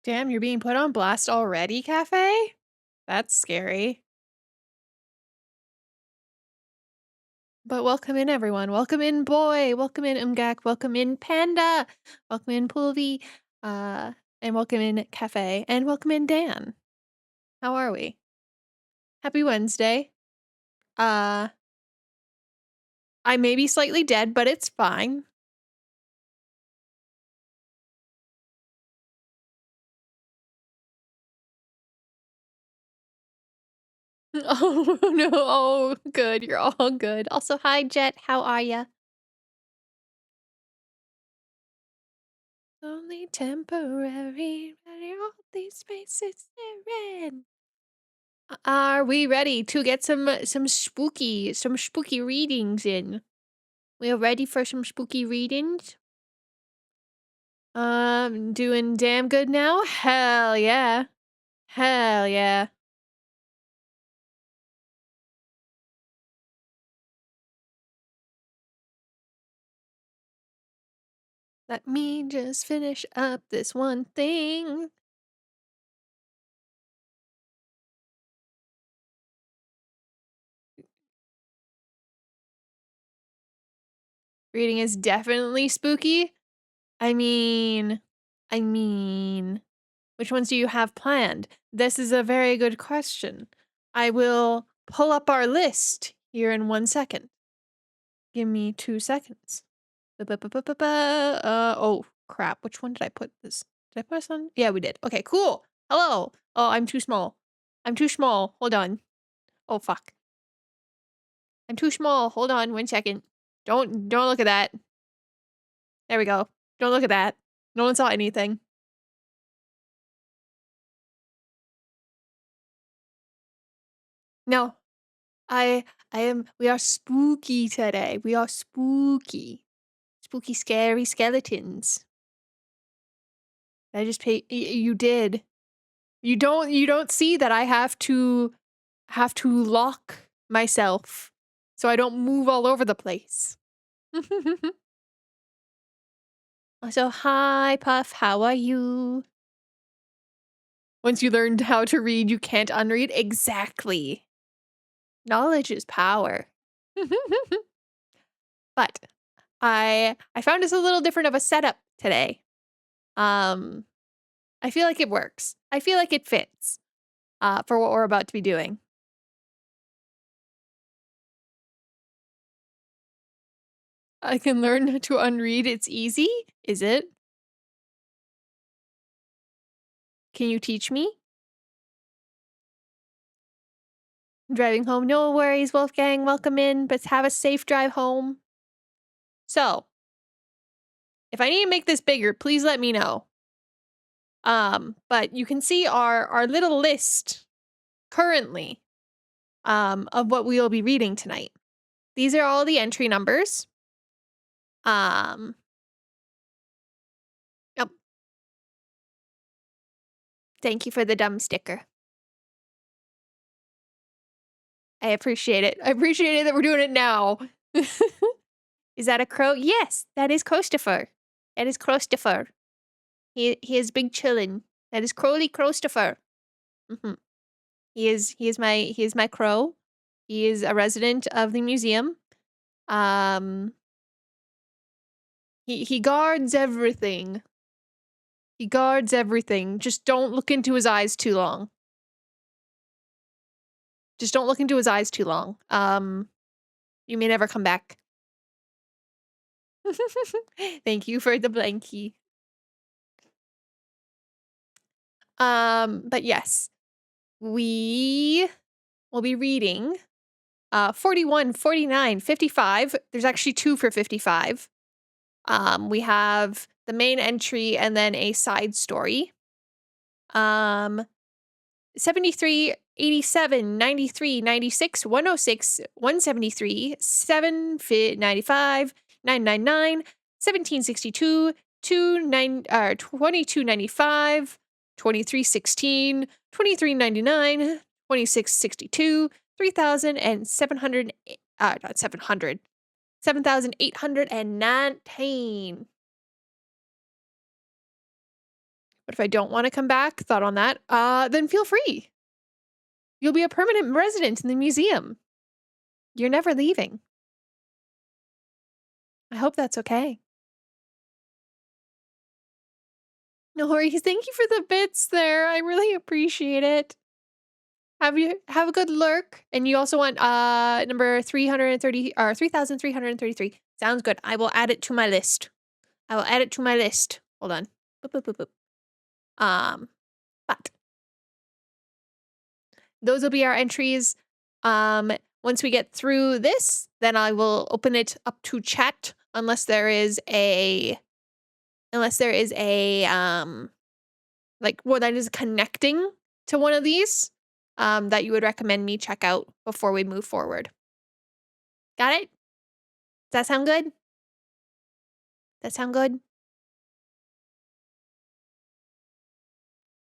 Damn, you're being put on blast already, Cafe? That's scary. But welcome in, everyone. Welcome in, Boy. Welcome in, Umgak. Welcome in, Panda. Welcome in, Pulvi. Uh, and welcome in, Cafe. And welcome in, Dan. How are we? Happy Wednesday. I may be slightly dead, but it's fine. Oh, no. Oh, good. You're all good. Also, hi, Jet. How are ya? Only temporary, all these spaces they're in. Are we ready to get some spooky readings in? We are ready for some spooky readings? Doing damn good now? Hell yeah. Hell yeah. Let me just finish up this one thing. Reading is definitely spooky. I mean, which ones do you have planned? This is a very good question. I will pull up our list here in 1 second. Give me 2 seconds. Oh, crap. Which one did I put this? Did I put this on? Yeah, we did. Okay, cool. Hello. Oh, I'm too small. I'm too small. Hold on. Oh, fuck. I'm too small. Hold on 1 second. Don't look at that. There we go. Don't look at that. No one saw anything. No. We are spooky today. We are spooky. Spooky, scary skeletons. I just you did. You don't see that I have to lock myself so I don't move all over the place. Also, hi Puff, how are you? Once you learned how to read, you can't unread. Exactly. Knowledge is power. But I found this a little different of a setup today. I feel like it works. I feel like it fits for what we're about to be doing. I can learn to unread. It's easy. Is it? Can you teach me? Driving home. No worries, Wolfgang. Welcome in, but have a safe drive home. So, if I need to make this bigger, please let me know. But you can see our little list currently of what we will be reading tonight. These are all the entry numbers. Oh. Thank you for the dumb sticker. I appreciate it. I appreciate it that we're doing it now. Is that a crow? Yes, that is Christopher. That is Christopher. He is big chillin'. That is Crowley Christopher. He is my crow. He is a resident of the museum. He guards everything. He guards everything. Just don't look into his eyes too long. Just don't look into his eyes too long. You may never come back. Thank you for the blankie. But yes, we will be reading 41, 49, 55. There's actually 2 for 55. We have the main entry and then a side story. 73, 87, 93, 96, 106, 173, 795, 999, 1762, 2295, 2316, 2399, 2662, 3700, not 700, 7819. But if I don't want to come back, thought on that, then feel free. You'll be a permanent resident in the museum. You're never leaving. I hope that's okay. No worries. Thank you for the bits there. I really appreciate it. Have a good lurk. And you also want number 330 or 3,333. Sounds good. I will add it to my list. I will add it to my list. Hold on. Boop, boop, boop, boop. But those will be our entries. Once we get through this, then I will open it up to chat unless there is a like what that is connecting to one of these that you would recommend me check out before we move forward. Got it? Does that sound good? That sound good?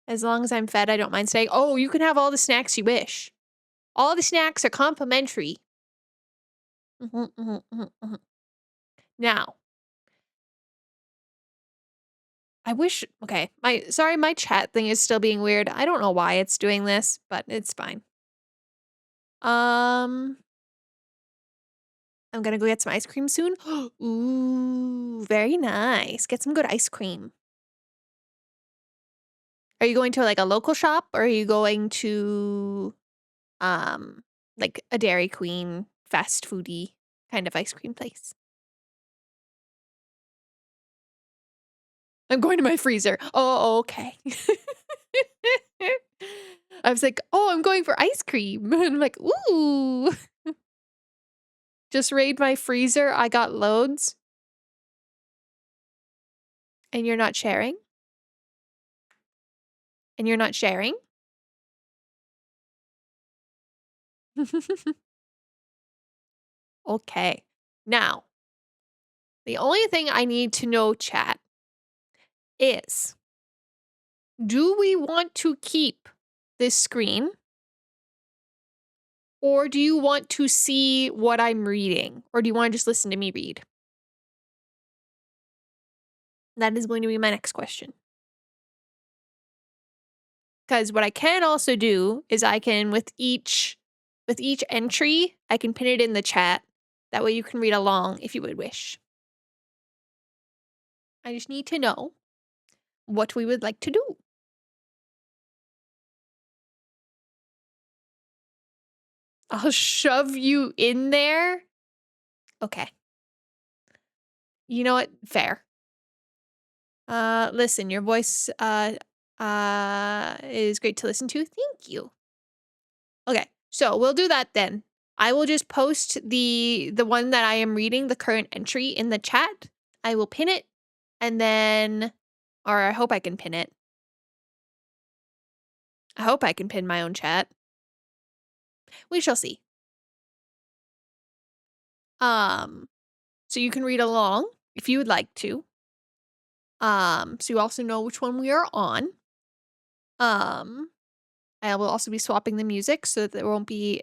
As long as I'm fed, I don't mind staying. Oh, you can have all the snacks you wish. All the snacks are complimentary. Now, I wish, okay, my chat thing is still being weird. I don't know why it's doing this, but it's fine. I'm gonna go get some ice cream soon. Ooh, very nice. Get some good ice cream. Are you going to like a local shop or are you going to like a Dairy Queen fast foody kind of ice cream place? I'm going to my freezer. Oh, okay. I was like, oh, I'm going for ice cream. And I'm like, ooh. Just raid my freezer. I got loads. And you're not sharing? And you're not sharing? Okay. Now, the only thing I need to know, chat, is do we want to keep this screen? Or do you want to see what I'm reading? Or do you want to just listen to me read? That is going to be my next question. Because what I can also do is I can, with each entry, I can pin it in the chat. That way you can read along if you would wish. I just need to know what we would like to do. I'll shove you in there. Okay. You know what? Fair. Listen, your voice is great to listen to. Thank you. Okay, so we'll do that then. I will just post the one that I am reading, the current entry, in the chat. I will pin it, and then, or I hope I can pin it. I hope I can pin my own chat. We shall see. So you can read along if you would like to. So you also know which one we are on. I will also be swapping the music so that there won't be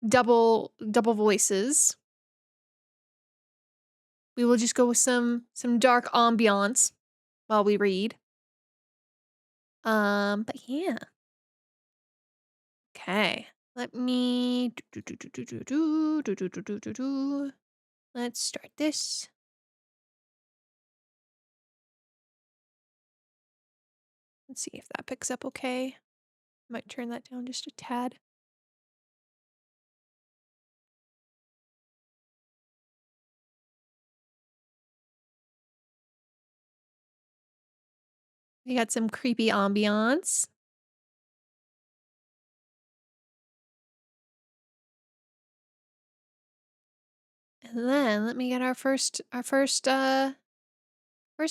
double voices. We will just go with some dark ambiance while we read. But yeah. Okay. Let me let's start this. Let's see if that picks up okay. Might turn that down just a tad. We got some creepy ambiance. And then let me get our first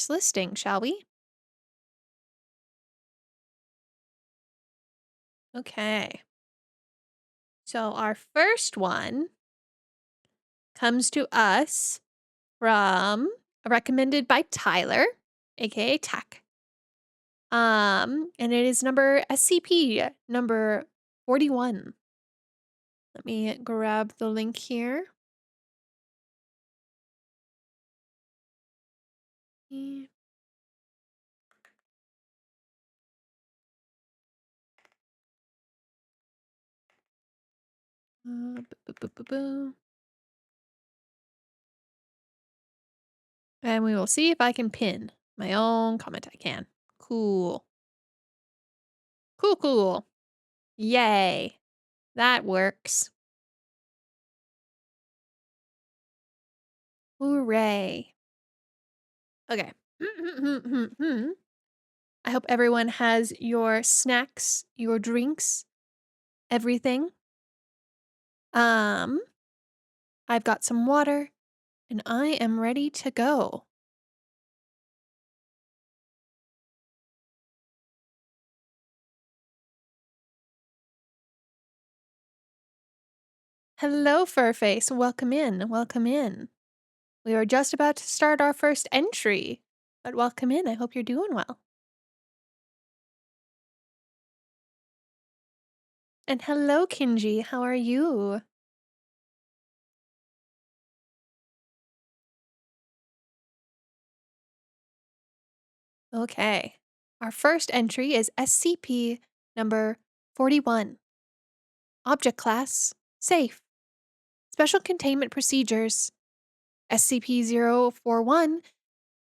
listing, shall we? Okay. So our first one comes to us from recommended by Tyler, aka Tech. And it is number SCP number 41. Let me grab the link here. Boo. And we will see if I can pin my own comment. I can. Cool. Cool. Yay. That works. Hooray. Okay. I hope everyone has your snacks, your drinks, everything. I've got some water and I am ready to go. Hello, Furface. Welcome in. Welcome in. We were just about to start our first entry, but welcome in. I hope you're doing well. And hello, Kinji. How are you? Okay. Our first entry is SCP number 41. Object class, safe. Special containment procedures. SCP-041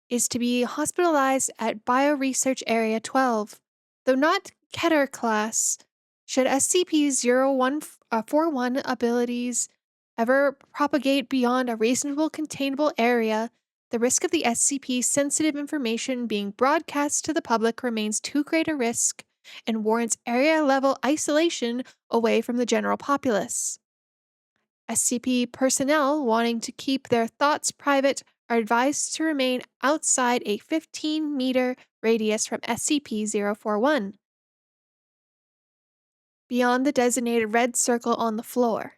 is to be hospitalized at Bioresearch Area 12. Though not Keter class, should SCP-0141 abilities ever propagate beyond a reasonable containable area, the risk of the SCP-sensitive information being broadcast to the public remains too great a risk and warrants area-level isolation away from the general populace. SCP personnel wanting to keep their thoughts private are advised to remain outside a 15-meter radius from SCP-041, beyond the designated red circle on the floor.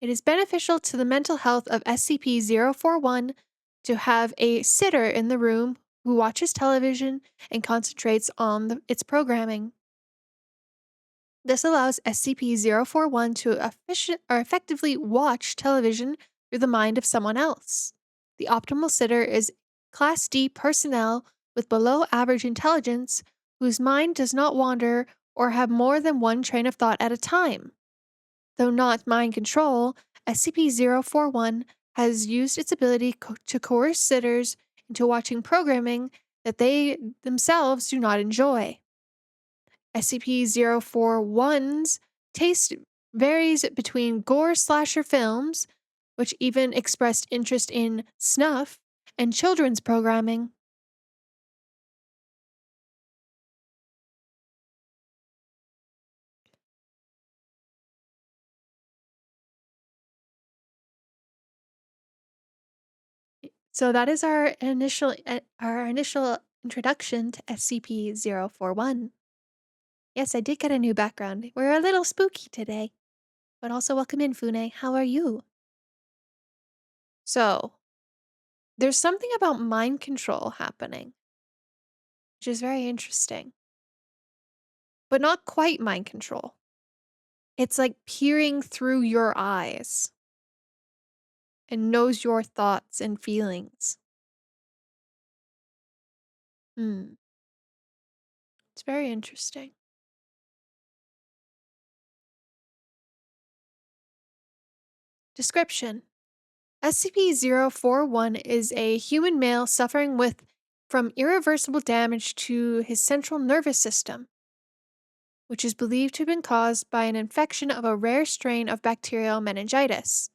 It is beneficial to the mental health of SCP-041 to have a sitter in the room who watches television and concentrates on its programming. This allows SCP-041 to effectively watch television through the mind of someone else. The optimal sitter is Class D personnel with below average intelligence whose mind does not wander or have more than one train of thought at a time. Though not mind control, SCP-041 has used its ability to coerce sitters into watching programming that they themselves do not enjoy. SCP-041's taste varies between gore slasher films, which even expressed interest in snuff, and children's programming. So that is our initial introduction to SCP-041. Yes, I did get a new background. We're a little spooky today. But also welcome in, Fune. How are you? So, there's something about mind control happening, which is very interesting. But not quite mind control. It's like peering through your eyes and knows your thoughts and feelings. It's very interesting. Description: SCP-041 is a human male suffering from irreversible damage to his central nervous system, which is believed to have been caused by an infection of a rare strain of bacterial meningitis.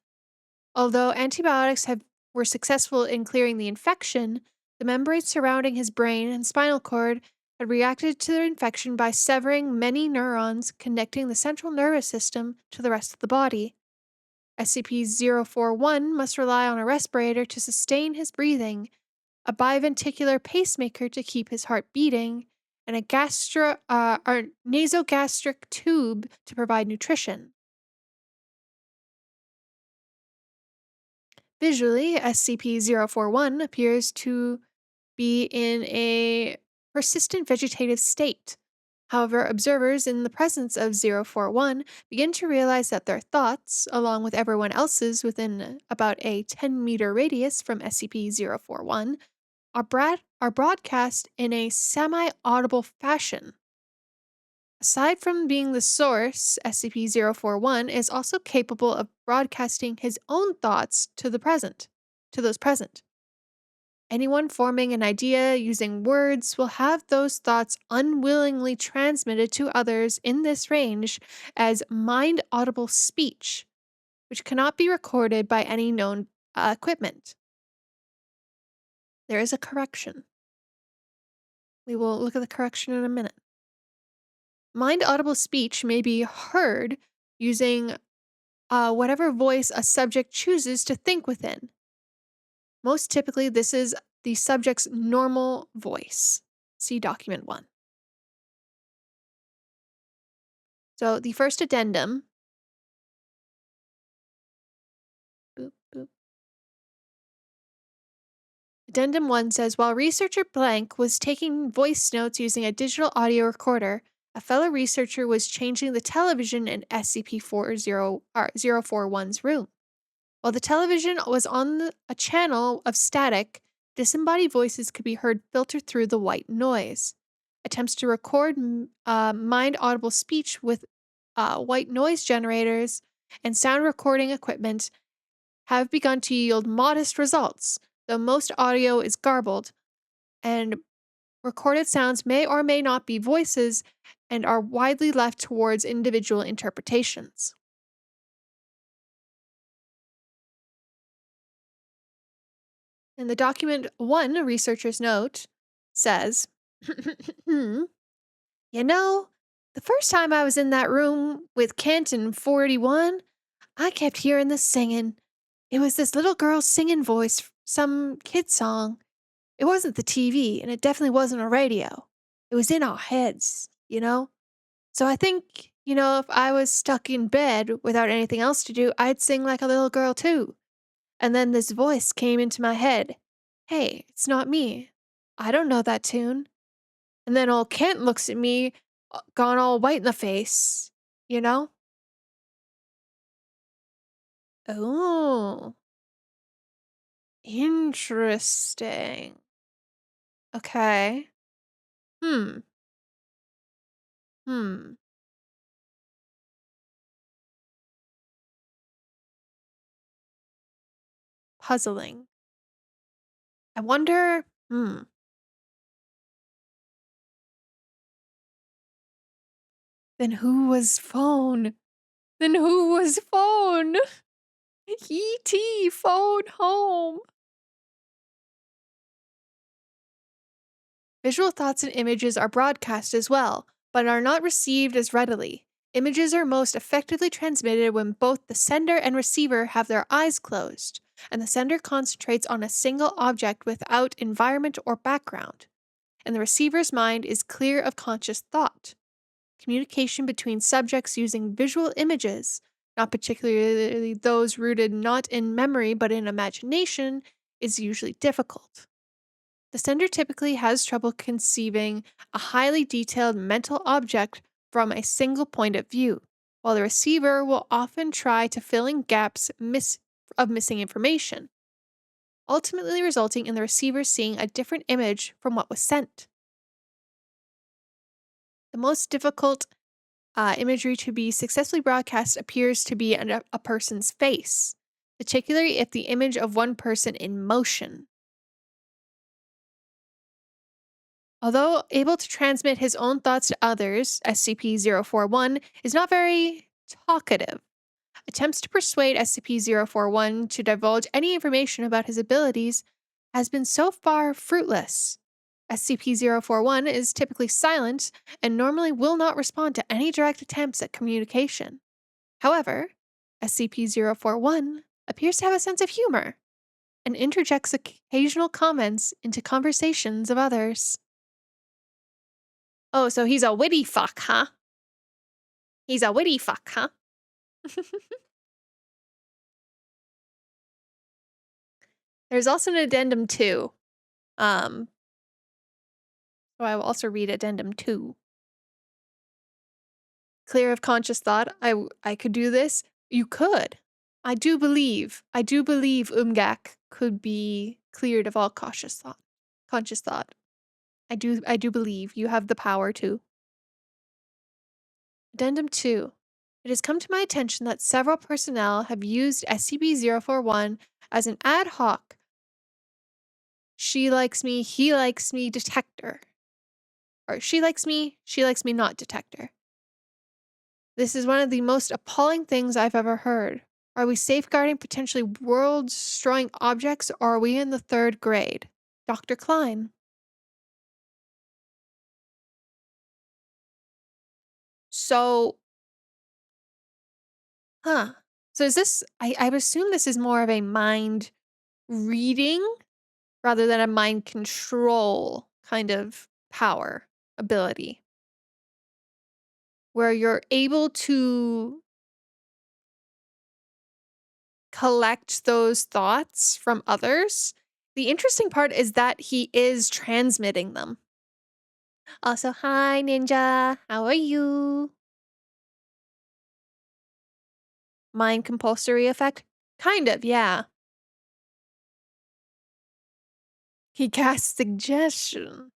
Although antibiotics were successful in clearing the infection, the membranes surrounding his brain and spinal cord had reacted to the infection by severing many neurons connecting the central nervous system to the rest of the body. SCP-041 must rely on a respirator to sustain his breathing, a biventricular pacemaker to keep his heart beating, and a nasogastric tube to provide nutrition. Visually, SCP-041 appears to be in a persistent vegetative state. However, observers in the presence of 041 begin to realize that their thoughts, along with everyone else's within about a 10-meter radius from SCP-041, are broadcast in a semi-audible fashion. Aside from being the source, SCP-041 is also capable of broadcasting his own thoughts to those present. Anyone forming an idea using words will have those thoughts unwillingly transmitted to others in this range as mind audible speech, which cannot be recorded by any known equipment. There is a correction. We will look at the correction in a minute. Mind audible speech may be heard using whatever voice a subject chooses to think within. Most typically, this is the subject's normal voice. See document 1. So the first addendum. Boop, boop. Addendum 1 says, while researcher blank was taking voice notes using a digital audio recorder, a fellow researcher was changing the television in SCP-041's room. While the television was on a channel of static, disembodied voices could be heard filter through the white noise. Attempts to record mind audible speech with white noise generators and sound recording equipment have begun to yield modest results, though most audio is garbled, and recorded sounds may or may not be voices and are widely left towards individual interpretations. In the document 1, a researcher's note says, you know, the first time I was in that room with Canton 41, I kept hearing this singing. It was this little girl's singing voice, some kid song. It wasn't the TV, and it definitely wasn't a radio. It was in our heads, you know? So I think, if I was stuck in bed without anything else to do, I'd sing like a little girl too. And then this voice came into my head. Hey, it's not me. I don't know that tune. And then old Kent looks at me, gone all white in the face, you know? Oh, interesting. Okay. Hmm. Hmm. Puzzling. I wonder. Then who was phone? Then who was phone? E.T. phone home. Visual thoughts and images are broadcast as well, but are not received as readily. Images are most effectively transmitted when both the sender and receiver have their eyes closed, and the sender concentrates on a single object without environment or background, and the receiver's mind is clear of conscious thought. Communication between subjects using visual images, not particularly those rooted not in memory but in imagination, is usually difficult. The sender typically has trouble conceiving a highly detailed mental object from a single point of view, while the receiver will often try to fill in gaps of missing information, ultimately resulting in the receiver seeing a different image from what was sent. The most difficult imagery to be successfully broadcast appears to be a person's face, particularly if the image of one person in motion. Although able to transmit his own thoughts to others, SCP-041 is not very talkative. Attempts to persuade SCP-041 to divulge any information about his abilities has been so far fruitless. SCP-041 is typically silent and normally will not respond to any direct attempts at communication. However, SCP-041 appears to have a sense of humor and interjects occasional comments into conversations of others. Oh, so he's a witty fuck, huh? He's a witty fuck, huh? There's also an addendum 2. So I will also read addendum 2. Clear of conscious thought. I could do this. You could. I do believe Umgak could be cleared of all conscious thought. I do believe you have the power to. Addendum 2. It has come to my attention that several personnel have used SCP-041 as an ad hoc she likes me, he likes me detector. Or she likes me not detector. This is one of the most appalling things I've ever heard. Are we safeguarding potentially world-destroying objects, or are we in the 3rd grade? Dr. Klein. So, So is this, I would assume this is more of a mind reading rather than a mind control kind of power ability, where you're able to collect those thoughts from others. The interesting part is that he is transmitting them. Also, hi, Ninja. How are you? Mind compulsory effect? Kind of, yeah. He casts suggestion.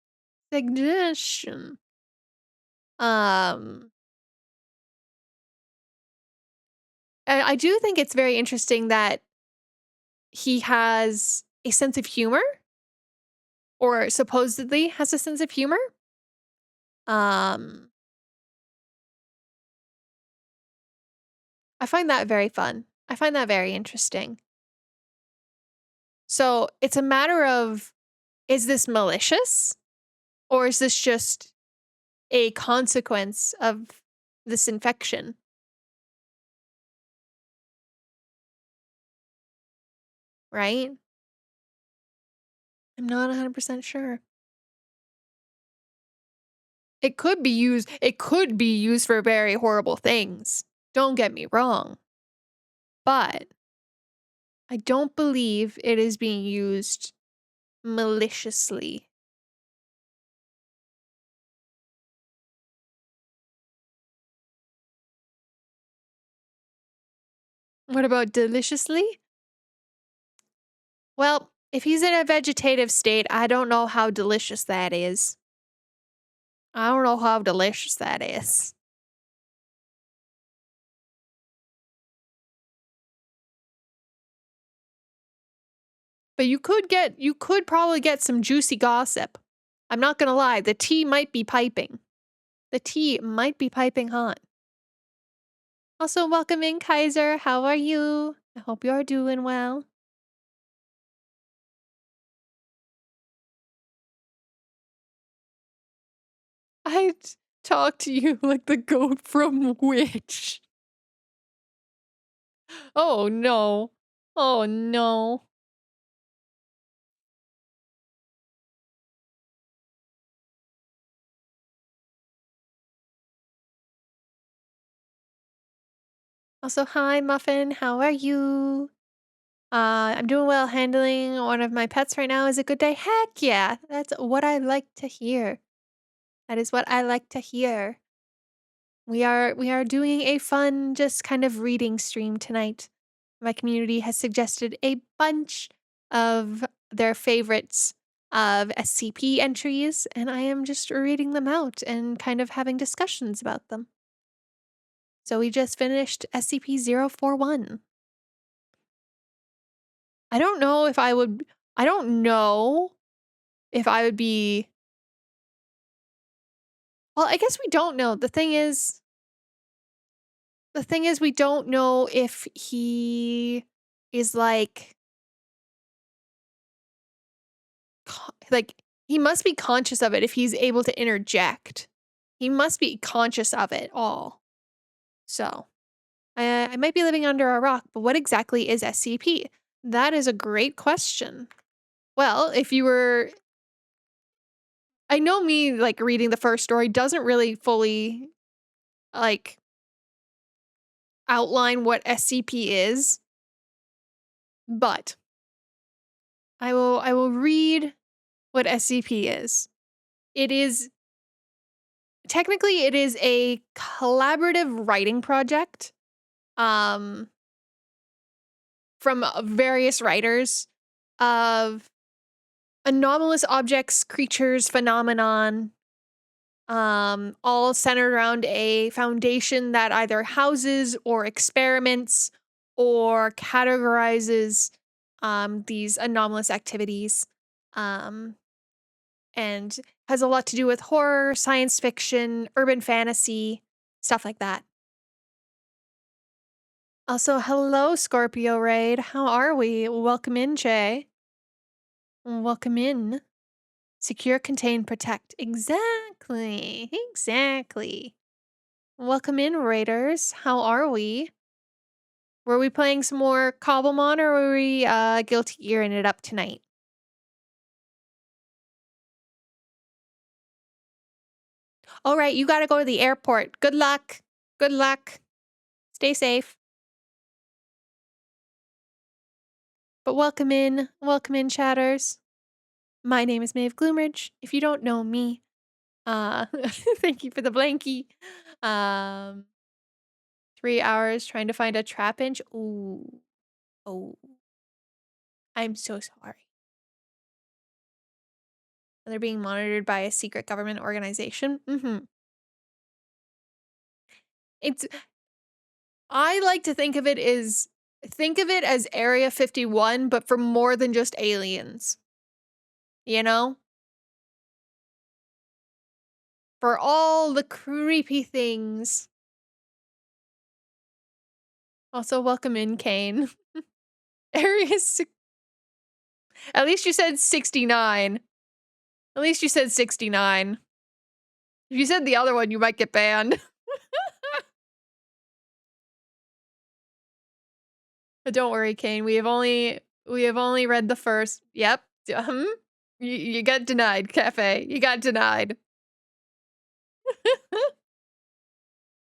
Suggestion. I do think it's very interesting that he has a sense of humor, or supposedly has a sense of humor. Um, I find that very fun. I find that very interesting. So it's a matter of, is this malicious, or is this just a consequence of this infection? Right? I'm not 100% sure. It could be used for very horrible things. Don't get me wrong. But I don't believe it is being used maliciously. What about deliciously? Well, if he's in a vegetative state, I don't know how delicious that is. I don't know how delicious that is. But you could probably get some juicy gossip. I'm not gonna lie, the tea might be piping. The tea might be piping hot. Also, welcome in, Kaiser. How are you? I hope you're doing well. I talk to you like the goat from Witch. Oh no. Oh no. Also, hi, Muffin. How are you? I'm doing well handling one of my pets right now. Is a good day? Heck yeah. That's what I like to hear. That is what I like to hear. We are doing a fun, just kind of reading stream tonight. My community has suggested a bunch of their favorites of SCP entries, and I am just reading them out and kind of having discussions about them. So we just finished SCP-041. I don't know if I would I don't know if I would be well, I guess we don't know. The thing is we don't know if he is like he must be conscious of it if he's able to interject. He must be conscious of it all. So, I might be living under a rock, but what exactly is SCP? That is a great question. Well, if you were I know me like reading the first story doesn't really fully like outline what SCP is, but I will read what SCP is. It is technically it is a collaborative writing project um from various writers of anomalous objects, creatures, phenomenon, all centered around a foundation that either houses or experiments or categorizes these anomalous activities. Um, and has a lot to do with horror, science fiction, urban fantasy, stuff like that. Also, hello, Scorpio Raid. How are we? Welcome in, Jay. Welcome in. Secure, contain, protect. Exactly. Exactly. Welcome in, Raiders. How are we? Were we playing some more Cobblemon or were we guilty gearing it up tonight? All right, you gotta go to the airport. Good luck. Good luck. Stay safe. But welcome in, chatters. My name is Maeve Gloomridge. If you don't know me, thank you for the blankie. 3 hours trying to find a trap inch. Ooh, oh, I'm so sorry. They're being monitored by a secret government organization. It's. I like to think of it as Area 51, but for more than just aliens. You know? For all the creepy things. Also, welcome in, Kane. Area At least you said 69. At least you said 69. If you said the other one, you might get banned. But don't worry, Kane. We have only read the first. Yep. You got denied, Cafe. You got denied.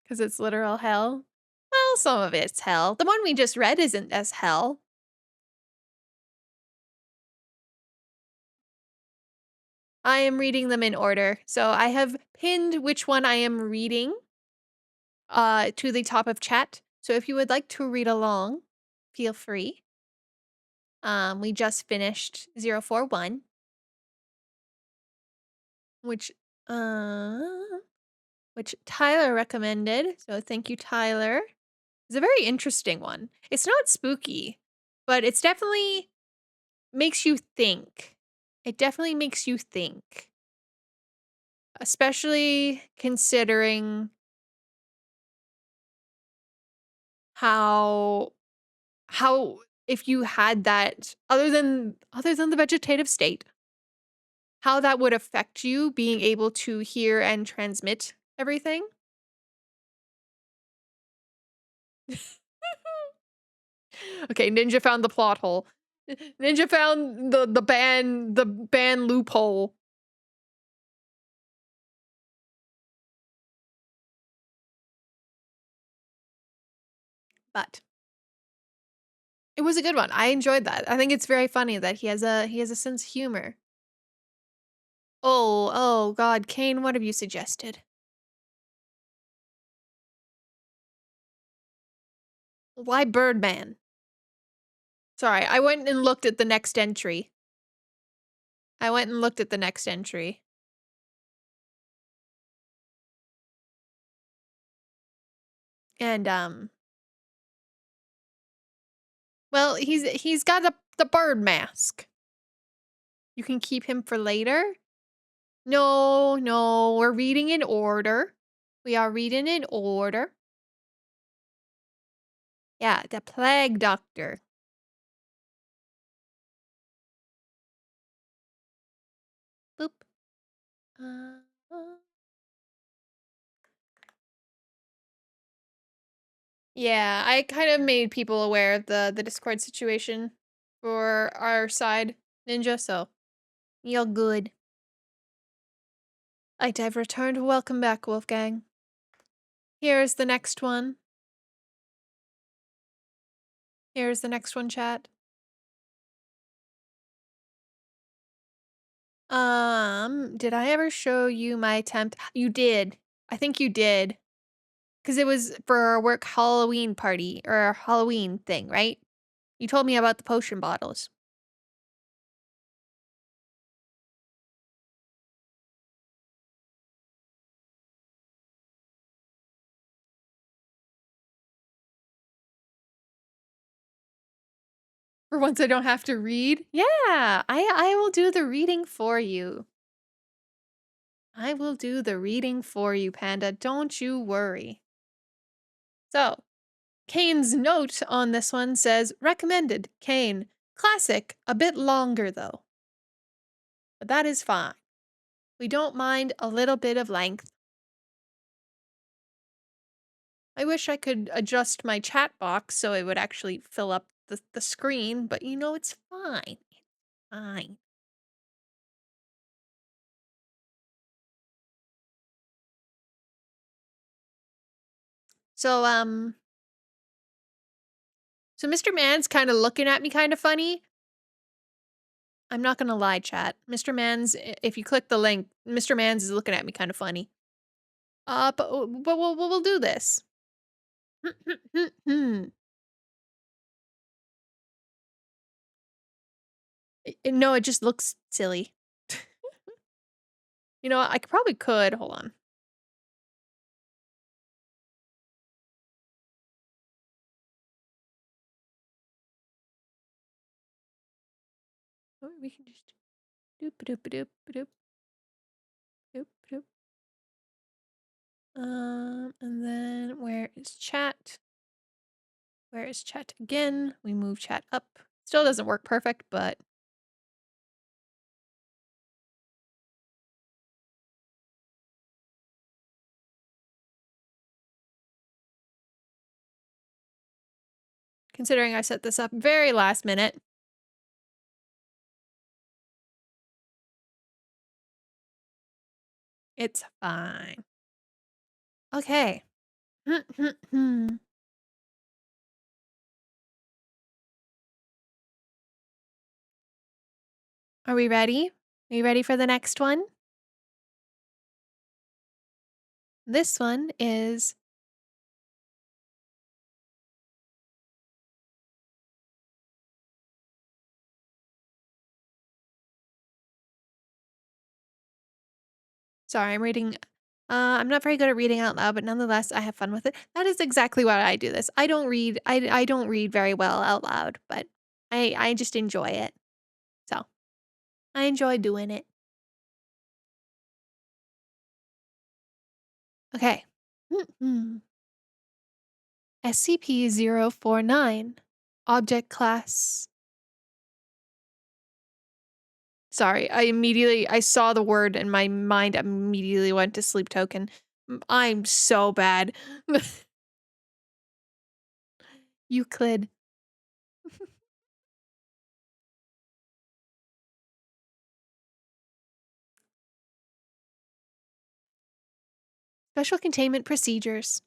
Because it's literal hell. Well, some of it's hell. The one we just read isn't as hell. I am reading them in order. So I have pinned which one I am reading to the top of chat. So if you would like to read along, feel free. We just finished 041, which Tyler recommended. So thank you, Tyler. It's a very interesting one. It's not spooky, but it's definitely makes you think. It definitely makes you think. Especially considering how if you had that other than the vegetative state, how that would affect you being able to hear and transmit everything. Okay, Ninja found the plot hole. Ninja found the ban loophole. But it was a good one. I enjoyed that. I think it's very funny that he has a sense of humor. Oh God, Kane, what have you suggested? Why Birdman? Sorry, I went and looked at the next entry. And well, he's got the bird mask. You can keep him for later. No, we're reading in order. We are reading in order. Yeah, the plague doctor. Boop. Yeah, I kind of made people aware of the Discord situation for our side, Ninja, so you're good. I've returned. Welcome back, Wolfgang. Here's the next one. Chat. Did I ever show you my attempt? You did. I think you did. Because it was for our work Halloween party, or our Halloween thing, right? You told me about the potion bottles. For once I don't have to read. Yeah, I will do the reading for you. I will do the reading for you, Panda. Don't you worry. So, Kane's note on this one says, recommended, Kane. Classic, a bit longer though. But that is fine. We don't mind a little bit of length. I wish I could adjust my chat box so it would actually fill up the screen, but you know, it's fine. It's fine. So, so Mr. Man's kind of looking at me kind of funny. I'm not gonna lie, chat. Mr. Man's, if you click the link, Mr. Man's is looking at me kind of funny. But we'll do this. No, it just looks silly. You know, I probably could. Hold on. Or we can just doop doop doop doop doop doop. And then where is chat? Where is chat again? We move chat up. Still doesn't work perfect, but considering I set this up very last minute, it's fine. Okay. Are we ready? Are you ready for the next one? This one is sorry, I'm reading. I'm not very good at reading out loud, but nonetheless, I have fun with it. That is exactly why I do this. I don't read. I don't read very well out loud, but I just enjoy it. So I enjoy doing it. Okay. SCP-049. Object class. Sorry, I saw the word and my mind immediately went to sleep token. I'm so bad. Euclid. Special containment procedures.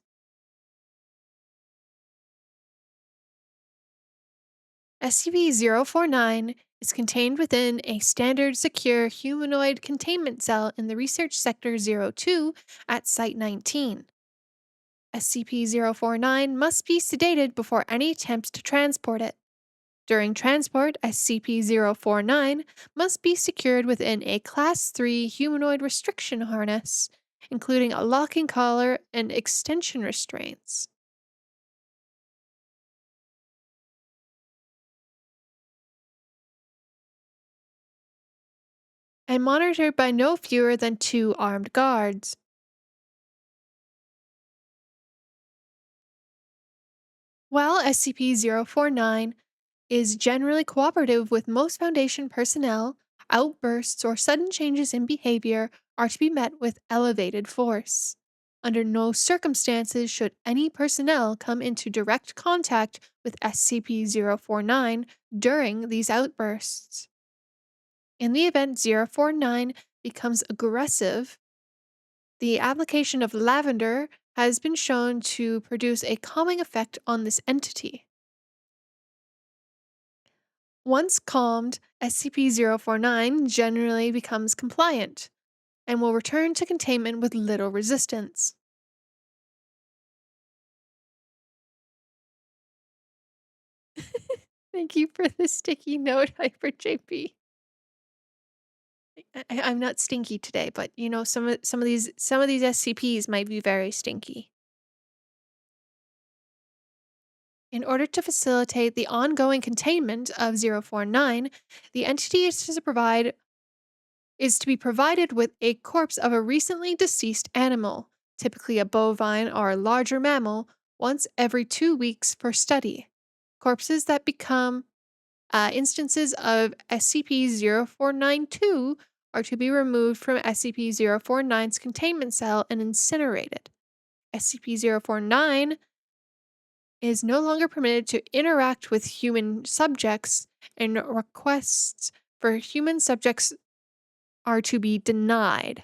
SCP-049 is contained within a standard secure humanoid containment cell in the Research Sector 02 at Site 19. SCP-049 must be sedated before any attempt to transport it. During transport, SCP-049 must be secured within a Class 3 humanoid restriction harness, including a locking collar and extension restraints. And monitored by no fewer than 2 armed guards. While SCP-049 is generally cooperative with most Foundation personnel, outbursts or sudden changes in behavior are to be met with elevated force. Under no circumstances should any personnel come into direct contact with SCP-049 during these outbursts. In the event 049 becomes aggressive, the application of lavender has been shown to produce a calming effect on this entity. Once calmed, SCP-049 generally becomes compliant and will return to containment with little resistance. Thank you for the sticky note, Hyper JP. I'm not stinky today, but you know some of these SCPs might be very stinky. In order to facilitate the ongoing containment of 049, the entity is to be provided with a corpse of a recently deceased animal, typically a bovine or a larger mammal, once every 2 weeks for study. Corpses that become instances of SCP-0492 are to be removed from SCP-049's containment cell and incinerated. SCP-049 is no longer permitted to interact with human subjects, and requests for human subjects are to be denied.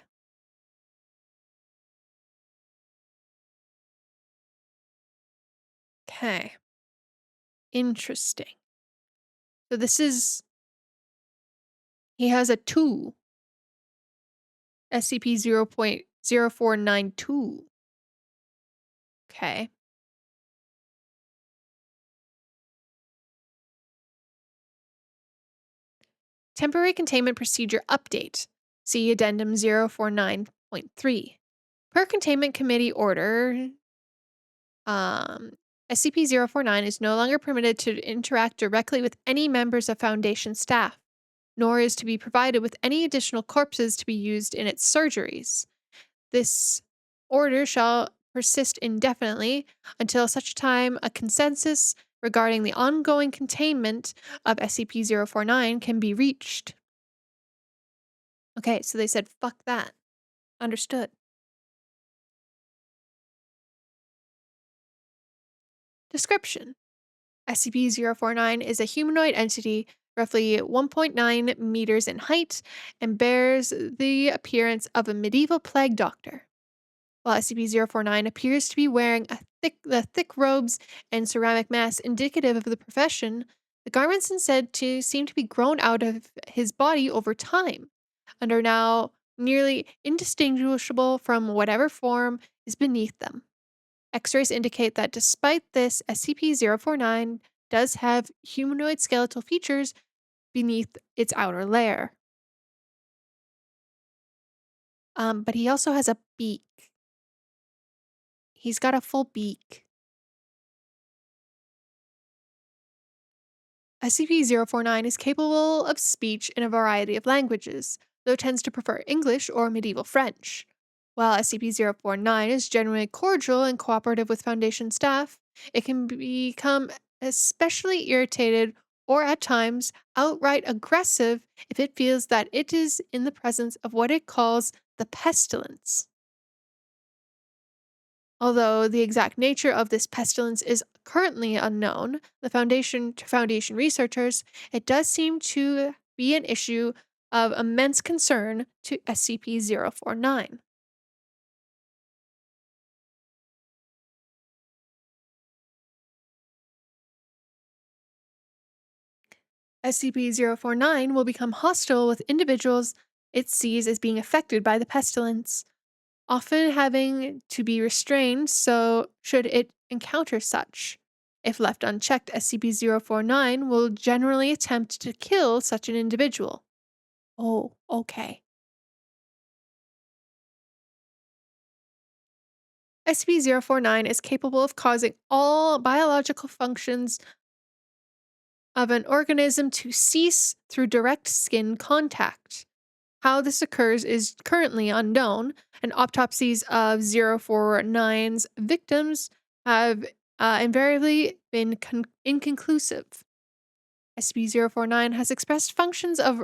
Okay. Interesting. So this is he has a 2, SCP-0.0492. Okay. Temporary Containment Procedure Update. See Addendum 049.3. Per Containment Committee Order, um, SCP-049 is no longer permitted to interact directly with any members of Foundation staff, nor is to be provided with any additional corpses to be used in its surgeries. This order shall persist indefinitely until such time a consensus regarding the ongoing containment of SCP-049 can be reached. Okay, so they said, fuck that. Understood. Description: SCP-049 is a humanoid entity roughly 1.9 meters in height and bears the appearance of a medieval plague doctor. While SCP-049 appears to be wearing the thick robes and ceramic mask indicative of the profession, the garments instead seem to be grown out of his body over time, and are now nearly indistinguishable from whatever form is beneath them. X-rays indicate that despite this, SCP-049 does have humanoid skeletal features beneath its outer layer. But he also has a beak. He's got a full beak. SCP-049 is capable of speech in a variety of languages, though tends to prefer English or medieval French. While SCP-049 is generally cordial and cooperative with Foundation staff, it can become especially irritated or at times outright aggressive if it feels that it is in the presence of what it calls the pestilence. Although the exact nature of this pestilence is currently unknown, to Foundation researchers, it does seem to be an issue of immense concern to SCP-049. SCP-049 will become hostile with individuals it sees as being affected by the pestilence, often having to be restrained so should it encounter such. If left unchecked, SCP-049 will generally attempt to kill such an individual. Oh, okay. SCP-049 is capable of causing all biological functions of an organism to cease through direct skin contact. How this occurs is currently unknown, and autopsies of 049's victims have invariably been inconclusive. SCP-049 has expressed functions of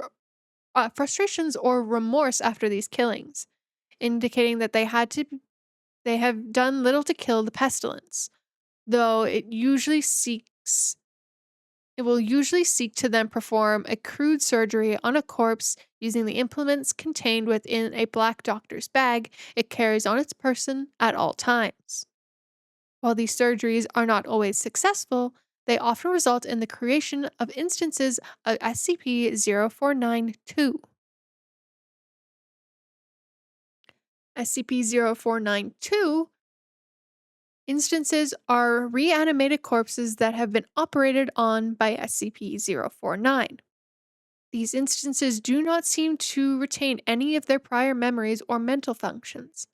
frustrations or remorse after these killings, indicating that they have done little to kill the pestilence, though it will usually seek to then perform a crude surgery on a corpse using the implements contained within a black doctor's bag it carries on its person at all times. While these surgeries are not always successful, they often result in the creation of instances of SCP-0492. SCP-0492 instances are reanimated corpses that have been operated on by SCP-049. These instances do not seem to retain any of their prior memories or mental functions,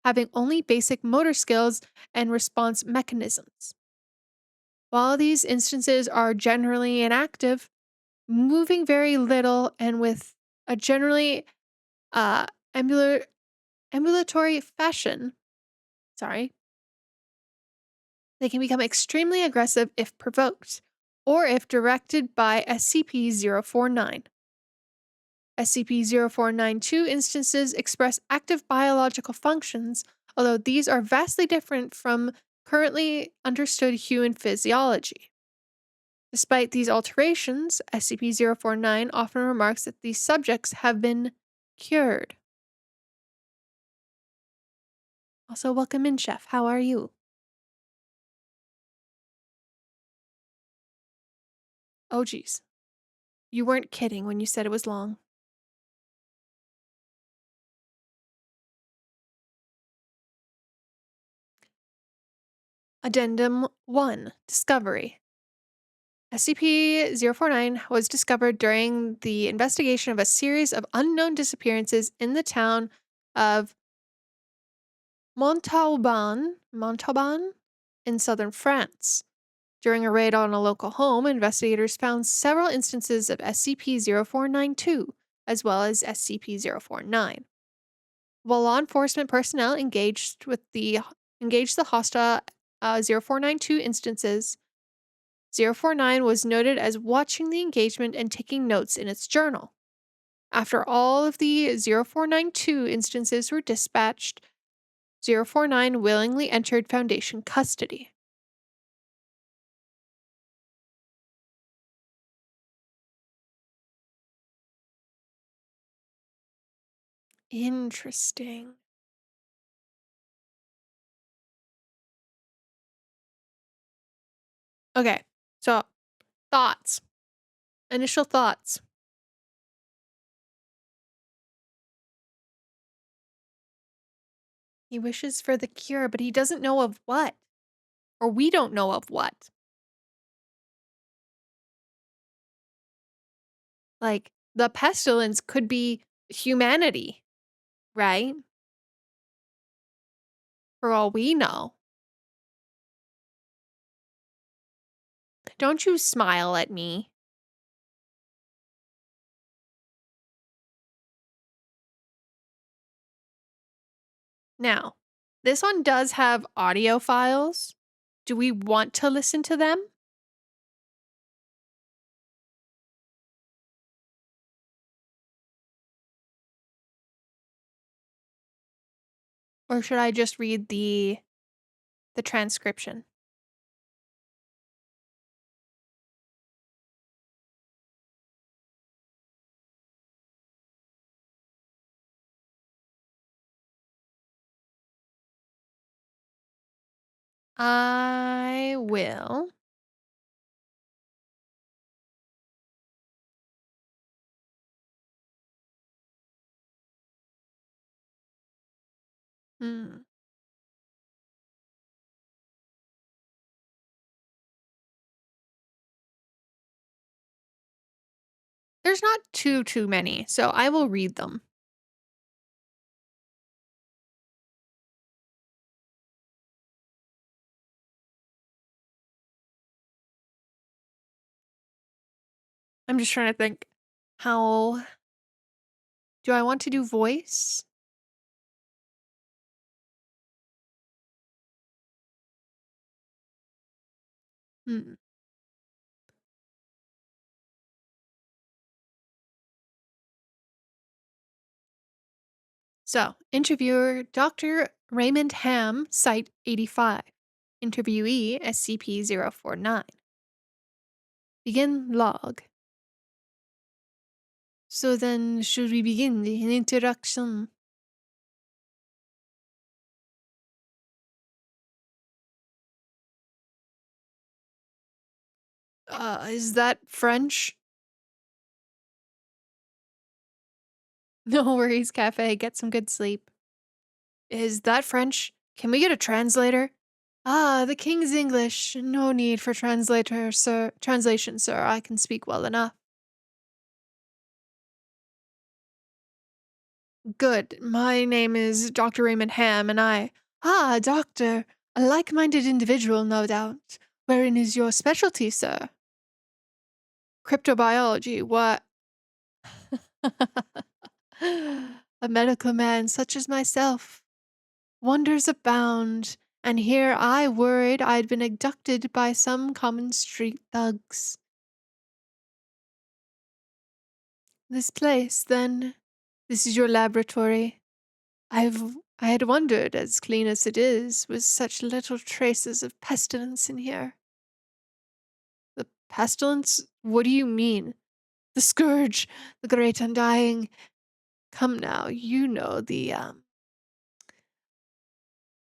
having only basic motor skills and response mechanisms. While these instances are generally inactive, moving very little and with a generally uh, ambula- ambulatory fashion, sorry, they can become extremely aggressive if provoked, or if directed by SCP-049. SCP-0492 instances express active biological functions, although these are vastly different from currently understood human physiology. Despite these alterations, SCP-049 often remarks that these subjects have been cured. Also, welcome in, Chef. How are you? Oh, geez. You weren't kidding when you said it was long. Addendum 1 Discovery. SCP-049 was discovered during the investigation of a series of unknown disappearances in the town of Montauban in southern France. During a raid on a local home, investigators found several instances of SCP-0492, as well as SCP-049. While law enforcement personnel engaged the hostile 0492 instances, 049 was noted as watching the engagement and taking notes in its journal. After all of the 0492 instances were dispatched, 049 willingly entered Foundation custody. Interesting. Okay, so thoughts. Initial thoughts. He wishes for the cure, but he doesn't know of what. Or we don't know of what. Like, the pestilence could be humanity, right? For all we know. Don't you smile at me. Now, this one does have audio files. Do we want to listen to them? Or should I just read the transcription? I will. Hmm. There's not too many, so I will read them. I'm just trying to think, how do I want to do voice? Hmm. So, interviewer Dr. Raymond Ham, Site 85. Interviewee SCP-049. Begin log. So then, should we begin the introduction? Is that French? No worries, Cafe. Get some good sleep. Is that French? Can we get a translator? Ah, the King's English. No need for translator, sir. Translation, sir. I can speak well enough. Good. My name is Dr. Raymond Ham, and I. Ah, doctor. A like minded individual, no doubt. Wherein is your specialty, sir? Cryptobiology, what? A medical man such as myself. Wonders abound, and here I worried I'd been abducted by some common street thugs. This place, then, this is your laboratory. I had wondered, as clean as it is, with such little traces of pestilence in here. The pestilence? What do you mean? The scourge, the great undying. Come now, you know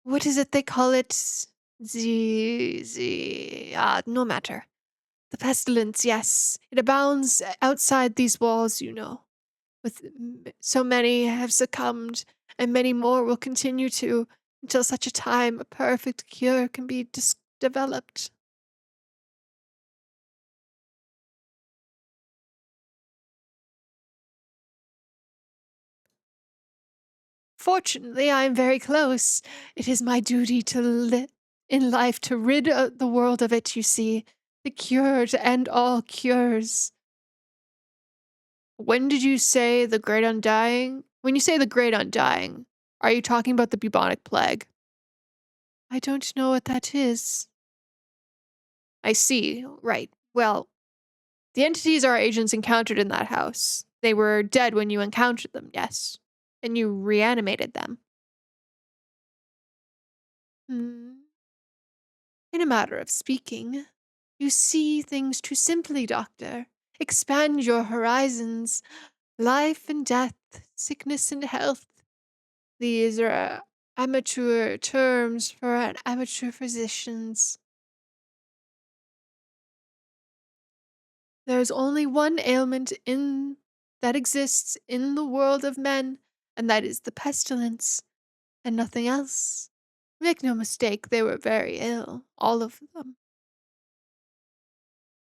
what is it they call it? No matter. The pestilence, yes. It abounds outside these walls, you know. So many have succumbed, and many more will continue to, until such a time a perfect cure can be developed. Fortunately, I am very close. It is my duty in life to rid the world of it, you see. The cure to end all cures. When did you say the Great Undying? When you say the Great Undying, are you talking about the bubonic plague? I don't know what that is. I see. Right. Well, the entities our agents encountered in that house. They were dead when you encountered them, yes. And you reanimated them. Hmm. In a matter of speaking, you see things too simply, Doctor. Expand your horizons. Life and death, sickness and health. These are amateur terms for an amateur physicians. There is only one ailment in that exists in the world of men, and that is the pestilence, and nothing else. Make no mistake, they were very ill, all of them.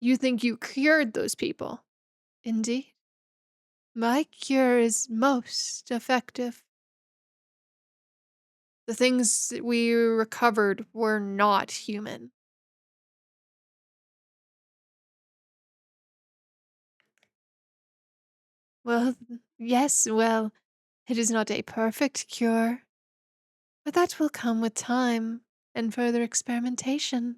You think you cured those people? Indeed. My cure is most effective. The things that we recovered were not human. Well, yes, well, it is not a perfect cure, but that will come with time and further experimentation.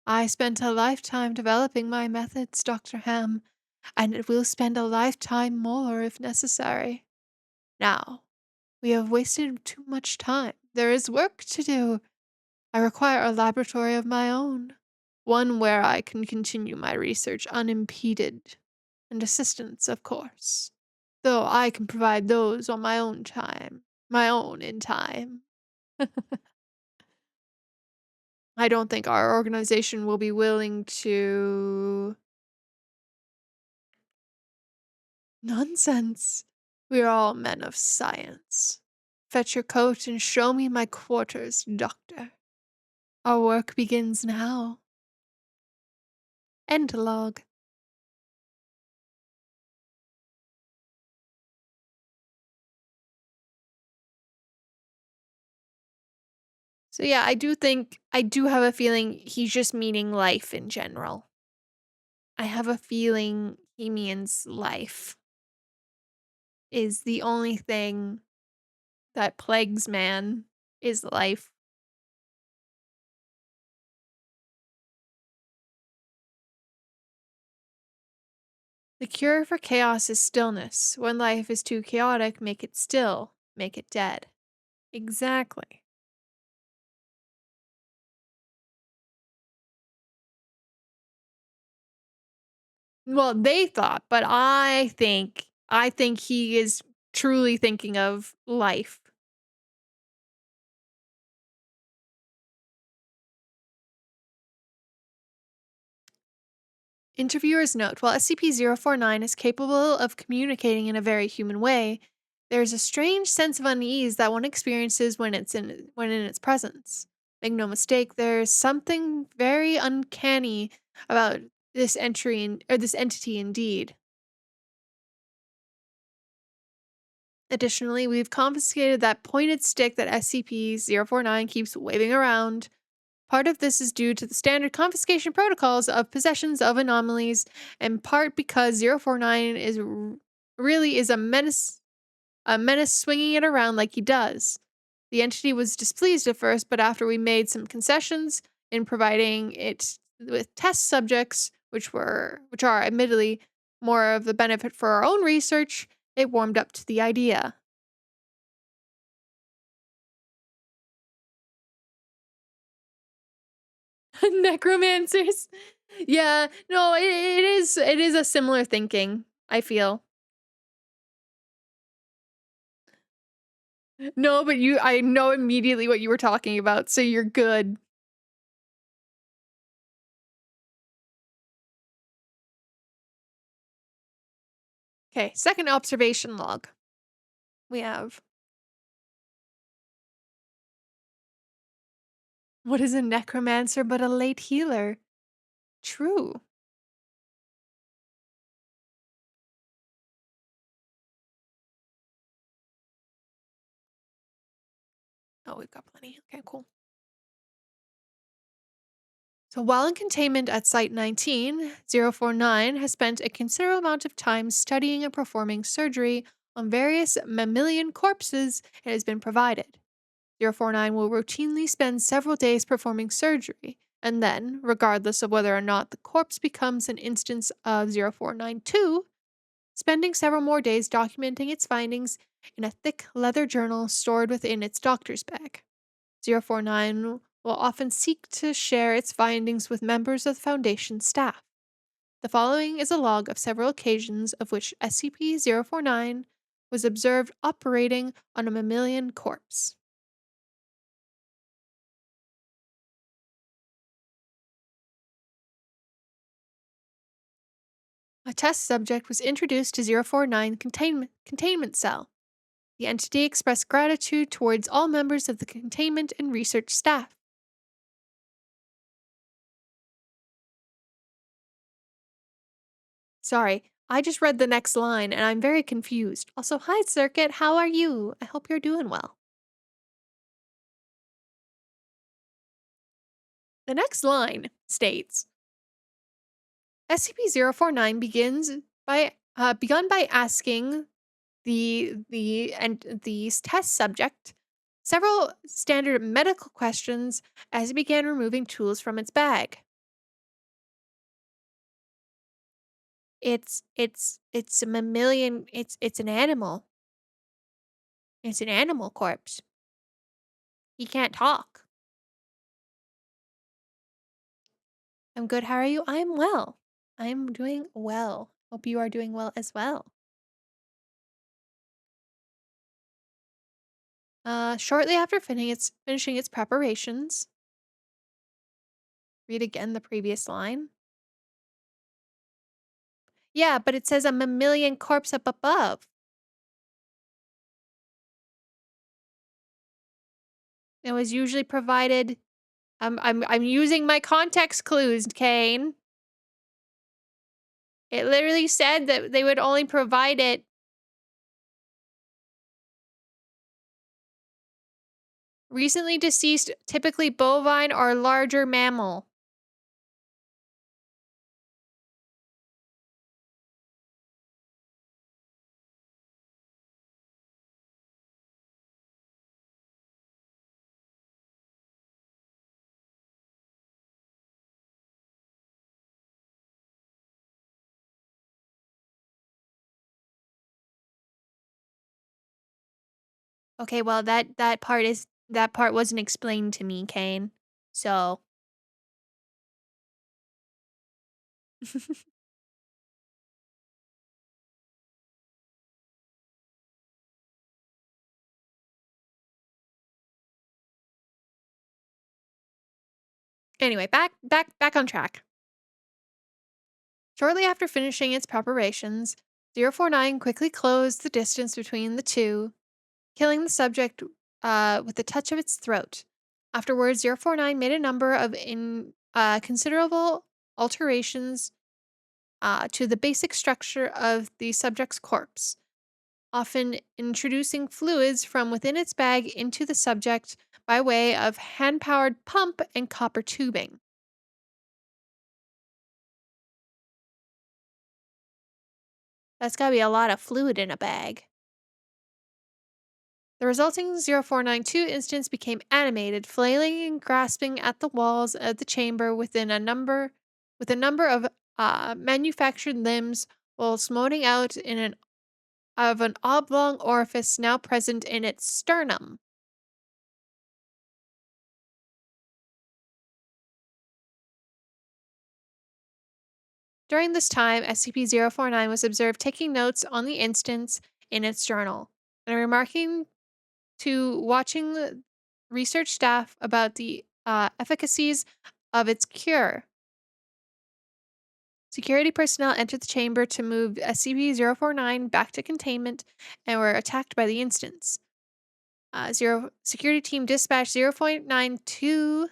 I spent a lifetime developing my methods, Dr. Ham, and it will spend a lifetime more if necessary. Now, we have wasted too much time. There is work to do. I require a laboratory of my own, one where I can continue my research unimpeded, and assistance, of course. Though I can provide those on my own time, my own in time. I don't think our organization will be willing to. Nonsense. We are all men of science. Fetch your coat and show me my quarters, Doctor. Our work begins now. End log. So yeah, I do have a feeling he's just meaning life in general. I have a feeling he means life is the only thing that plagues man is life. The cure for chaos is stillness. When life is too chaotic, make it still, make it dead. Exactly. Well, they thought, but I think he is truly thinking of life. Interviewers note, while SCP-049 is capable of communicating in a very human way, there is a strange sense of unease that one experiences when in its presence. Make no mistake, there's something very uncanny about this entity indeed. Additionally, we've confiscated that pointed stick that SCP-049 keeps waving around. Part of this is due to the standard confiscation protocols of possessions of anomalies, and part because 049 really is a menace swinging it around like he does. The entity was displeased at first, but after we made some concessions in providing it with test subjects, which are admittedly more of the benefit for our own research, it warmed up to the idea. Necromancers. Yeah, no, it is a similar thinking, I feel. No, but I know immediately what you were talking about, so you're good. Okay, second observation log. We have, what is a necromancer but a late healer? True. Oh, we've got plenty. Okay, cool. So while in containment at Site 19, 049 has spent a considerable amount of time studying and performing surgery on various mammalian corpses it has been provided. 049 will routinely spend several days performing surgery, and then, regardless of whether or not the corpse becomes an instance of 0492, spending several more days documenting its findings in a thick leather journal stored within its doctor's bag. 049 will often seek to share its findings with members of the Foundation staff. The following is a log of several occasions of which SCP 049 was observed operating on a mammalian corpse. A test subject was introduced to 049 containment cell. The entity expressed gratitude towards all members of the containment and research staff. Sorry, I just read the next line and I'm very confused. Also, hi Circuit, how are you? I hope you're doing well. The next line states SCP-049 begun by asking the test subject several standard medical questions as it began removing tools from its bag. It's a mammalian. It's an animal. It's an animal corpse. He can't talk. I'm good. How are you? I'm well. I'm doing well. Hope you are doing well as well. Shortly after finishing its preparations, read again the previous line. Yeah, but it says a mammalian corpse up above. It was usually provided. I'm using my context clues, Kane. It literally said that they would only provide it. Recently deceased, typically bovine or larger mammal. Okay, well that part wasn't explained to me, Kane. So anyway, back on track. Shortly after finishing its preparations, 049 quickly closed the distance between the two, killing the subject with the touch of its throat. Afterwards, 049 made a number of considerable alterations to the basic structure of the subject's corpse, often introducing fluids from within its bag into the subject by way of hand-powered pump and copper tubing. That's gotta be a lot of fluid in a bag. The resulting 0492 instance became animated, flailing and grasping at the walls of the chamber with a number of manufactured limbs, while smoting out of an oblong orifice now present in its sternum. During this time, SCP-049 was observed taking notes on the instance in its journal and remarking to watching the research staff about the efficacies of its cure. Security personnel entered the chamber to move SCP-049 back to containment and were attacked by the instance. Security team dispatched 0.92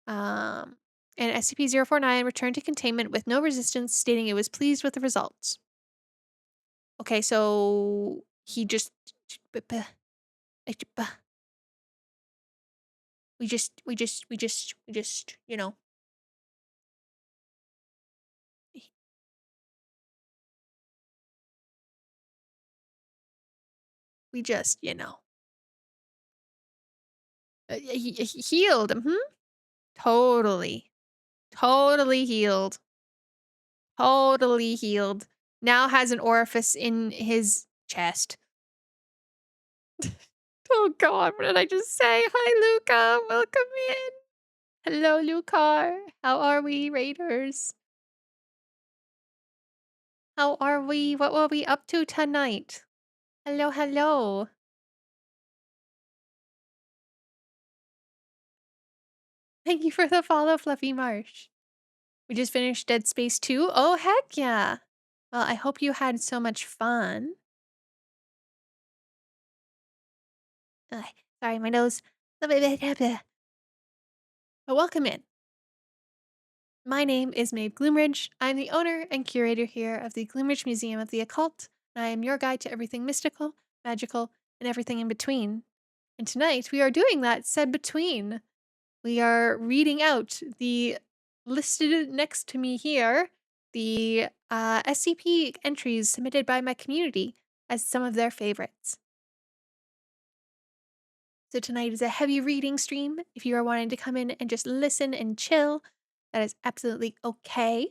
and SCP-049 returned to containment with no resistance, stating it was pleased with the results. Okay, so he just you know, we just, you know, he healed. Totally, totally healed. Totally healed. Now has an orifice in his chest. Oh God, what did I just say? Hi, Luca. Welcome in. Hello, Lucar. How are we, Raiders? How are we? What were we up to tonight? Hello, hello. Thank you for the follow, Fluffy Marsh. We just finished Dead Space 2. Oh, heck yeah. Well, I hope you had so much fun. Ugh, sorry, my nose. But welcome in. My name is Maeve Gloomridge. I'm the owner and curator here of the Gloomridge Museum of the Occult, and I am your guide to everything mystical, magical, and everything in between. And tonight we are doing that said between. We are reading out the listed next to me here, the SCP entries submitted by my community as some of their favorites. So tonight is a heavy reading stream. If you are wanting to come in and just listen and chill, that is absolutely okay.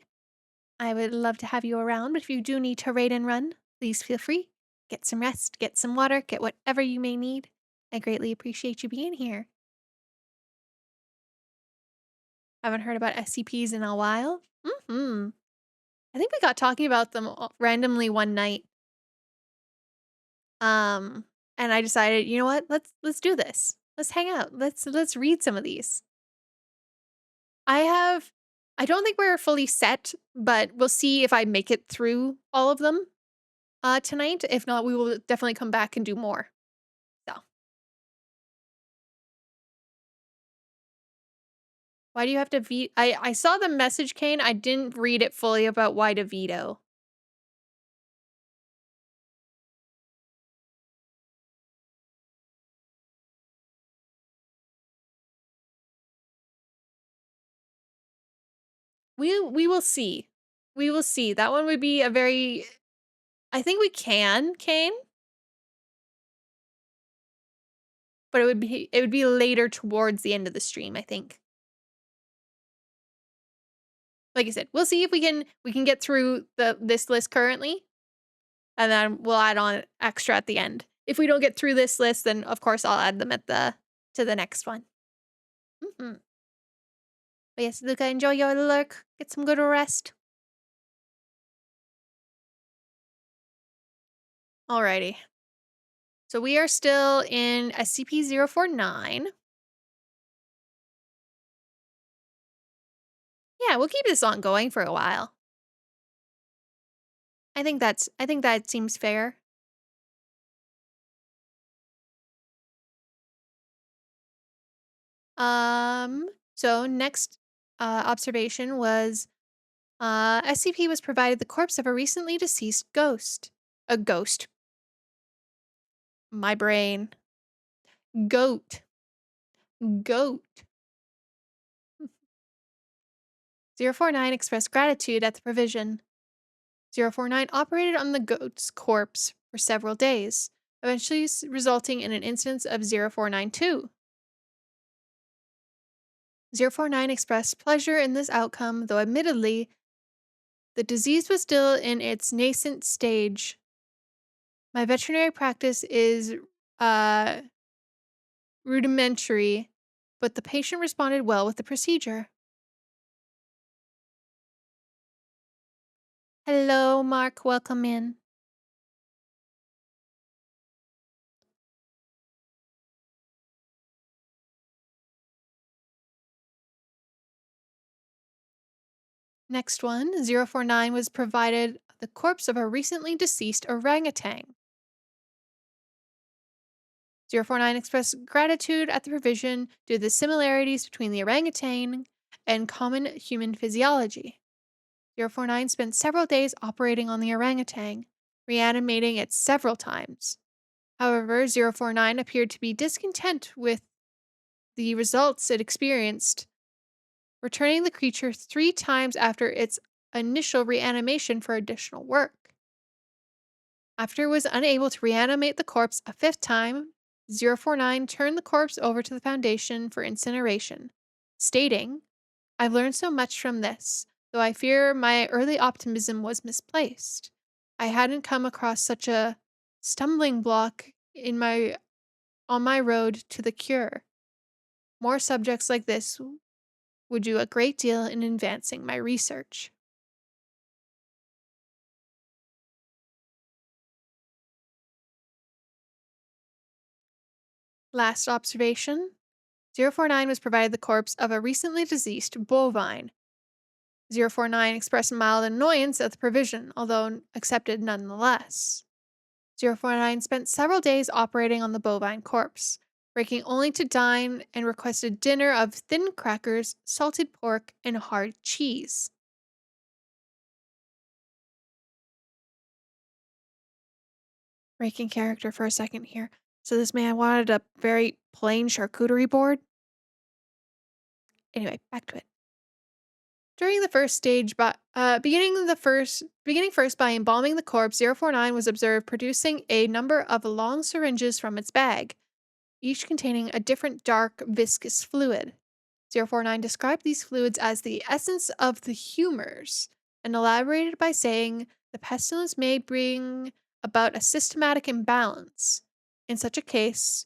I would love to have you around, but if you do need to raid and run, please feel free. Get some rest, get some water, get whatever you may need. I greatly appreciate you being here. Haven't heard about SCPs in a while? I think we got talking about them randomly one night. And I decided, you know what? Let's do this. Let's hang out. Let's read some of these. I don't think we're fully set, but we'll see if I make it through all of them tonight. If not, we will definitely come back and do more. So. Why do you have to veto? I saw the message, Kane. I didn't read it fully about why to veto. We will see. We will see. That one would be a very... I think we can, Kane. But it would be later towards the end of the stream, I think. Like I said, we'll see if we can get through this list currently. And then we'll add on extra at the end. If we don't get through this list, then of course I'll add them to the next one. But yes, Luca, enjoy your lurk. Get some good rest. Alrighty. So we are still in SCP-049. Yeah, we'll keep this on going for a while. I think that seems fair. So next observation was SCP was provided the corpse of a recently deceased ghost. A ghost. My brain. Goat. Goat. 049 expressed gratitude at the provision. 049 operated on the goat's corpse for several days, eventually resulting in an instance of 0492. 049 expressed pleasure in this outcome, though admittedly, the disease was still in its nascent stage. My veterinary practice is uh, rudimentary, but the patient responded well with the procedure. Hello, Mark. Welcome in. Next one, 049 was provided the corpse of a recently deceased orangutan. 049 expressed gratitude at the provision due to the similarities between the orangutan and common human physiology. 049 spent several days operating on the orangutan, reanimating it several times. However, 049 appeared to be discontent with the results it experienced, returning the creature 3 times after its initial reanimation for additional work. After it was unable to reanimate the corpse a 5th time, 049 turned the corpse over to the Foundation for incineration, stating, "I've learned so much from this, though I fear my early optimism was misplaced. I hadn't come across such a stumbling block on my road to the cure. More subjects like this would do a great deal in advancing my research." Last observation, 049 was provided the corpse of a recently deceased bovine. 049 expressed mild annoyance at the provision, although accepted nonetheless. 049 spent several days operating on the bovine corpse, breaking only to dine and requested dinner of thin crackers, salted pork, and hard cheese. Breaking character for a second here. So this man wanted a very plain charcuterie board. Anyway, back to it. During the first stage, beginning first by embalming the corpse, 049 was observed producing a number of long syringes from its bag, each containing a different dark viscous fluid. 049 described these fluids as the essence of the humors and elaborated by saying the pestilence may bring about a systematic imbalance. In such a case,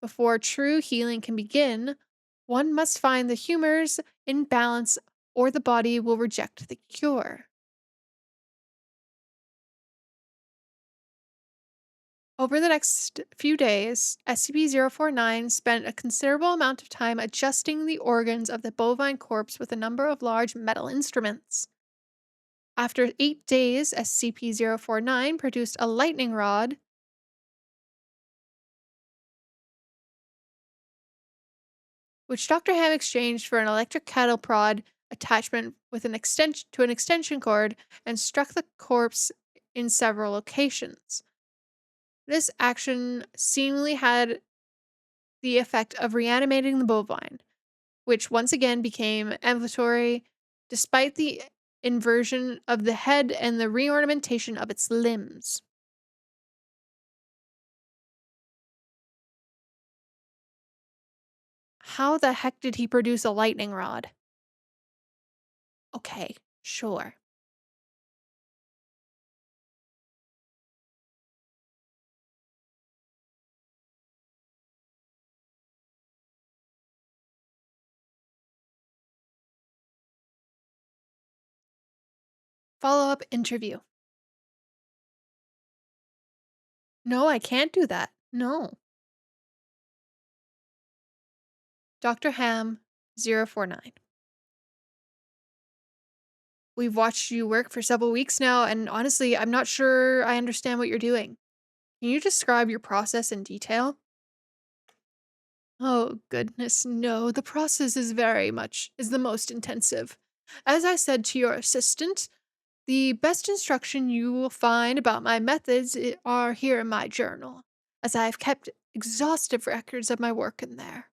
before true healing can begin, one must find the humors in balance or the body will reject the cure. Over the next few days, SCP-049 spent a considerable amount of time adjusting the organs of the bovine corpse with a number of large metal instruments. After 8 days, SCP-049 produced a lightning rod which Dr. Ham exchanged for an electric cattle prod attachment with an extension cord and struck the corpse in several locations. This action seemingly had the effect of reanimating the bovine, which once again became ambulatory despite the inversion of the head and the reornamentation of its limbs. How the heck did he produce a lightning rod? Okay, sure. Follow up interview. No, I can't do that. No. Dr. Ham 049. We've watched you work for several weeks now, and honestly, I'm not sure I understand what you're doing. Can you describe your process in detail? Oh, goodness, no. The process is the most intensive. As I said to your assistant, the best instruction you will find about my methods are here in my journal. as I have kept exhaustive records of my work in there.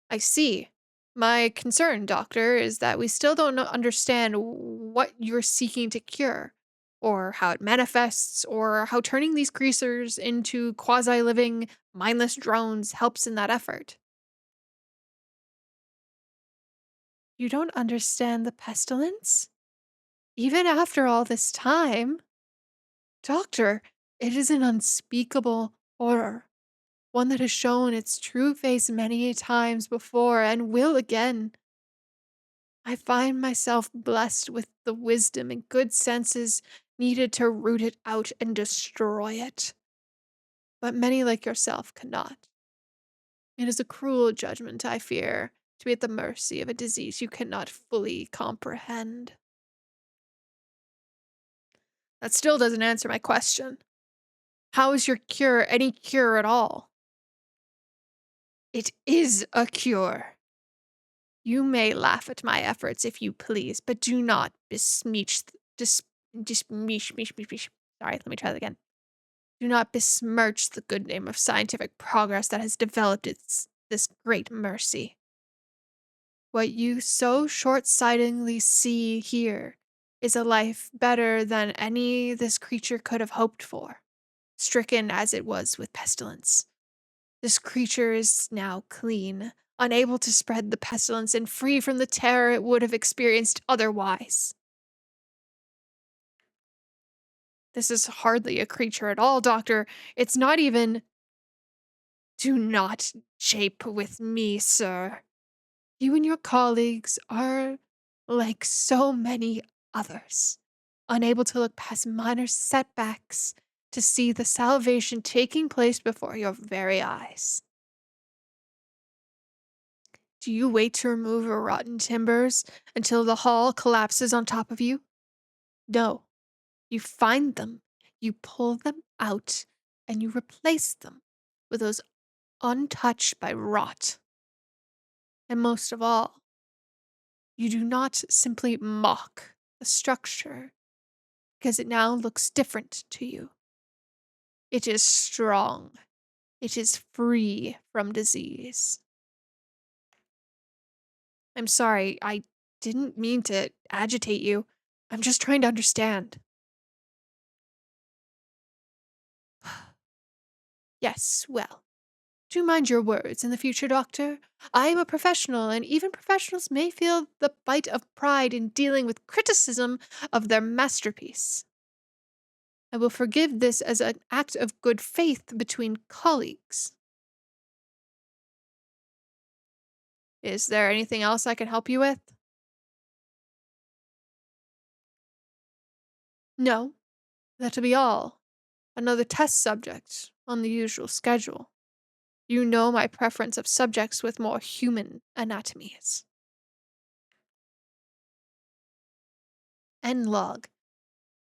I see. My concern, Doctor, is that we still don't understand what you're seeking to cure, or how it manifests, or how turning these creatures into quasi living, mindless drones helps in that effort. You don't understand the pestilence? Even after all this time? Doctor, it is an unspeakable horror, one that has shown its true face many times before and will again. I find myself blessed with the wisdom and good senses needed to root it out and destroy it. But many like yourself cannot. It is a cruel judgment, I fear, to be at the mercy of a disease you cannot fully comprehend. That still doesn't answer my question. How is your cure any cure at all? It is a cure. You may laugh at my efforts if you please, but do not besmirch, sorry, let me try that again. Do not besmirch the good name of scientific progress that has developed this great mercy. What you so short-sightedly see here is a life better than any this creature could have hoped for, stricken as it was with pestilence. This creature is now clean, unable to spread the pestilence and free from the terror it would have experienced otherwise. This is hardly a creature at all, Doctor. It's not even. Do not jape with me, sir. You and your colleagues are like so many others, unable to look past minor setbacks to see the salvation taking place before your very eyes. Do you wait to remove your rotten timbers until the hall collapses on top of you? No. You find them, you pull them out, and you replace them with those untouched by rot. And most of all, you do not simply mock the structure because it now looks different to you. It is strong. It is free from disease. I'm sorry, I didn't mean to agitate you. I'm just trying to understand. Yes, well, do mind your words in the future, Doctor. I am a professional, and even professionals may feel the bite of pride in dealing with criticism of their masterpiece. I will forgive this as an act of good faith between colleagues. Is there anything else I can help you with? No, that'll be all. Another test subject on the usual schedule. You know my preference of subjects with more human anatomies. End log.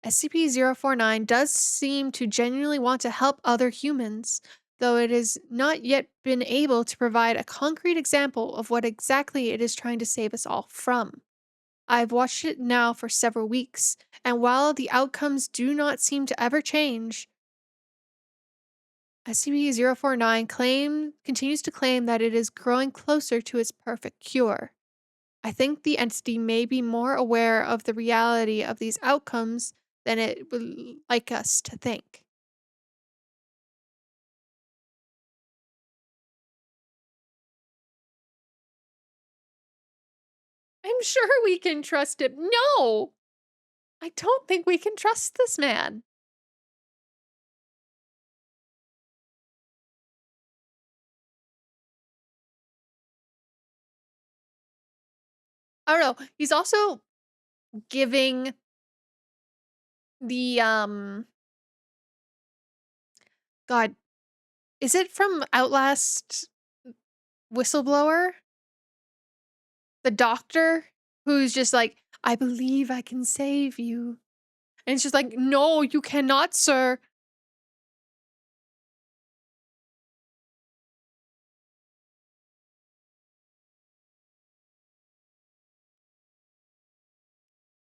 SCP-049 does seem to genuinely want to help other humans, though it has not yet been able to provide a concrete example of what exactly it is trying to save us all from. I've watched it now for several weeks, and while the outcomes do not seem to ever change, SCP-049 continues to claim that it is growing closer to its perfect cure. I think the entity may be more aware of the reality of these outcomes than it would like us to think. I'm sure we can trust him. No! I don't think we can trust this man. I don't know. He's also giving the God, is it from Outlast Whistleblower? The doctor who's just like, I believe I can save you. And it's just like, no, you cannot, sir.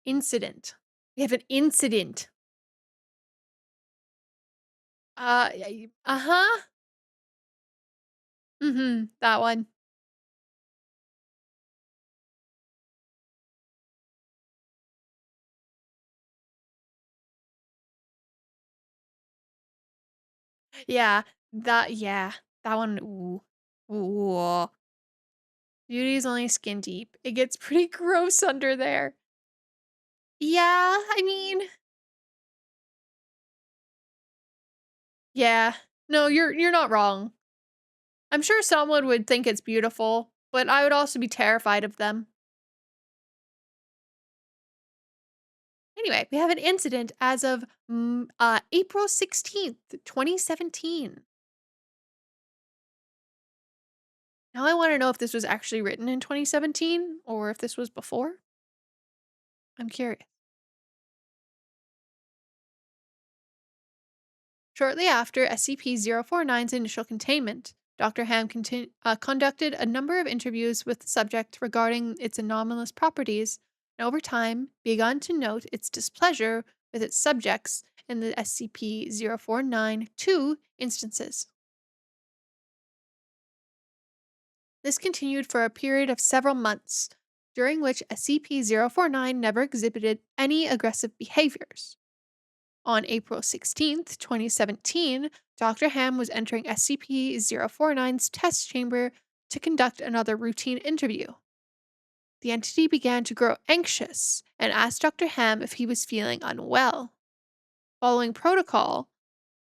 Incident. We have an incident. Uh-huh. That one. Yeah, yeah, that one, ooh. Ooh. Beauty is only skin deep. It gets pretty gross under there. Yeah, I mean, yeah. No, you're not wrong. I'm sure someone would think it's beautiful, but I would also be terrified of them. Anyway, we have an incident as of April 16th, 2017. Now I want to know if this was actually written in 2017 or if this was before. I'm curious. Shortly after SCP-049's initial containment, Dr. Ham conducted a number of interviews with the subject regarding its anomalous properties, and over time begun to note its displeasure with its subjects in the SCP-049-2 instances. This continued for a period of several months, during which SCP-049 never exhibited any aggressive behaviors. On April 16th, 2017, Dr. Ham was entering SCP 049's test chamber to conduct another routine interview. The entity began to grow anxious and asked Dr. Ham if he was feeling unwell. Following protocol,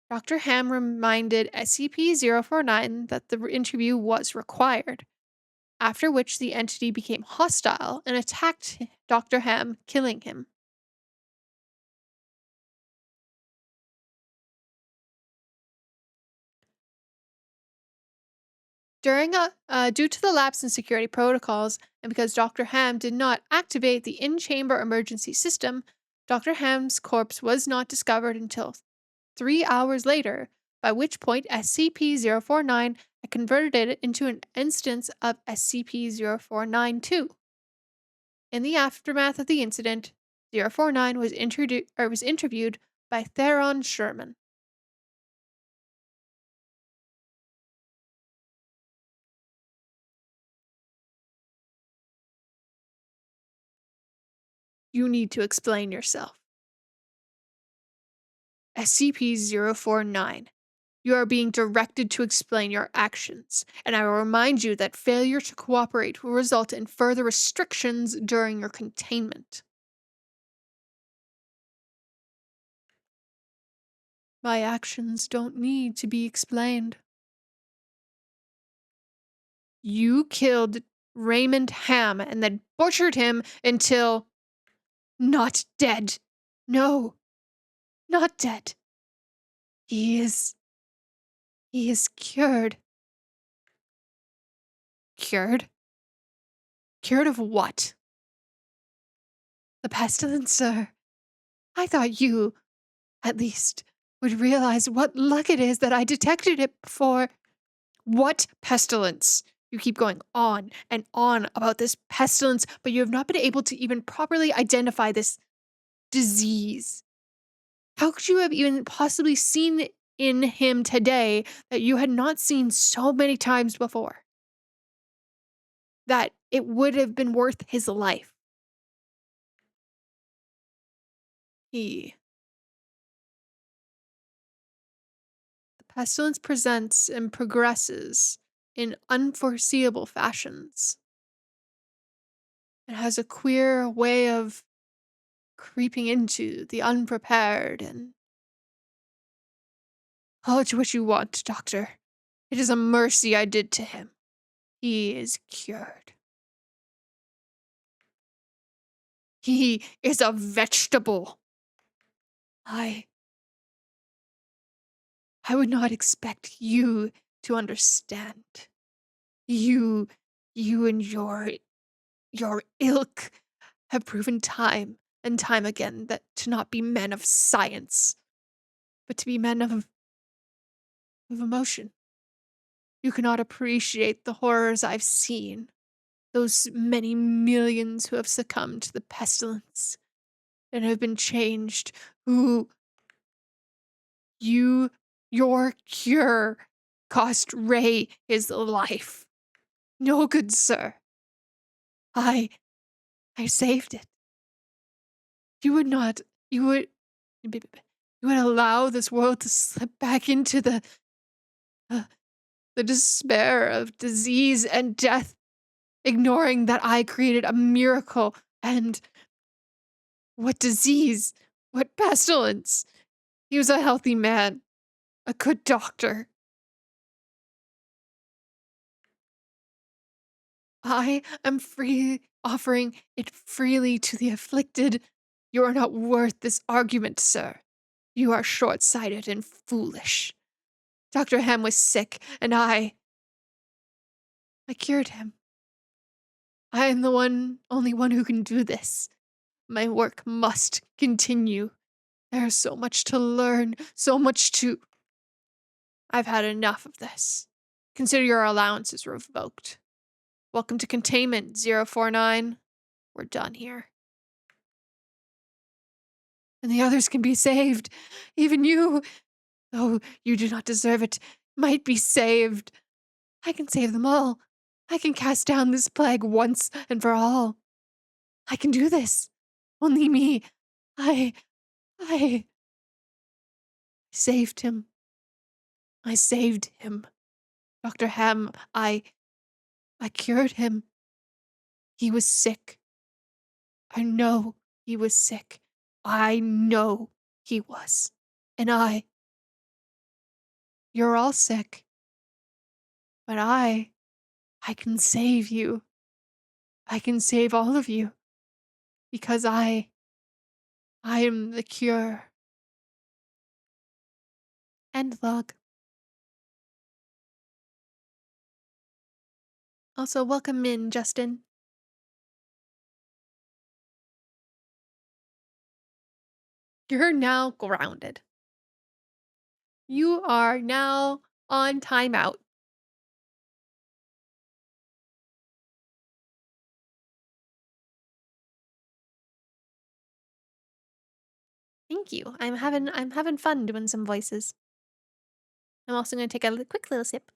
Dr. Ham reminded SCP 049 that the interview was required, after which the entity became hostile and attacked Dr. Ham, killing him. Due to the lapse in security protocols, and because Dr. Ham did not activate the in-chamber emergency system, Dr. Ham's corpse was not discovered until 3 hours later, by which point SCP-049 had converted it into an instance of SCP-049-2. In the aftermath of the incident, 049 was interviewed by Theron Sherman. You need to explain yourself. SCP-049. You are being directed to explain your actions, and I will remind you that failure to cooperate will result in further restrictions during your containment. My actions don't need to be explained. You killed Raymond Ham and then butchered him until not dead. No, not dead. He is. He is cured. Cured? Cured of what? The pestilence, sir. I thought you, at least, would realize what luck it is that I detected it before. What pestilence? You keep going on and on about this pestilence, but you have not been able to even properly identify this disease. How could you have even possibly seen in him today that you had not seen so many times before? That it would have been worth his life. He. The pestilence presents and progresses in unforeseeable fashions. It has a queer way of creeping into the unprepared and call it what you want, Doctor. It is a mercy I did to him. He is cured. He is a vegetable. I I would not expect you to understand. You you and your ilk have proven time and time again that to not be men of science, but to be men of emotion. You cannot appreciate the horrors I've seen. Those many millions who have succumbed to the pestilence and have been changed, who you Your cure cost Ray his life. No, good sir. I saved it. You would not, you would, you would allow this world to slip back into uh, the despair of disease and death, ignoring that I created a miracle and what disease, what pestilence. He was a healthy man, a good doctor. I am offering it freely to the afflicted. You are not worth this argument, sir. You are short-sighted and foolish. Dr. Ham was sick, and I cured him. I am the only one who can do this. My work must continue. There is so much to learn, so much to... I've had enough of this. Consider your allowances revoked. Welcome to Containment 049. We're done here. And the others can be saved. Even you, though you do not deserve it, might be saved. I can save them all. I can cast down this plague once and for all. I can do this. Only me. I saved him. I saved him. Dr. Ham, I cured him. He was sick. I know he was sick. I know he was. And you're all sick. But I can save you. I can save all of you. Because I am the cure. End log. Also, welcome in, Justin. You're now grounded. You are now on timeout. Thank you. I'm having fun doing some voices. I'm also going to take a quick little sip.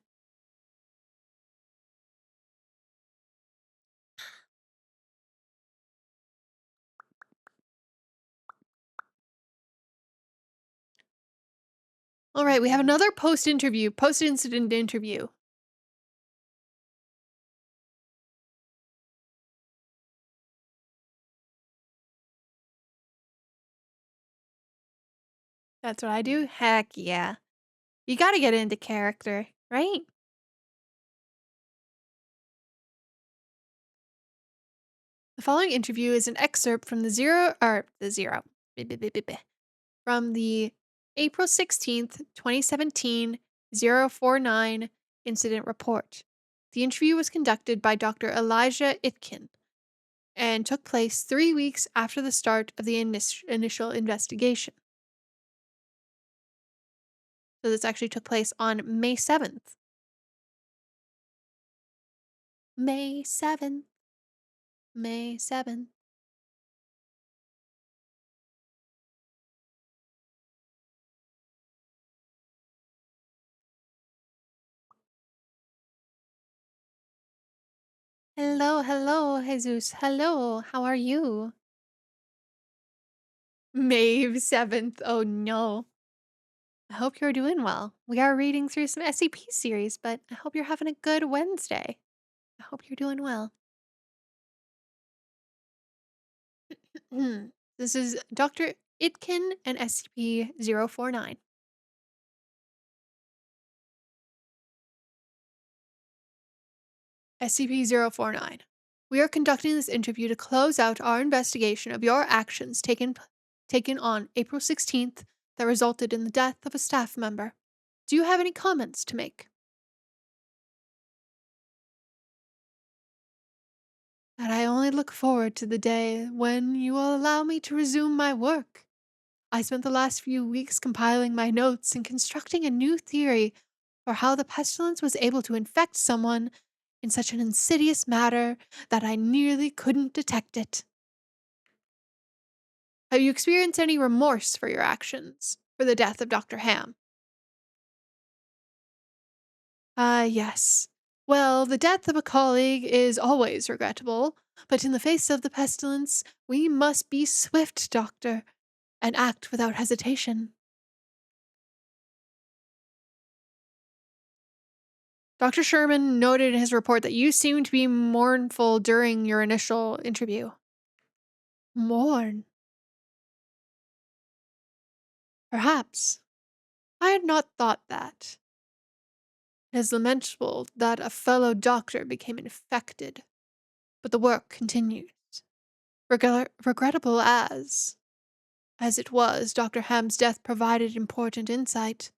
All right, we have another post-incident interview. That's what I do? Heck yeah. You gotta get into character, right? The following interview is an excerpt from from the April 16th, 2017 049 incident report. The interview was conducted by Dr. Elijah Itkin and took place 3 weeks after the start of the initial investigation. So this actually took place on May 7th. May 7th. May 7th. Hello, Jesus. Hello, how are you? May 7th. Oh no. I hope you're doing well. We are reading through some SCP series, but I hope you're having a good Wednesday. I hope you're doing well. This is Dr. Itkin and SCP-049. SCP-049. We are conducting this interview to close out our investigation of your actions taken on April 16th that resulted in the death of a staff member. Do you have any comments to make? That I only look forward to the day when you will allow me to resume my work. I spent the last few weeks compiling my notes and constructing a new theory for how the pestilence was able to infect someone in such an insidious manner that I nearly couldn't detect it. Have you experienced any remorse for your actions, for the death of Dr. Ham? Yes. Well, the death of a colleague is always regrettable, but in the face of the pestilence, we must be swift, Doctor, and act without hesitation. Dr. Sherman noted in his report that you seemed to be mournful during your initial interview. Mourn? Perhaps. I had not thought that. It is lamentable that a fellow doctor became infected, but the work continues. Regrettable as it was, Dr. Ham's death provided important insight.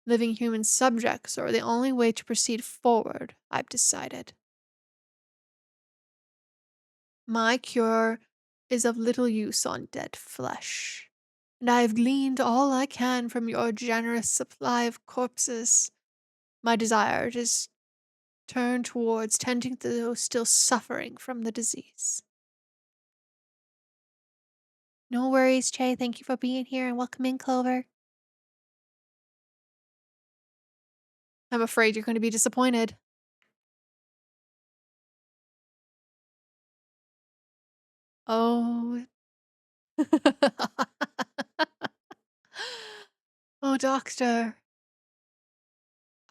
Living human subjects are the only way to proceed forward, I've decided. My cure is of little use on dead flesh, and I have gleaned all I can from your generous supply of corpses. My desire is turned towards tending to those still suffering from the disease. No worries, Che. Thank you for being here and welcome in, Clover. I'm afraid you're going to be disappointed. Oh. Oh, Doctor.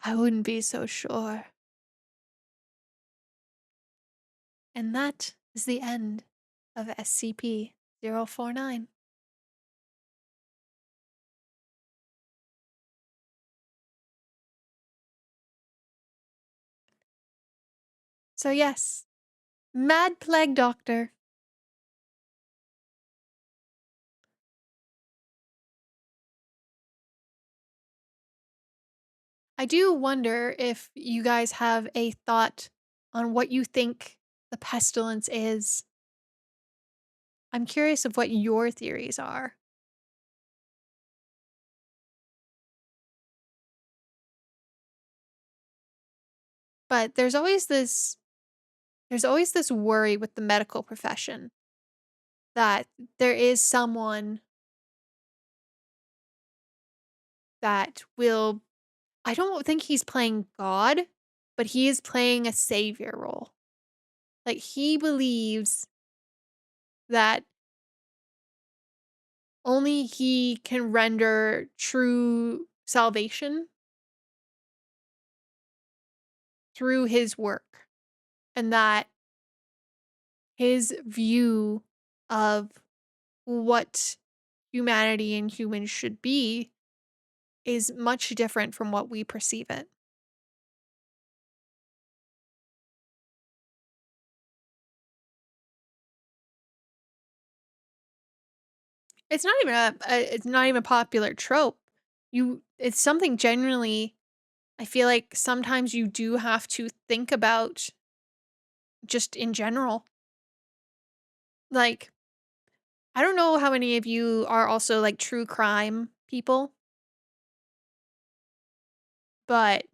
I wouldn't be so sure. And that is the end of SCP 049. So, yes, Mad Plague Doctor. I do wonder if you guys have a thought on what you think the pestilence is. I'm curious of what your theories are. But there's always this worry with the medical profession that there is someone that will, I don't think he's playing God, but he is playing a savior role. Like he believes that only he can render true salvation through his work, and that his view of what humanity and humans should be is much different from what we perceive it. It's not even a popular trope. It's something genuinely I feel like sometimes you do have to think about just in general. Like, I don't know how many of you are also like true crime people, but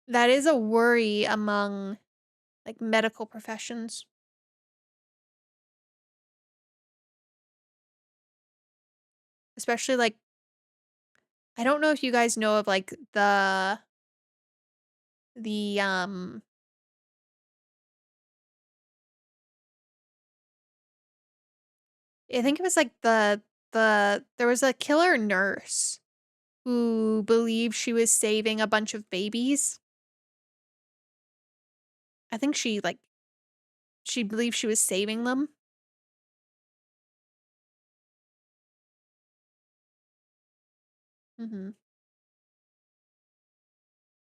that is a worry among like medical professions, especially like I don't know if you guys know of like the I think it was like there was a killer nurse who believed she was saving a bunch of babies. I think she believed she was saving them. Mhm.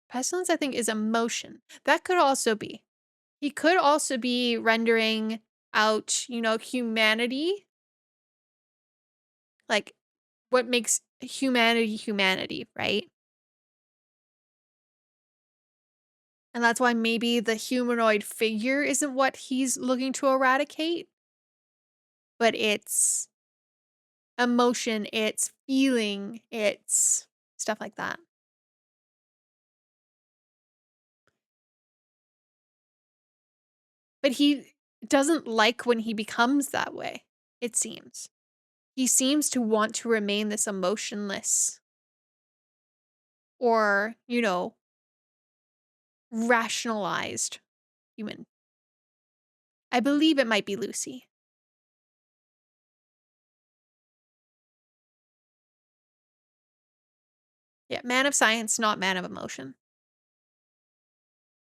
Pestilence, I think, is emotion. That could also be. He could also be rendering out, humanity, like what makes humanity humanity, right? And that's why maybe the humanoid figure isn't what he's looking to eradicate, but it's emotion, it's feeling, it's stuff like that. But he doesn't like when he becomes that way, it seems. He seems to want to remain this emotionless or, rationalized human. I believe it might be Lucy. Yeah, man of science, not man of emotion.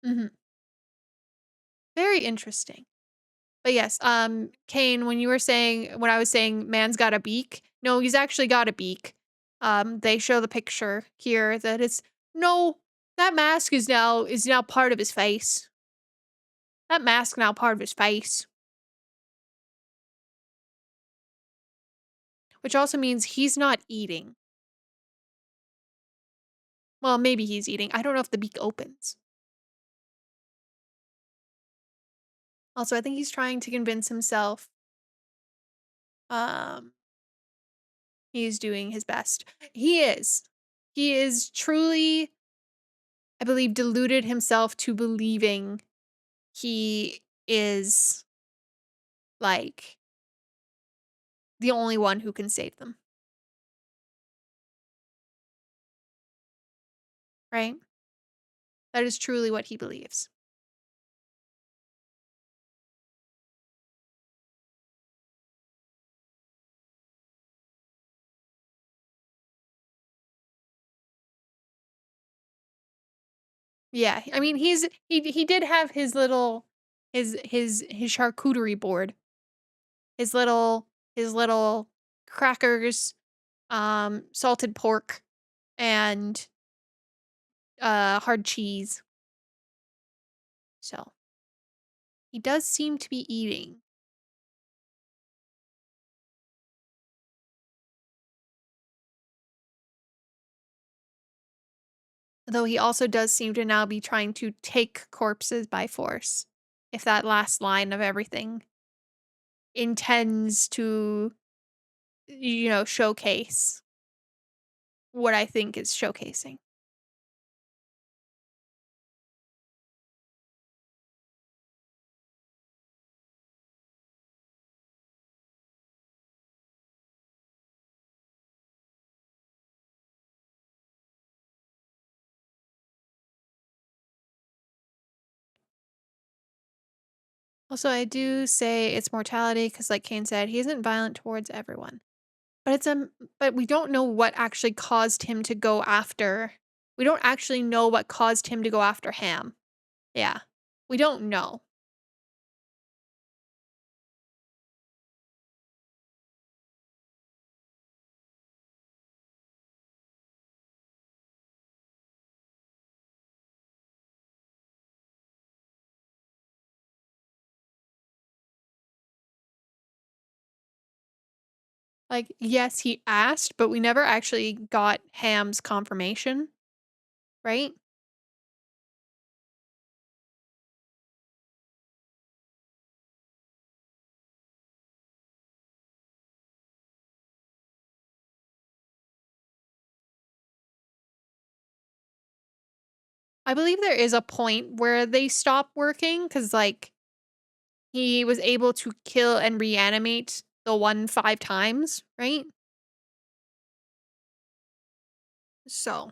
Mhm. Very interesting. But yes, Kane, when I was saying man's got a beak, no, he's actually got a beak. They show the picture here that it's no, that mask is now part of his face. That mask now part of his face. Which also means he's not eating. Well, maybe he's eating. I don't know if the beak opens. Also, I think he's trying to convince himself um he's doing his best. He is. He is truly, I believe, deluded himself to believing he is like the only one who can save them. Right? That is truly what he believes. Yeah, I mean, he did have his little his charcuterie board. His little crackers, salted pork, and hard cheese. So, he does seem to be eating. Though he also does seem to now be trying to take corpses by force. If that last line of everything intends to, showcase what I think is showcasing. Also, I do say it's mortality because, like Kane said, he isn't violent towards everyone. But but we don't know what actually caused him to go after. We don't actually know what caused him to go after Ham. Yeah. We don't know. Like, yes, he asked, but we never actually got Ham's confirmation, right? I believe there is a point where they stop working because, like, he was able to kill and reanimate the one 5 times, right? So,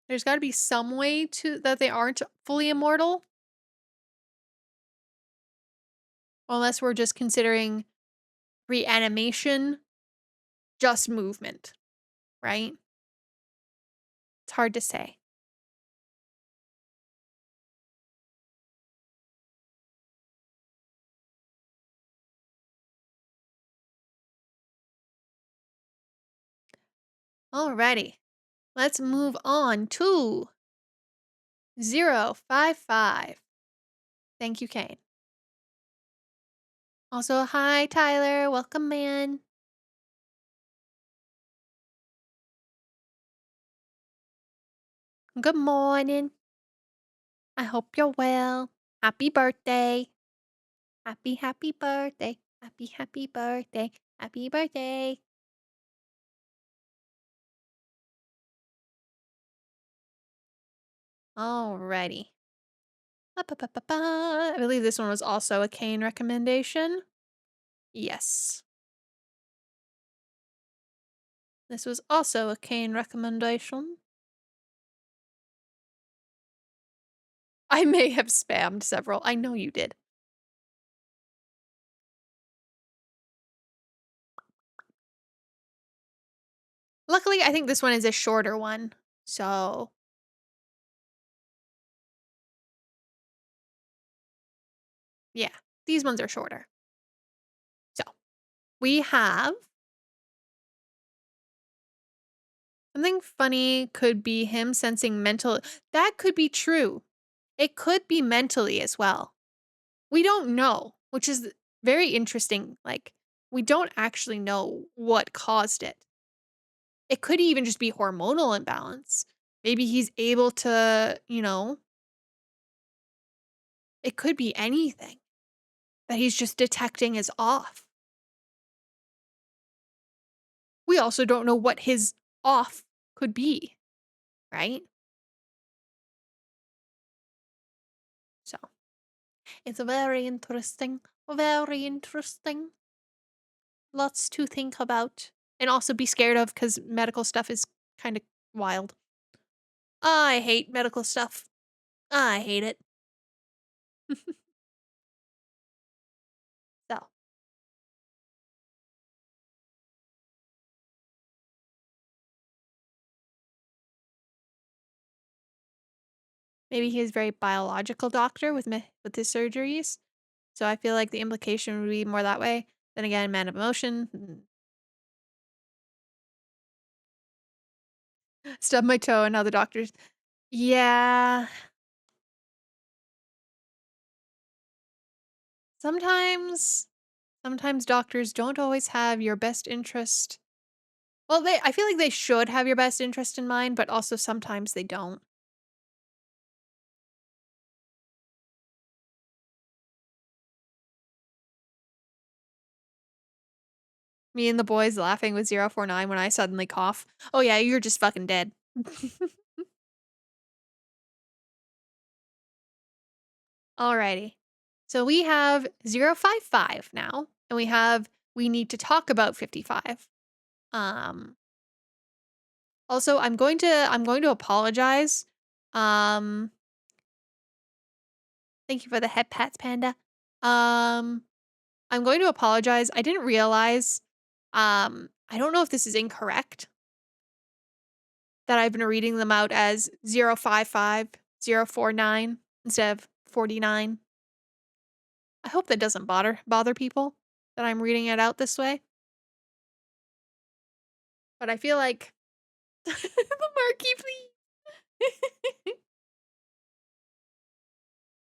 there's got to be some way to that they aren't fully immortal, unless we're just considering reanimation just movement, right? It's hard to say. Alrighty, let's move on to 055. Thank you, Kane. Also, hi, Tyler. Welcome, man. Good morning. I hope you're well. Happy birthday. Happy birthday. Happy birthday. Happy birthday. Alrighty. I believe this one was also a Kane recommendation. Yes. This was also a Kane recommendation. I may have spammed several. I know you did. Luckily, I think this one is a shorter one. So, yeah, these ones are shorter. So, we have something funny could be him sensing mental. That could be true. It could be mentally as well. We don't know, which is very interesting. Like, we don't actually know what caused it. It could even just be hormonal imbalance. Maybe he's able to, it could be anything that he's just detecting as off. We also don't know what his off could be, right? So it's very interesting. Very interesting. Lots to think about. And also be scared of because medical stuff is kind of wild. I hate medical stuff. I hate it. So maybe he's very biological doctor with with his surgeries. So I feel like the implication would be more that way. Then again, man of emotion. Stub my toe and now the doctors. Yeah. Sometimes sometimes doctors don't always have your best interest. Well, I feel like they should have your best interest in mind, but also sometimes they don't. Me and the boys laughing with 049 when I suddenly cough. Oh yeah, you're just fucking dead. Alrighty. So we have 055 now, and we need to talk about 55. Um Also, I'm going to apologize. Um, thank you for the head pats, Panda. Um, I'm going to apologize. I didn't realize. I don't know if this is incorrect that I've been reading them out as 055, 049 instead of 49. I hope that doesn't bother people that I'm reading it out this way. But I feel like the Marquis, please.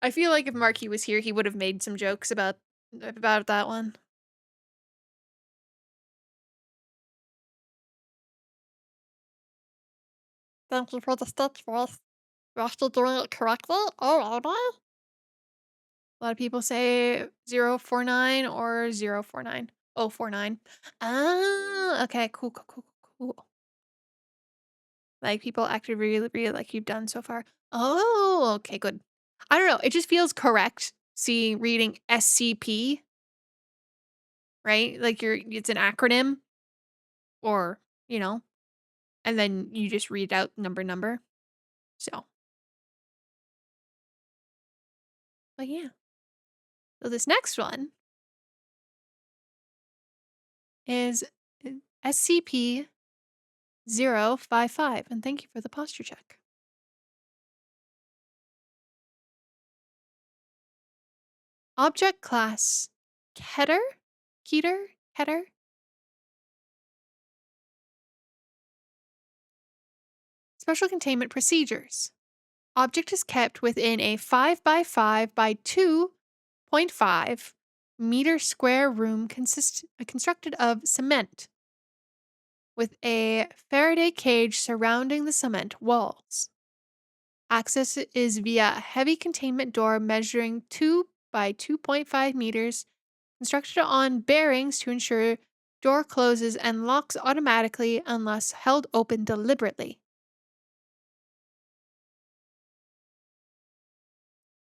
I feel like if Marquis was here, he would have made some jokes about that one. Thank you for the stitch voice. You're actually doing it correctly? Oh, am I? A lot of people say 049 or 049. Oh, 49. Ah, okay, cool, cool, cool, cool, cool. Like, people actually really, really like you've done so far. Oh, okay, good. I don't know, it just feels correct reading SCP, right? Like, it's an acronym or, you know, and then you just read out number. So, but yeah. So this next one is SCP 055, and thank you for the posture check. Object class Keter? Keter? Special containment procedures. Object is kept within a 5 by 5 by 2.5 meter square room constructed of cement with a Faraday cage surrounding the cement walls. Access is via a heavy containment door measuring 2 by 2.5 meters, constructed on bearings to ensure door closes and locks automatically unless held open deliberately.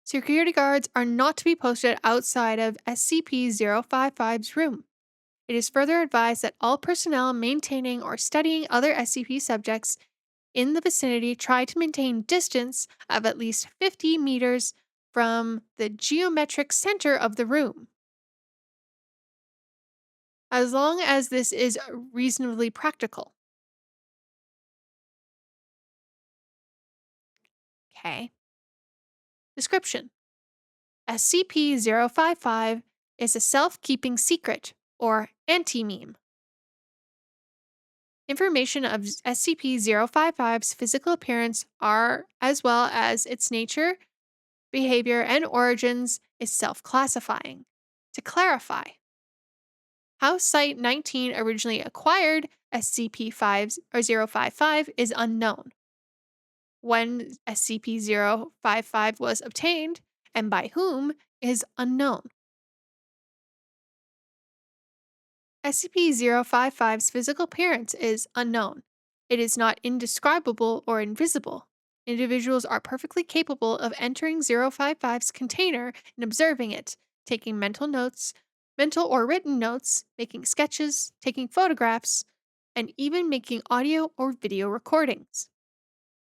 Security guards are not to be posted outside of SCP 055's room. It is further advised that all personnel maintaining or studying other SCP subjects in the vicinity try to maintain distance of at least 50 meters from the geometric center of the room, as long as this is reasonably practical. Okay. Description: SCP 055 is a self keeping secret, or anti meme. Information of SCP 055's physical appearance are, as well as its nature, behavior, and origins, is self classifying. To clarify, how Site 19 originally acquired SCP 5 or 055 is unknown. When SCP 055 was obtained, and by whom, is unknown. SCP 055's physical appearance is unknown. It is not indescribable or invisible. Individuals are perfectly capable of entering 055's container and observing it, taking mental or written notes, making sketches, taking photographs, and even making audio or video recordings.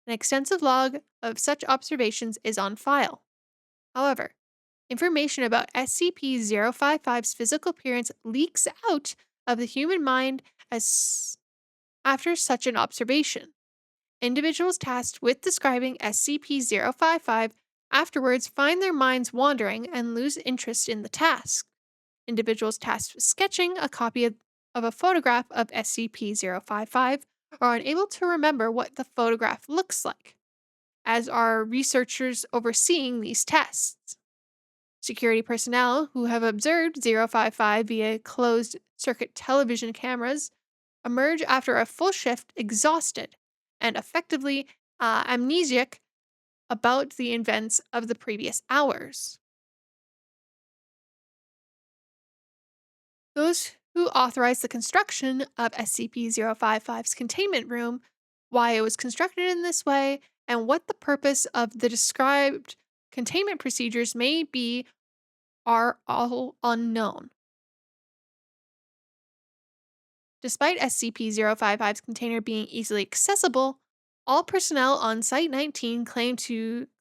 An extensive log of such observations is on file. However, information about SCP 055's physical appearance leaks out of the human mind as after such an observation. Individuals tasked with describing SCP 055 afterwards find their minds wandering and lose interest in the task. Individuals tasked with sketching a copy of a photograph of SCP 055 are unable to remember what the photograph looks like, as are researchers overseeing these tests. Security personnel who have observed 055 via closed circuit television cameras emerge after a full shift exhausted and effectively amnesiac about the events of the previous hours. Those who authorized the construction of SCP 055's containment room, why it was constructed in this way, and what the purpose of the described containment procedures may be are all unknown. Despite SCP 055's container being easily accessible, all personnel on Site 19 claim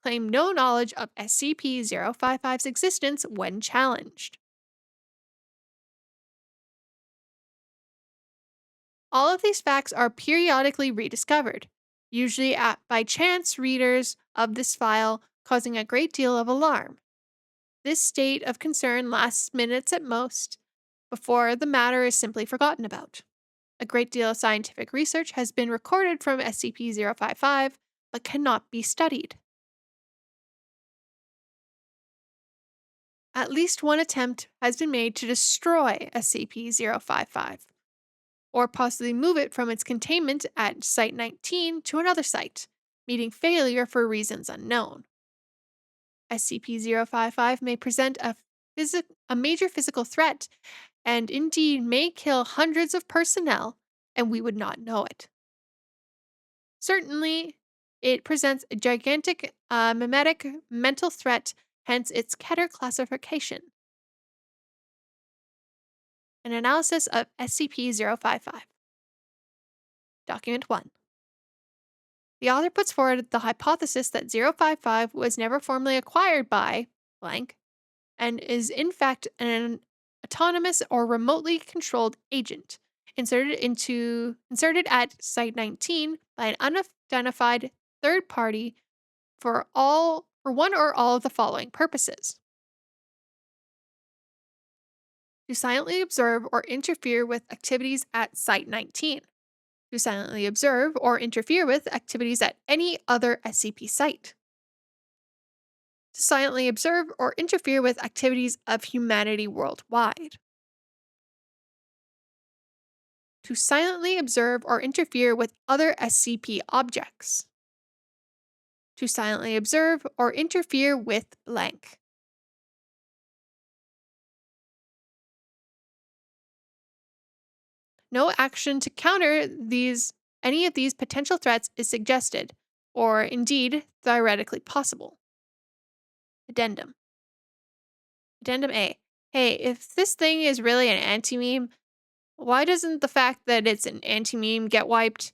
no knowledge of SCP 055's existence when challenged. All of these facts are periodically rediscovered, usually by chance readers of this file, causing a great deal of alarm. This state of concern lasts minutes at most, before the matter is simply forgotten about. A great deal of scientific research has been recorded from SCP 055, but cannot be studied. At least one attempt has been made to destroy SCP 055, or possibly move it from its containment at Site 19 to another site, meeting failure for reasons unknown. SCP 055 may present a major physical threat and indeed may kill hundreds of personnel, and we would not know it. Certainly, it presents a gigantic mimetic mental threat, hence its Keter classification. An analysis of SCP 055. Document 1. The author puts forward the hypothesis that 055 was never formally acquired by blank and is in fact an autonomous or remotely controlled agent inserted at Site 19 by an unidentified third party for one or all of the following purposes: to silently observe or interfere with activities at Site 19, to silently observe or interfere with activities at any other SCP site, to silently observe or interfere with activities of humanity worldwide, to silently observe or interfere with other SCP objects, to silently observe or interfere with blank. No action to counter any of these potential threats is suggested, or indeed theoretically possible. Addendum. Addendum A. Hey, if this thing is really an anti-meme, Why doesn't the fact that it's an anti-meme get wiped?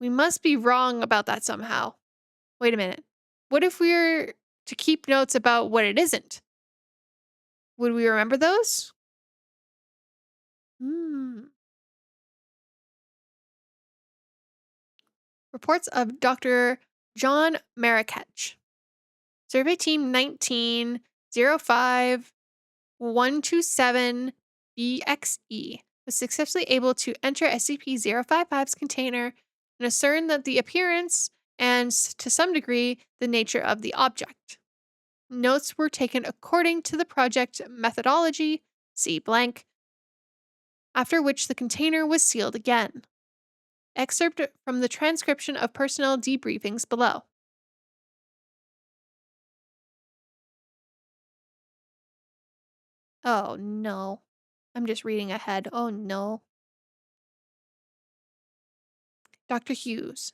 We must be wrong about that somehow. Wait a minute. What if we were to keep notes about what it isn't? Would we remember those? Hmm. Reports of Dr. John Marakech. Survey Team 19-05-127-BXE was successfully able to enter SCP-055's container and discern that the appearance and, to some degree, the nature of the object. Notes were taken according to the project methodology, see blank, after which the container was sealed again. Excerpt from the transcription of personnel debriefings below. Oh no. I'm just reading ahead. Oh no. Dr. Hughes,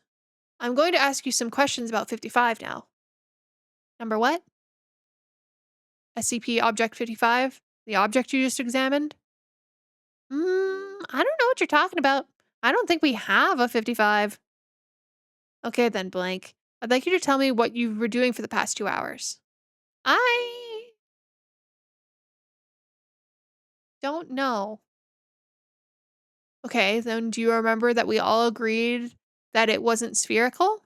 I'm going to ask you some questions about 55 now. Number what? SCP Object 55? The object you just examined? I don't know what you're talking about. I don't think we have a 55. Okay then, blank. I'd like you to tell me what you were doing for the past 2 hours. I don't know. Okay, then do you remember that we all agreed that it wasn't spherical?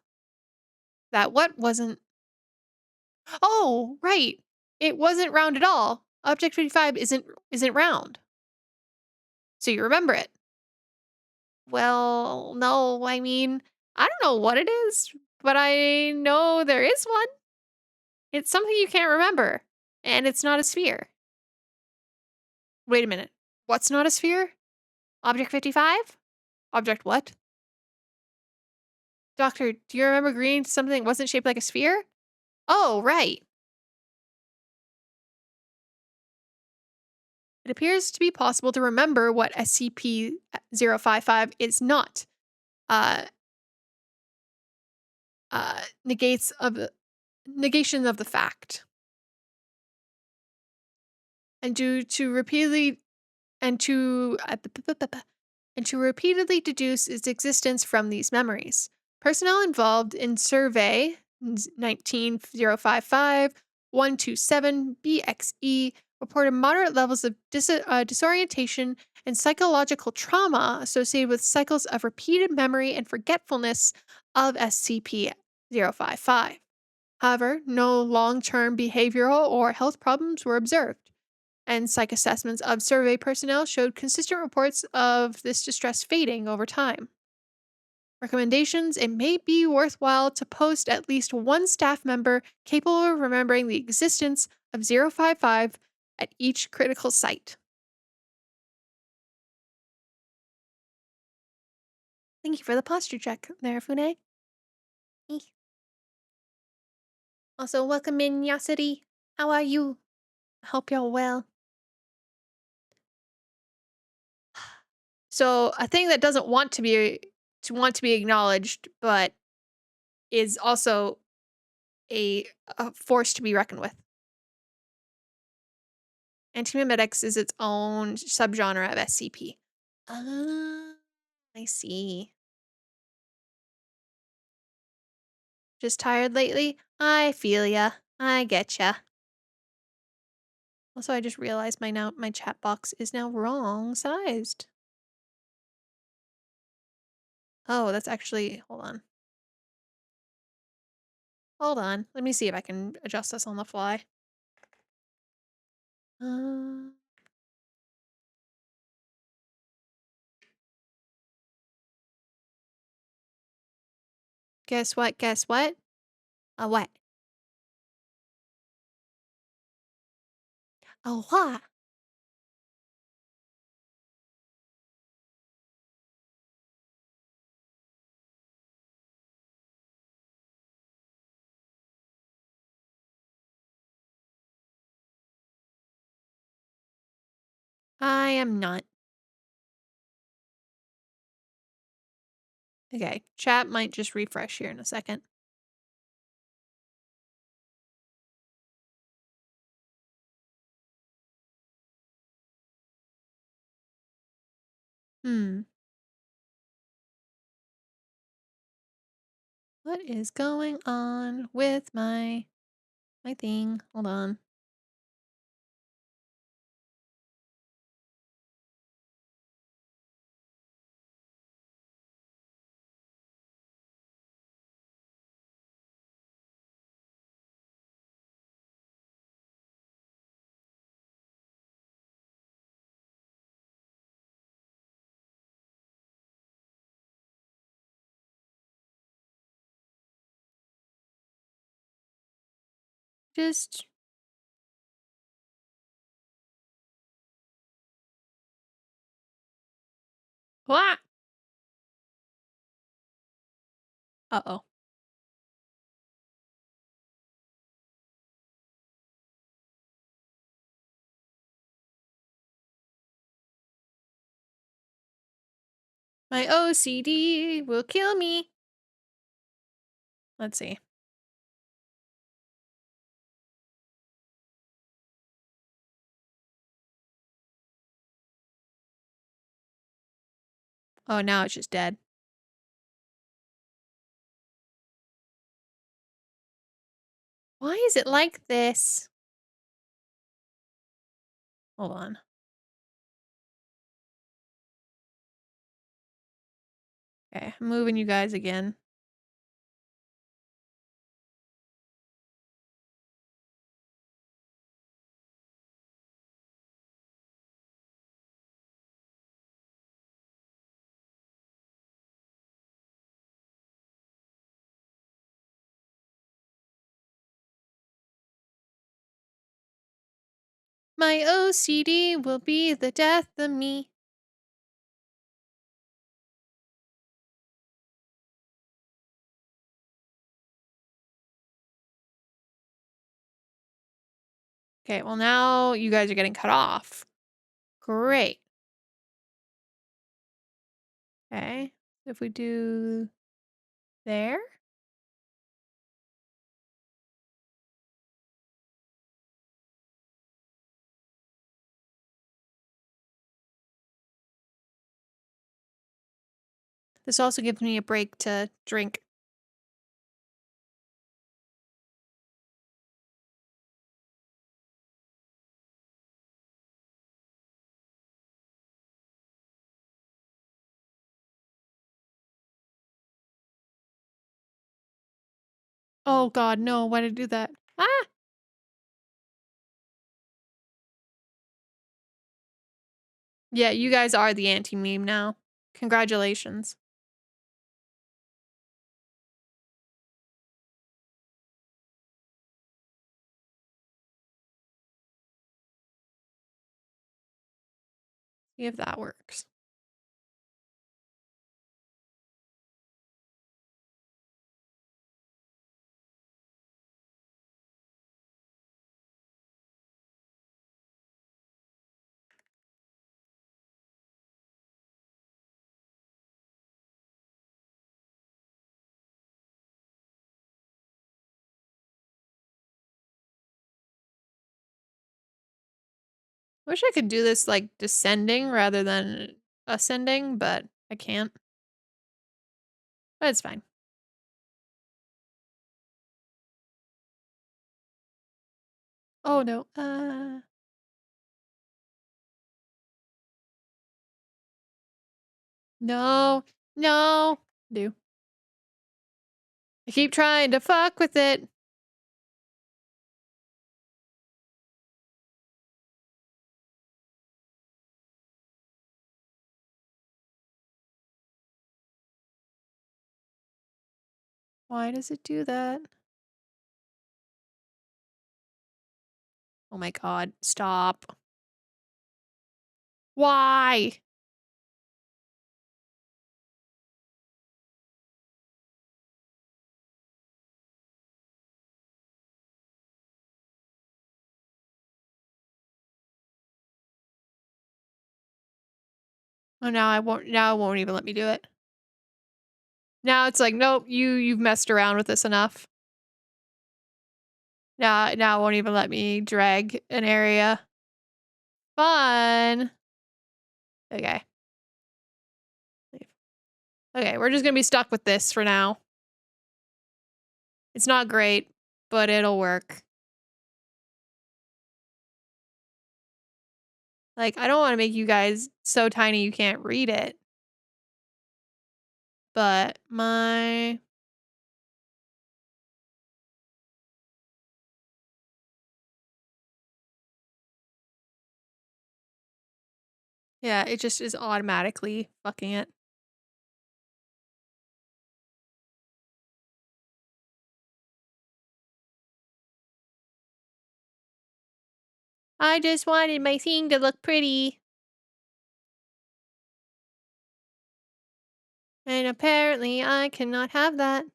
That what wasn't? Oh, right. It wasn't round at all. Object 55 isn't round. So you remember it. Well, no, I mean, I don't know what it is, but I know there is one. It's something you can't remember, and it's not a sphere. Wait a minute. What's not a sphere? Object 55? Object what? Doctor, do you remember agreeing to something that wasn't shaped like a sphere? Oh, right. It appears to be possible to remember what SCP-055 is not. Uh, negates of the negation of the fact. And due to repeatedly and to repeatedly deduce its existence from these memories. Personnel involved in survey 19-055-127-BXE reported moderate levels of disorientation and psychological trauma associated with cycles of repeated memory and forgetfulness of SCP-055. However, no long-term behavioral or health problems were observed, and psych assessments of survey personnel showed consistent reports of this distress fading over time. Recommendations: it may be worthwhile to post at least one staff member capable of remembering the existence of 055 at each critical site. Thank you for the posture check there, Fune. Eek. Also, welcome in, Yasiri. How are you? I hope you're well. So, a thing that doesn't want to be acknowledged, but is also a force to be reckoned with. Antimimetics is its own subgenre of SCP. Ah, I see. Just tired lately? I feel ya. I get ya. Also, I just realized my chat box is now wrong sized. Oh, that's actually, hold on. Hold on. Let me see if I can adjust this on the fly. Uh, guess what? Guess what? What? A what? I am not. Okay, chat might just refresh here in a second. What is going on with my thing? Hold on. Just what? Uh-oh. My OCD will kill me. Let's see. Oh, now it's just dead. Why is it like this? Hold on. Okay, I'm moving you guys again. My OCD will be the death of me. Okay, well now you guys are getting cut off. Great. Okay, if we do there. This also gives me a break to drink. Oh god, no, why did I do that? Ah! Yeah, you guys are the anti-meme now. Congratulations. See if that works. Wish I could do this like descending rather than ascending, but I can't. But it's fine. Oh no. No. No. Do. I keep trying to fuck with it. Why does it do that? Oh my god. Stop. Why? Oh, now it won't even let me do it. Now it's like, nope, you've messed around with this enough. Now it won't even let me drag an area. Fun. Okay. Okay, we're just gonna be stuck with this for now. It's not great, but it'll work. Like, I don't want to make you guys so tiny you can't read it. But my... Yeah, it just is automatically fucking it. I just wanted my thing to look pretty. And apparently I cannot have that.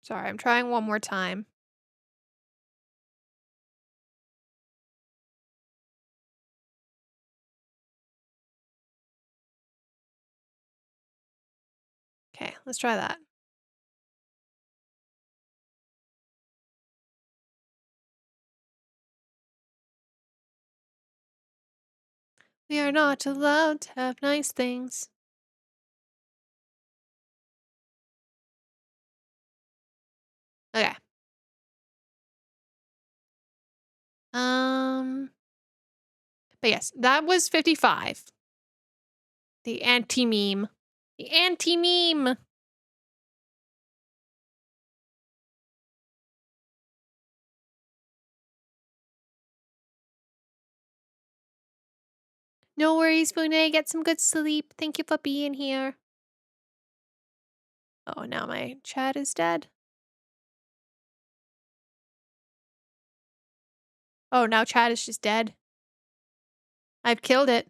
Sorry, I'm trying one more time. Okay, let's try that. We are not allowed to have nice things. Okay. But yes, that was 55. The anti-meme. The anti-meme. No worries, Boone. Get some good sleep. Thank you for being here. Oh, now my chat is dead. Oh, now chat is just dead. I've killed it.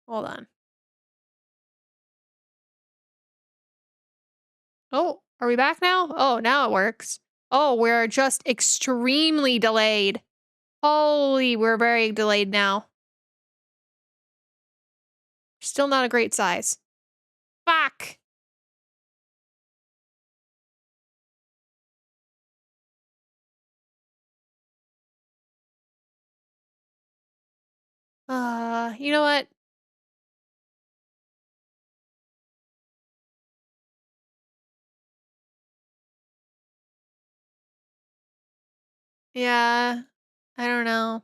Hold on. Oh, are we back now? Oh, now it works. Oh, we're just extremely delayed. Holy, we're very delayed now. Still not a great size. Fuck. You know what? Yeah, I don't know.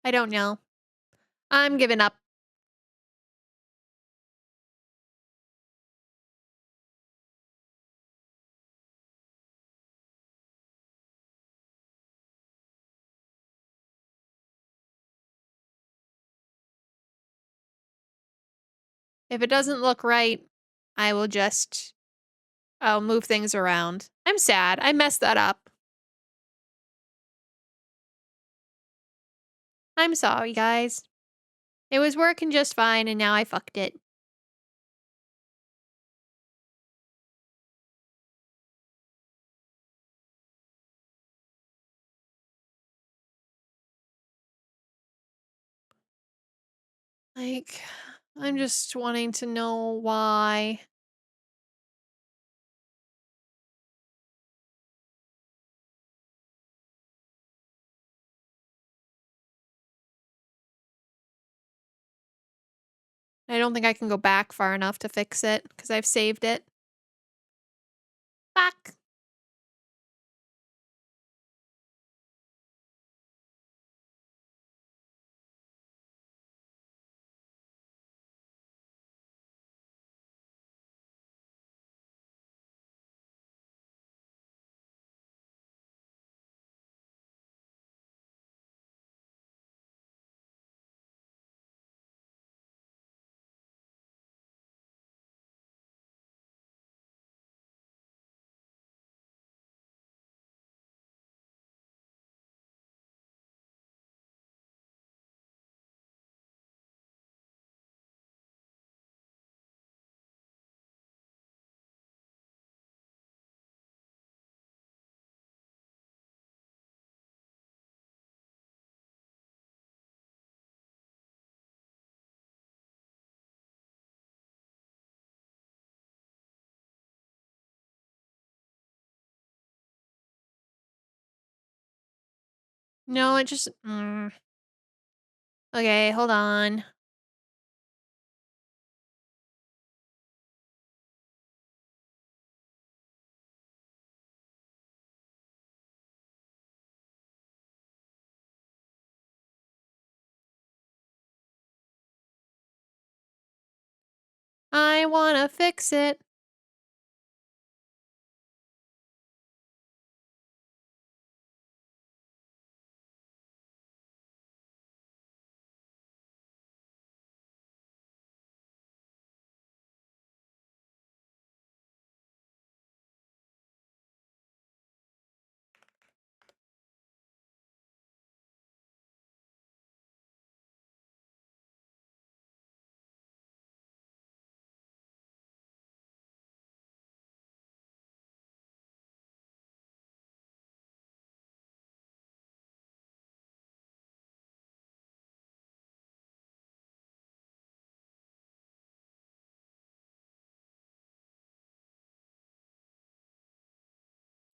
I don't know. I'm giving up. If it doesn't look right, I will just... I'll move things around. I'm sad. I messed that up. I'm sorry, guys. It was working just fine, and now I fucked it. Like, I'm just wanting to know why. I don't think I can go back far enough to fix it, because I've saved it. Fuck. No, it just... Okay, hold on. I wanna fix it.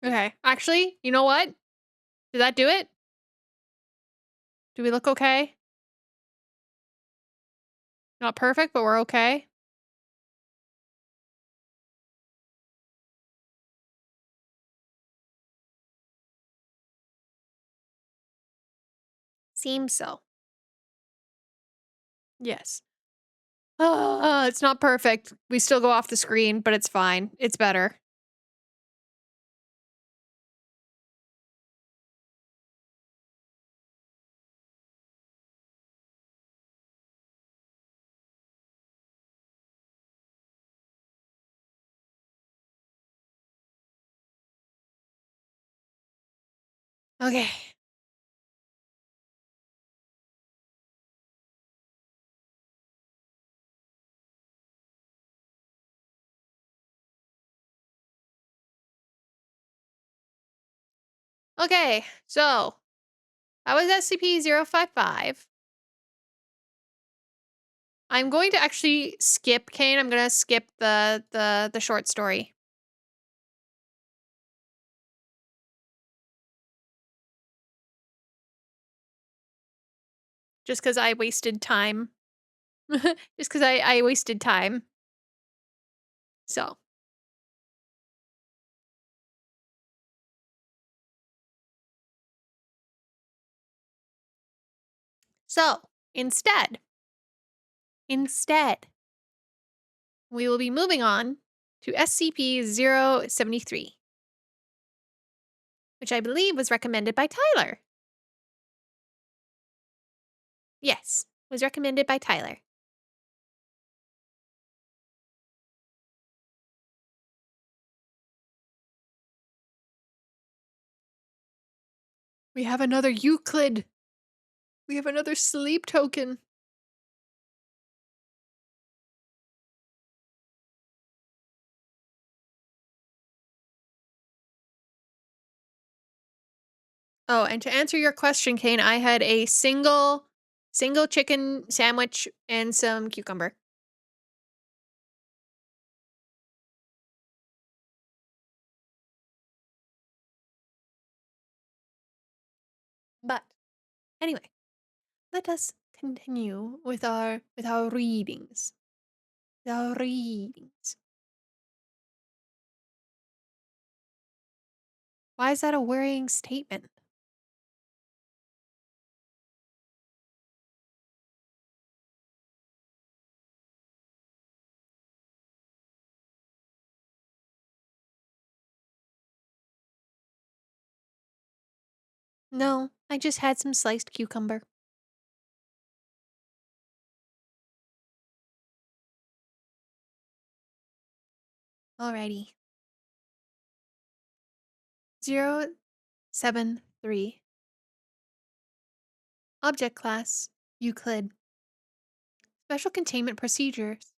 Okay, actually, you know what? Did that do it? Do we look okay? Not perfect, but we're okay. Seems so. Yes. It's not perfect. We still go off the screen, but it's fine. It's better. Okay. Okay, so that was SCP-055. I'm going to actually skip Kane. I'm gonna skip the short story. Just because I wasted time. Just because I wasted time. So. So, instead, we will be moving on to SCP-073, which I believe was recommended by Tyler. Yes, was recommended by Tyler. We have another Euclid. We have another sleep token. Oh, and to answer your question, Kane, I had a single chicken sandwich and some cucumber. But anyway, let us continue with our readings. Our readings. Why is that a worrying statement? No, I just had some sliced cucumber. Alrighty. 073. Object Class Euclid. Special Containment Procedures.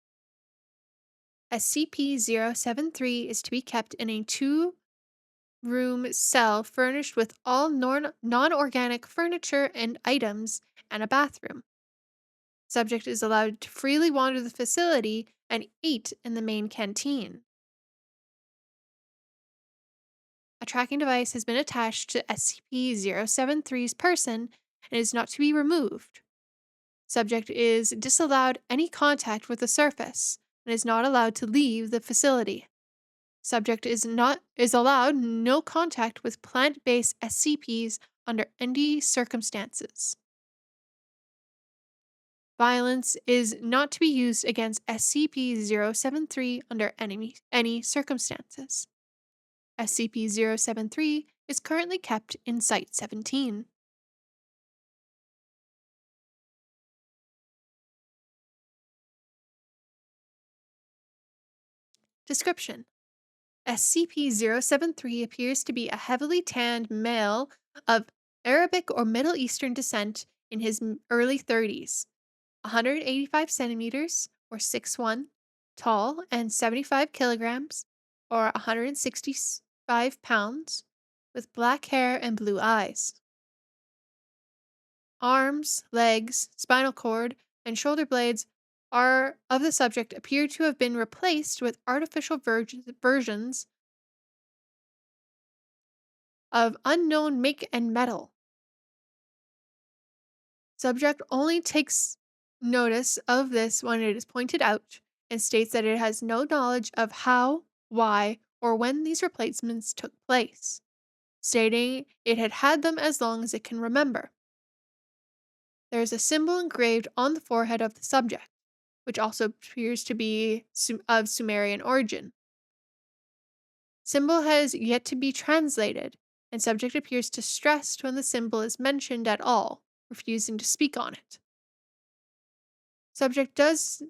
SCP-073 is to be kept in a 2-room cell furnished with all non-organic furniture and items and a bathroom. Subject is allowed to freely wander the facility and eat in the main canteen. A tracking device has been attached to SCP-073's person and is not to be removed. Subject is disallowed any contact with the surface and is not allowed to leave the facility. Subject is allowed no contact with plant-based SCPs under any circumstances. Violence is not to be used against SCP-073 under any circumstances. SCP-073 is currently kept in Site-17. Description: SCP-073 appears to be a heavily tanned male of Arabic or Middle Eastern descent in his early 30s, 185 centimeters or 6'1", tall and 75 kilograms or 165 pounds, with black hair and blue eyes. Arms, legs, spinal cord, and shoulder blades of the subject appear to have been replaced with artificial versions of unknown make and metal. Subject only takes notice of this when it is pointed out and states that it has no knowledge of how, why, or when these replacements took place, stating it had had them as long as it can remember. There is a symbol engraved on the forehead of the subject, which also appears to be of Sumerian origin. Symbol has yet to be translated, and subject appears distressed when the symbol is mentioned at all, refusing to speak on it. Subject does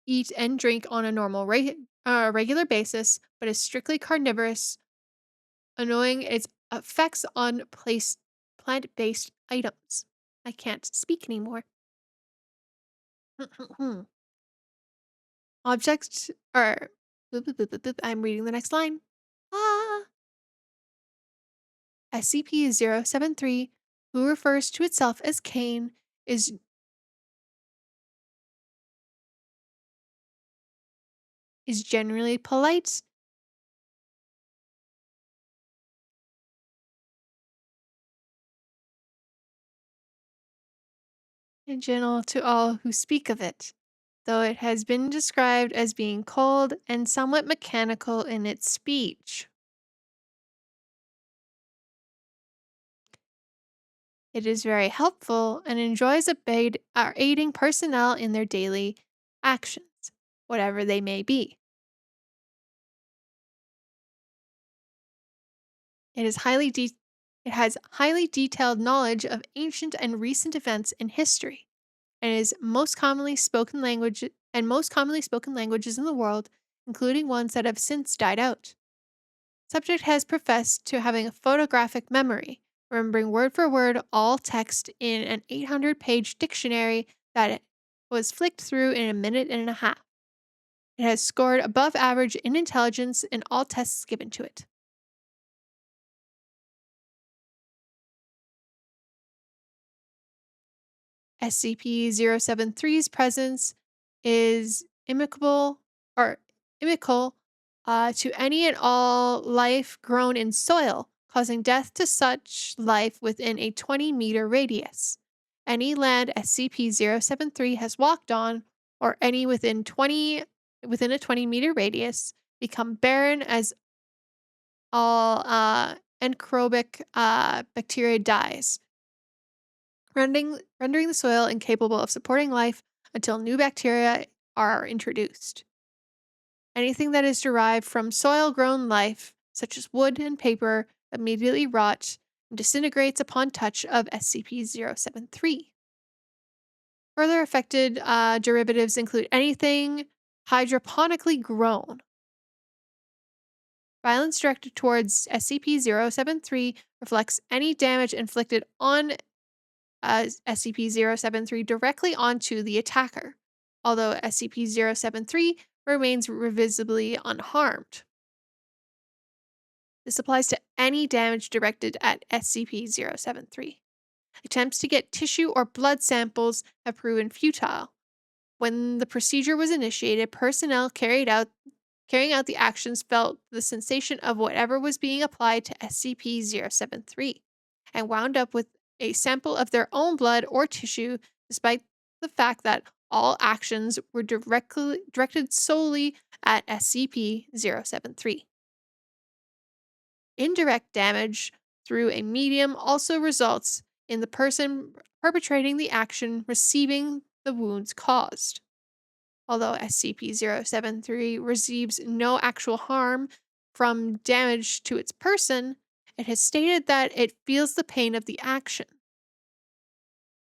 eat and drink on a normal regular basis, but is strictly carnivorous, annoying its effects on plant-based items. I can't speak anymore. Objects are. I'm reading the next line. SCP-073, who refers to itself as Kane, is generally polite and gentle to all who speak of it, though it has been described as being cold and somewhat mechanical in its speech. It is very helpful and enjoys aiding personnel in their daily actions, whatever they may be. It has highly detailed knowledge of ancient and recent events in history, and is most commonly spoken languages in the world, including ones that have since died out. Subject has professed to having a photographic memory, remembering word for word all text in an 800-page dictionary that it was flicked through in a minute and a half. It has scored above average in intelligence in all tests given to it. SCP-073's presence is inimical to any and all life grown in soil, causing death to such life within a 20-meter radius. Any land SCP-073 has walked on, or any within a 20-meter radius, become barren as all anaerobic bacteria dies, rendering the soil incapable of supporting life until new bacteria are introduced. Anything that is derived from soil-grown life, such as wood and paper, immediately rots and disintegrates upon touch of SCP-073. Further affected derivatives include anything hydroponically grown. Violence directed towards SCP-073 reflects any damage inflicted on SCP-073 directly onto the attacker, although SCP-073 remains visibly unharmed. This applies to any damage directed at SCP-073. Attempts to get tissue or blood samples have proven futile. When the procedure was initiated, personnel carried out Carrying out the actions felt the sensation of whatever was being applied to SCP-073 and wound up with a sample of their own blood or tissue, despite the fact that all actions were directed solely at SCP-073. Indirect damage through a medium also results in the person perpetrating the action receiving the wounds caused. Although SCP-073 receives no actual harm from damage to its person, it has stated that it feels the pain of the action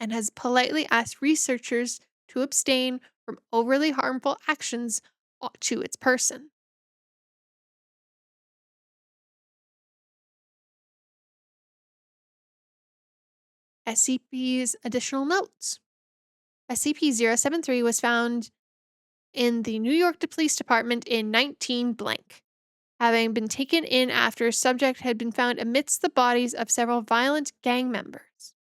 and has politely asked researchers to abstain from overly harmful actions to its person. SCP's additional notes. SCP-073 was found in the New York Police Department in 19 blank, having been taken in after a subject had been found amidst the bodies of several violent gang members.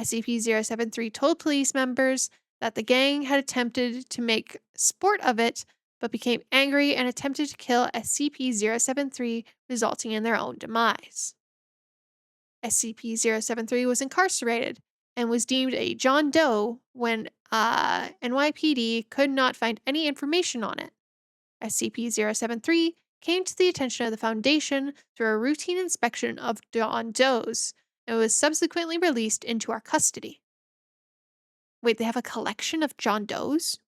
SCP-073 told police members that the gang had attempted to make sport of it, but became angry and attempted to kill SCP-073, resulting in their own demise. SCP-073 was incarcerated and was deemed a John Doe when NYPD could not find any information on it. SCP-073 came to the attention of the Foundation through a routine inspection of John Does and was subsequently released into our custody. Wait, they have a collection of John Does?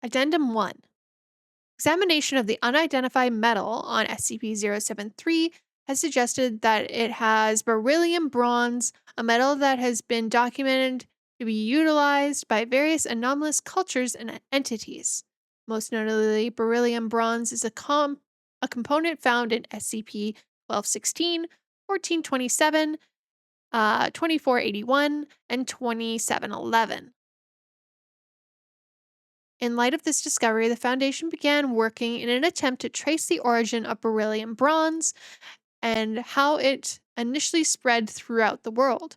Addendum 1. Examination of the unidentified metal on SCP-073 has suggested that it has beryllium bronze, a metal that has been documented to be utilized by various anomalous cultures and entities. Most notably, beryllium bronze is a component found in SCP-1216, 1427, 2481, and 2711. In light of this discovery, the Foundation began working in an attempt to trace the origin of beryllium bronze and how it initially spread throughout the world.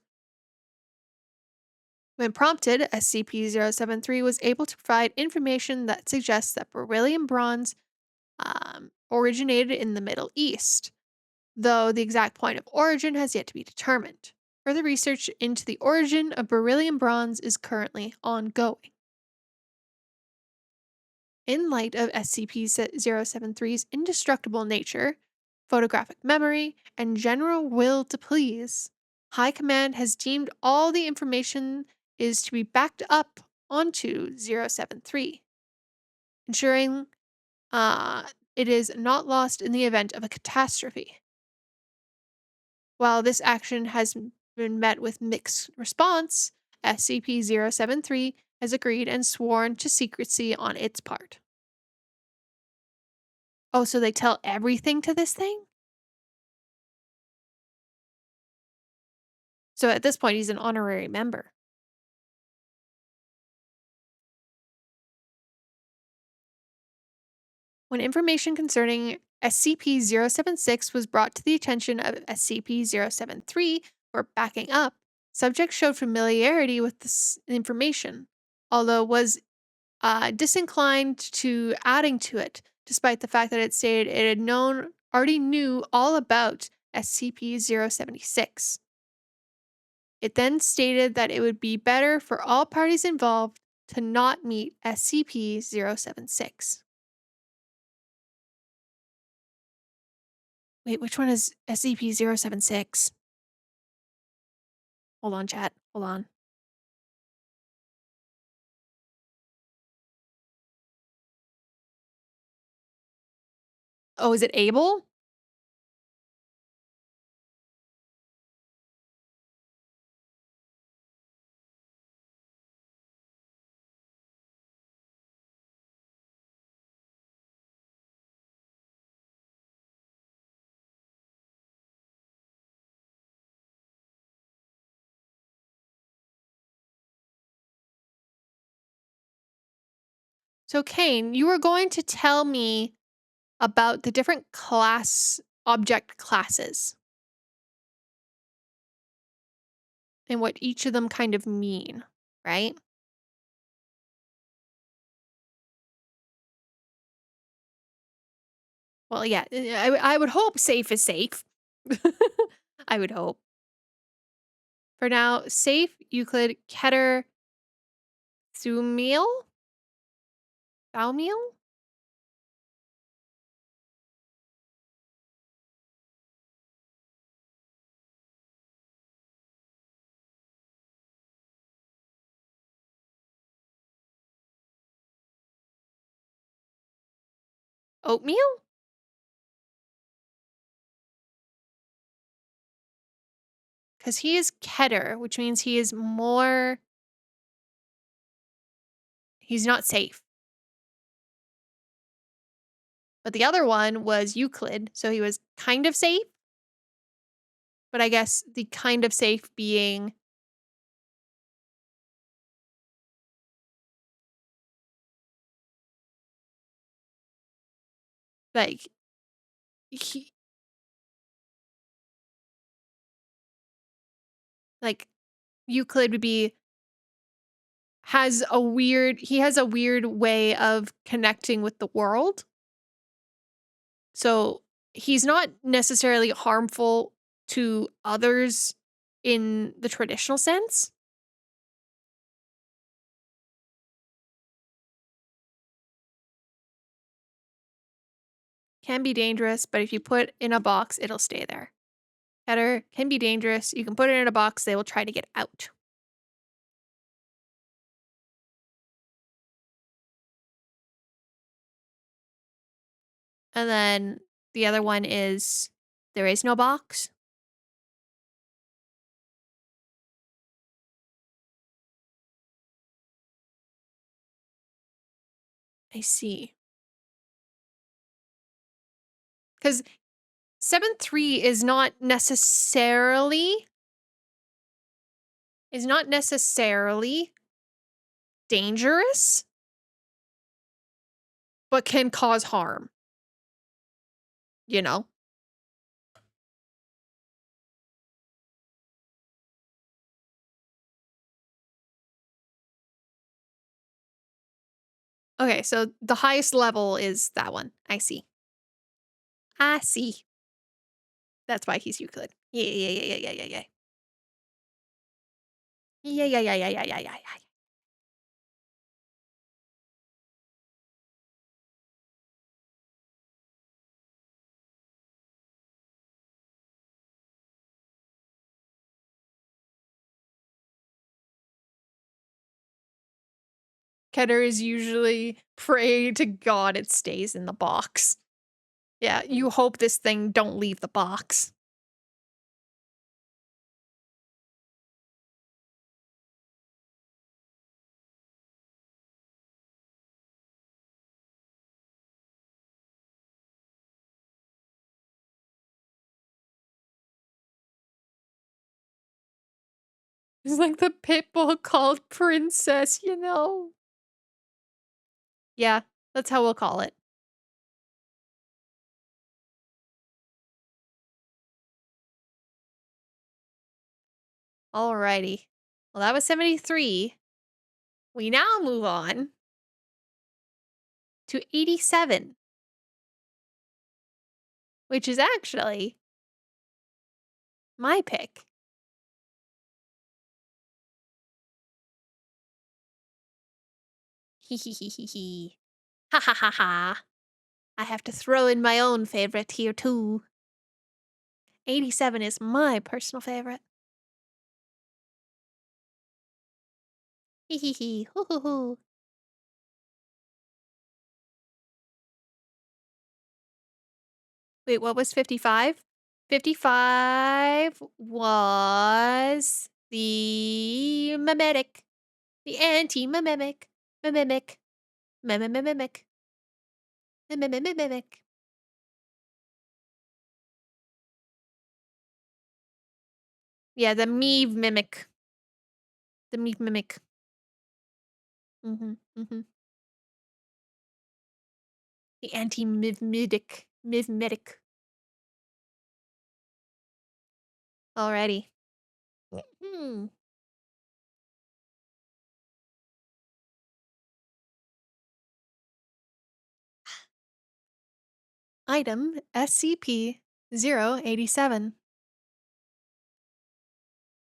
When prompted, SCP-073 was able to provide information that suggests that beryllium bronze originated in the Middle East, though the exact point of origin has yet to be determined. Further research into the origin of beryllium bronze is currently ongoing. In light of SCP-073's indestructible nature, photographic memory, and general will to please, High Command has deemed all the information is to be backed up onto 073, ensuring it is not lost in the event of a catastrophe. While this action has been met with mixed response, SCP-073 has agreed and sworn to secrecy on its part. Oh, so they tell everything to this thing? So at this point, he's an honorary member. When information concerning SCP-076 was brought to the attention of SCP-073 for backing up, subjects showed familiarity with this information, although was disinclined to adding to it, despite the fact that it stated it had already knew all about SCP-076. It then stated that it would be better for all parties involved to not meet SCP-076. Wait, which one is SCP-076? Hold on, chat. Hold on. Oh, is it Abel? So, Kane, you were going to tell me about the different object classes. and what each of them kind of mean, right? Well, yeah, I would hope safe is safe. I would hope. For now, safe, Euclid, Keter, Thumiel? Thaumiel? Oatmeal? Because he is Keter, which means he is more. He's not safe. But the other one was Euclid, so he was kind of safe. But I guess the kind of safe being like he like Euclid would be he has a weird way of connecting with the world. So he's not necessarily harmful to others in the traditional sense. Can be dangerous, but if you put in a box, it'll stay there. Keter can be dangerous. You can put it in a box, they will try to get out. And then the other one is there is no box. I see. Because 7-3 is not necessarily dangerous, but can cause harm. You know? Okay, so the highest level is that one. I see. I see. That's why he's Euclid. Yeah, yeah, yeah, yeah, yeah, yeah, yeah. Yeah, yeah, yeah, yeah, yeah, yeah, yeah, yeah. Keter is usually pray to God it stays in the box. Yeah, you hope this thing don't leave the box. It's like the pit bull called Princess, you know? Yeah, that's how we'll call it. Alrighty. Well, that was 73. We now move on to 87, which is actually my pick. Hee hee hee hee hee. Ha ha ha ha. I have to throw in my own favorite here too. 87 is my personal favorite. Hee hee hee. Hoo hoo hoo. Wait, what was 55? 55 was the mimetic. The anti-mimic. Mimic. Mimic. Mimic. Yeah, the Meave mimic. The Meave mimic. Mm-hmm. The anti-mivmidic. Mivmedic. Alrighty. Item SCP 087.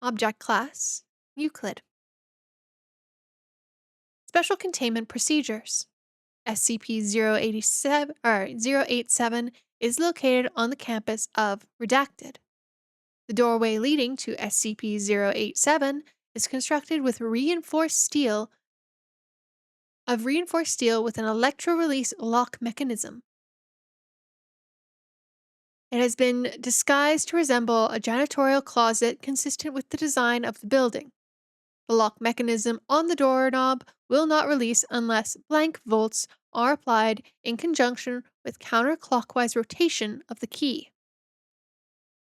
Object Class Euclid. Special Containment Procedures. SCP 087 is located on the campus of Redacted. The doorway leading to SCP 087 is constructed with reinforced steel with an electro-release lock mechanism. It has been disguised to resemble a janitorial closet consistent with the design of the building. The lock mechanism on the doorknob will not release unless blank volts are applied in conjunction with counterclockwise rotation of the key.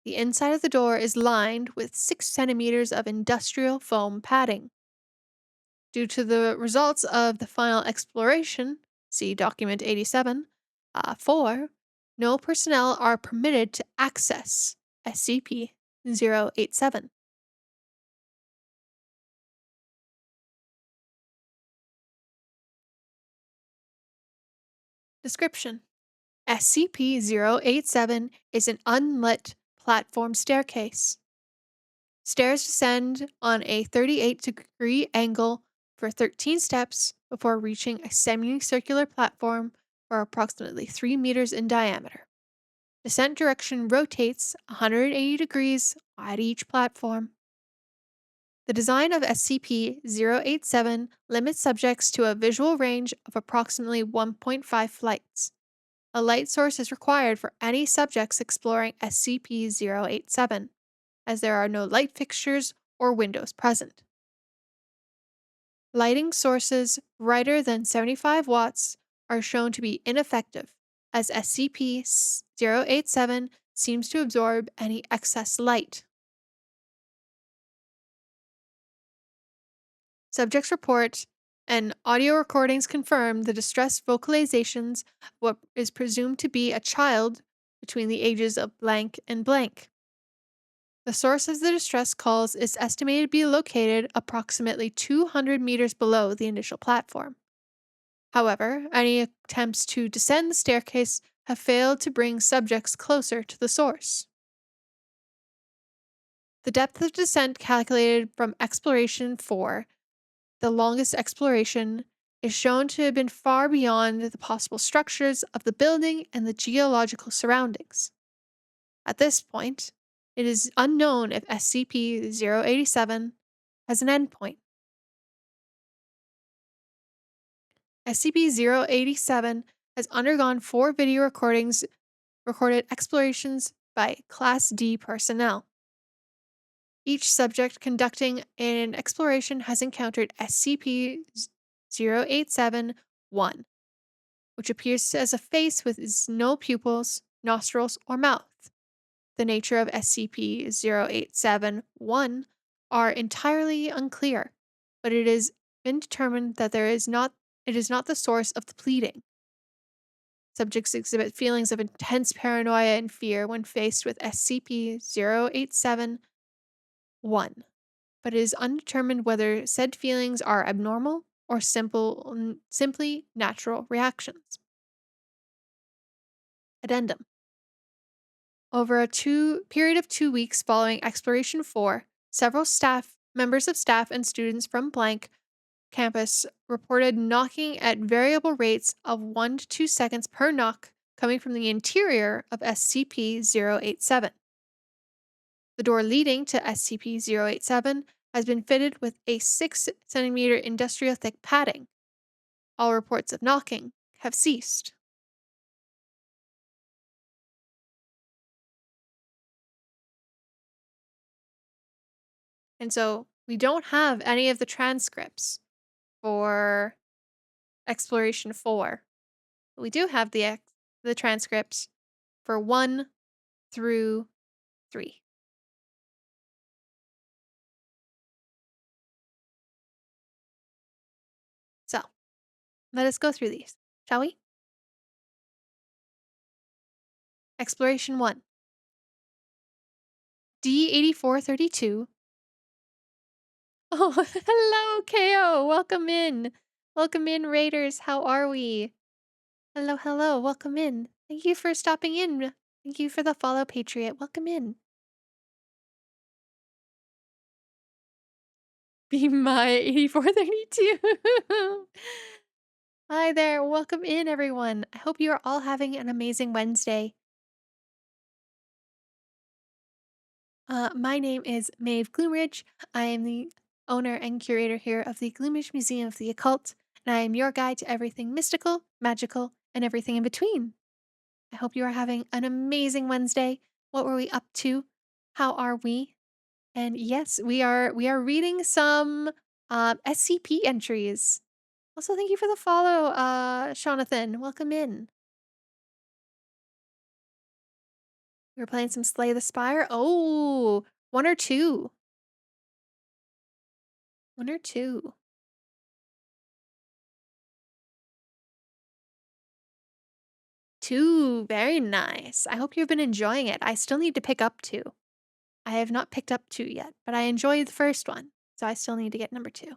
The inside of the door is lined with 6 centimeters of industrial foam padding. Due to the results of the final exploration, see Document 87, 4, no personnel are permitted to access SCP 087. Description: SCP 087 is an unlit platform staircase. Stairs descend on a 38-degree angle for 13 steps before reaching a semicircular platform for approximately 3 meters in diameter. Descent direction rotates 180 degrees at each platform. The design of SCP 087 limits subjects to a visual range of approximately 1.5 flights. A light source is required for any subjects exploring SCP 087, as there are no light fixtures or windows present. Lighting sources brighter than 75 watts are shown to be ineffective, as SCP 087 seems to absorb any excess light. Subjects report and audio recordings confirm the distress vocalizations of what is presumed to be a child between the ages of blank and blank. The source of the distress calls is estimated to be located approximately 200 meters below the initial platform. However, any attempts to descend the staircase have failed to bring subjects closer to the source. The depth of descent calculated from Exploration 4, the longest exploration, is shown to have been far beyond the possible structures of the building and the geological surroundings. At this point, it is unknown if SCP 087 has an endpoint. SCP 087 has undergone 4 video recorded explorations by Class D personnel. Each subject conducting an exploration has encountered SCP 087-1, which appears as a face with no pupils, nostrils, or mouth. The nature of SCP 087-1 are entirely unclear, but it has been determined that it is not the source of the bleeding. Subjects exhibit feelings of intense paranoia and fear when faced with SCP 087-1, but it is undetermined whether said feelings are abnormal or simply natural reactions. Addendum: over a period of 2 weeks following Exploration 4, several members of staff and students from blank campus reported knocking at variable rates of 1 to 2 seconds per knock coming from the interior of SCP-087. The door leading to SCP-087 has been fitted with a 6 centimeter industrial thick padding. All reports of knocking have ceased. And so we don't have any of the transcripts for Exploration 4. We do have the transcripts for 1 through 3. So, let us go through these, shall we? Exploration 1. D8432. Oh, hello, KO. Welcome in. Welcome in, Raiders. How are we? Hello, hello. Welcome in. Thank you for stopping in. Thank you for the follow, Patriot. Welcome in. Be my 8432. Hi there. Welcome in, everyone. I hope you are all having an amazing Wednesday. My name is Maeve Gloomridge. I am the owner and curator here of the Gloomridge Museum of the Occult, and I am your guide to everything mystical, magical, and everything in between. I hope you are having an amazing Wednesday. What were we up to? How are we? And yes, we are reading some SCP entries. Also, thank you for the follow, Jonathan. Welcome in. We were playing some Slay the Spire. Oh, one or two. One or two. Two. Very nice. I hope you've been enjoying it. I still need to pick up two. I have not picked up two yet, but I enjoyed the first one, so I still need to get number two.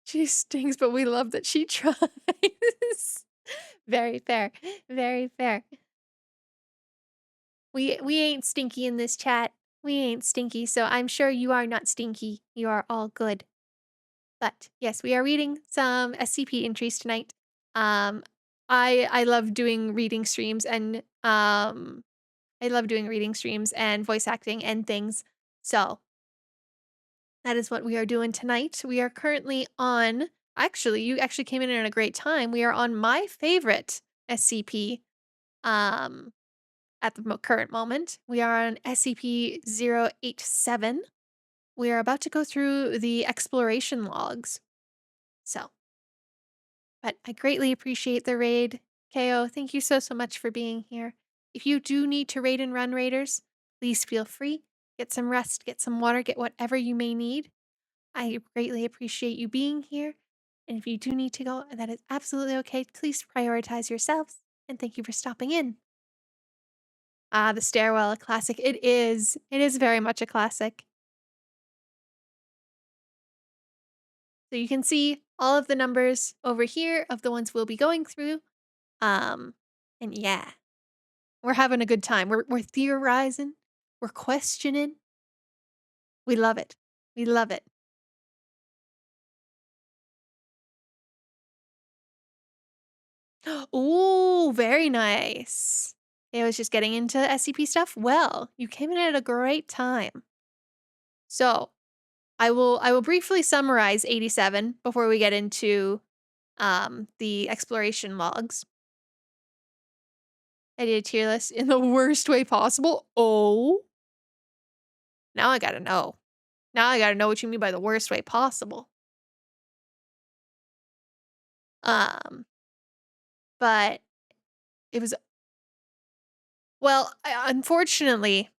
She stings, but we love that she tries. Very fair. Very fair. We ain't stinky in this chat. We ain't stinky, so I'm sure you are not stinky. You are all good. But yes, we are reading some SCP entries tonight. I love doing reading streams and I love doing reading streams and voice acting and things. So that is what we are doing tonight. We are currently on, actually, you actually came in at a great time. We are on my favorite SCP at the current moment. We are on SCP-087. We are about to go through the exploration logs. So, but I greatly appreciate the raid. KO, thank you so much for being here. If you do need to raid and run raiders, please feel free. Get some rest, get some water, get whatever you may need. I greatly appreciate you being here. And if you do need to go, that is absolutely okay. Please prioritize yourselves. And thank you for stopping in. Ah, the stairwell, a classic. It is. It is very much a classic. So you can see all of the numbers over here of the ones we'll be going through. And yeah, we're having a good time. We're theorizing. We're questioning. We love it. We love it. Ooh, very nice. It was just getting into SCP stuff. Well, you came in at a great time. So, I will briefly summarize 87 before we get into the exploration logs. I did a tier list in the worst way possible. Oh. Now I gotta know. Now I gotta know what you mean by the worst way possible. Um, but it was, well, unfortunately,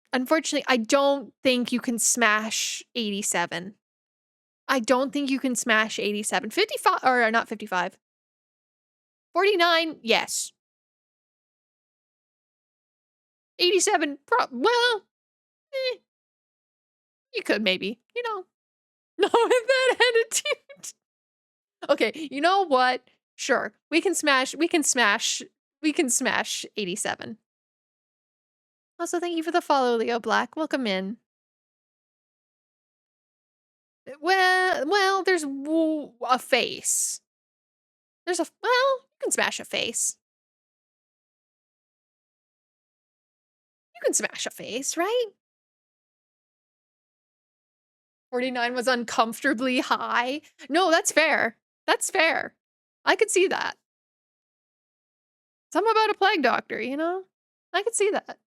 I don't think you can smash 87. I don't think you can smash 87. 55, or not 55. 49, yes. 87, well, you could maybe, you know. Not with that attitude. Okay, you know what? Sure, we can smash 87. Also, thank you for the follow, Leo Black. Welcome in. Well, there's a face. There's a, well, you can smash a face. You can smash a face, right? 49 was uncomfortably high. No, that's fair. That's fair. I could see that. Something about a plague doctor, you know? I could see that.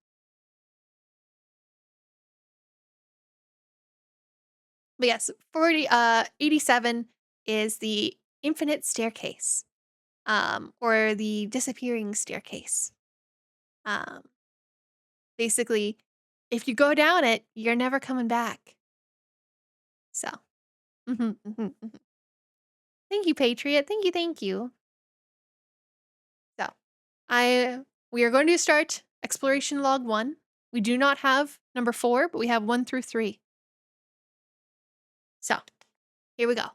But yes, 87 is the infinite staircase. Or the disappearing staircase. Basically, if you go down it, you're never coming back. So, mhm, mhm, mhm. Thank you, Patriot. Thank you, thank you. So, we are going to start exploration log 1. We do not have number 4, but we have 1 through 3. So, here we go.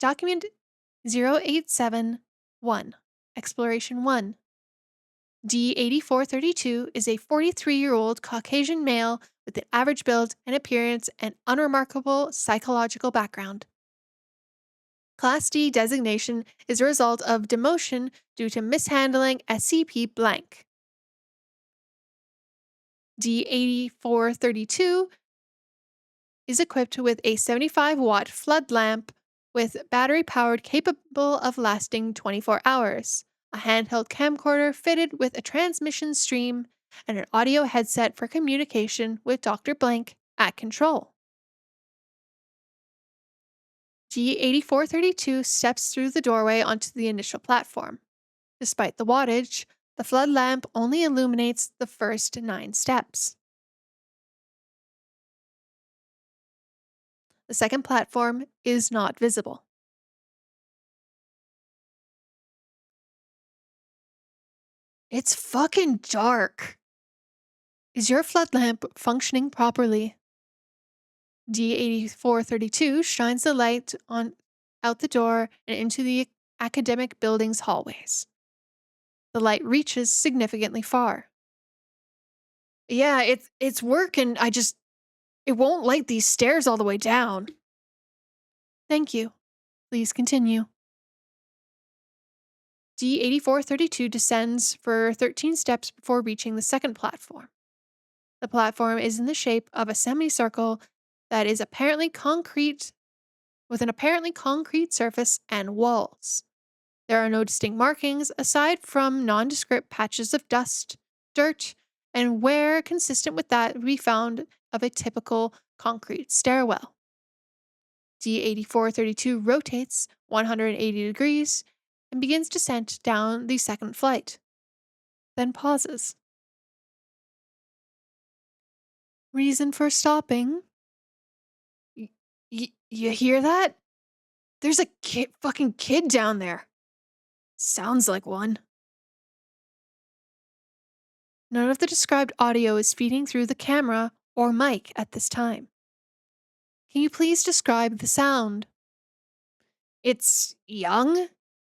Document 0871, Exploration 1. D8432 is a 43-year-old Caucasian male with an average build and appearance and unremarkable psychological background. Class D designation is a result of demotion due to mishandling SCP blank. D8432 is equipped with a 75-watt flood lamp with battery powered capable of lasting 24 hours, a handheld camcorder fitted with a transmission stream, and an audio headset for communication with Dr. Blank at control. G8432 steps through the doorway onto the initial platform. Despite the wattage, the flood lamp only illuminates the first 9 steps. The second platform is not visible. It's fucking dark. Is your flood lamp functioning properly? D8432 shines the light on out the door and into the academic building's hallways. The light reaches significantly far. Yeah, it's working. It won't light these stairs all the way down. Thank you. Please continue. D8432 descends for 13 steps before reaching the second platform. The platform is in the shape of a semicircle that is apparently concrete, with an apparently concrete surface and walls. There are no distinct markings aside from nondescript patches of dust, dirt, and wear consistent with that we found of a typical concrete stairwell. D8432 rotates 180 degrees and begins descent down the second flight, then pauses. Reason for stopping? You hear that? There's a fucking kid down there. Sounds like one. None of the described audio is feeding through the camera or mic at this time. Can you please describe the sound? It's young,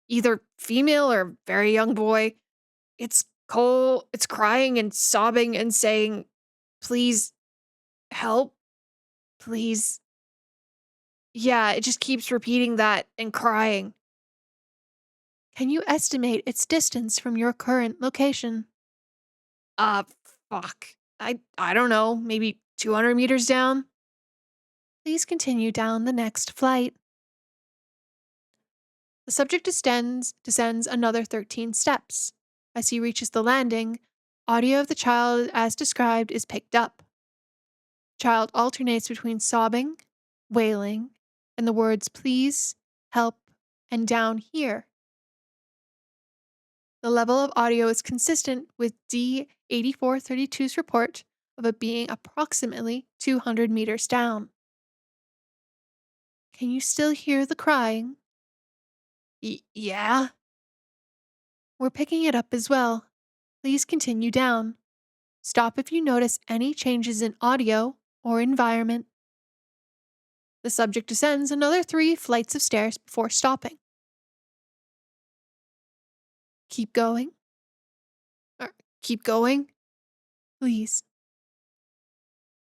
either female or very young boy. It's crying and sobbing and saying, "Please help, please." Yeah, it just keeps repeating that and crying. Can you estimate its distance from your current location? Uh, fuck. I don't know, maybe 200 meters down? Please continue down the next flight. The subject descends another 13 steps. As he reaches the landing, audio of the child as described is picked up. Child alternates between sobbing, wailing, and the words please, help, and down here. The level of audio is consistent with D8432's report of it being approximately 200 meters down. Can you still hear the crying? Yeah? We're picking it up as well. Please continue down. Stop if you notice any changes in audio or environment. The subject descends another 3 flights of stairs before stopping. Keep going. Keep going. Please.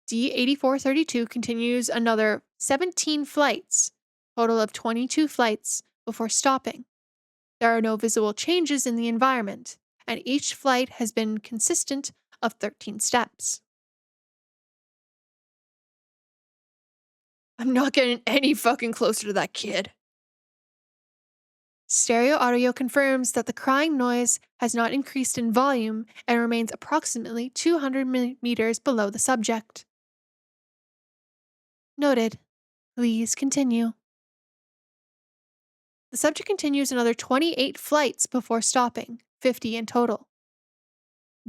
D8432 continues another 17 flights, total of 22 flights, before stopping. There are no visible changes in the environment, and each flight has been consistent of 13 steps. I'm not getting any fucking closer to that kid. Stereo audio confirms that the crying noise has not increased in volume and remains approximately 200 meters below the subject. Noted. Please continue. The subject continues another 28 flights before stopping, 50 in total.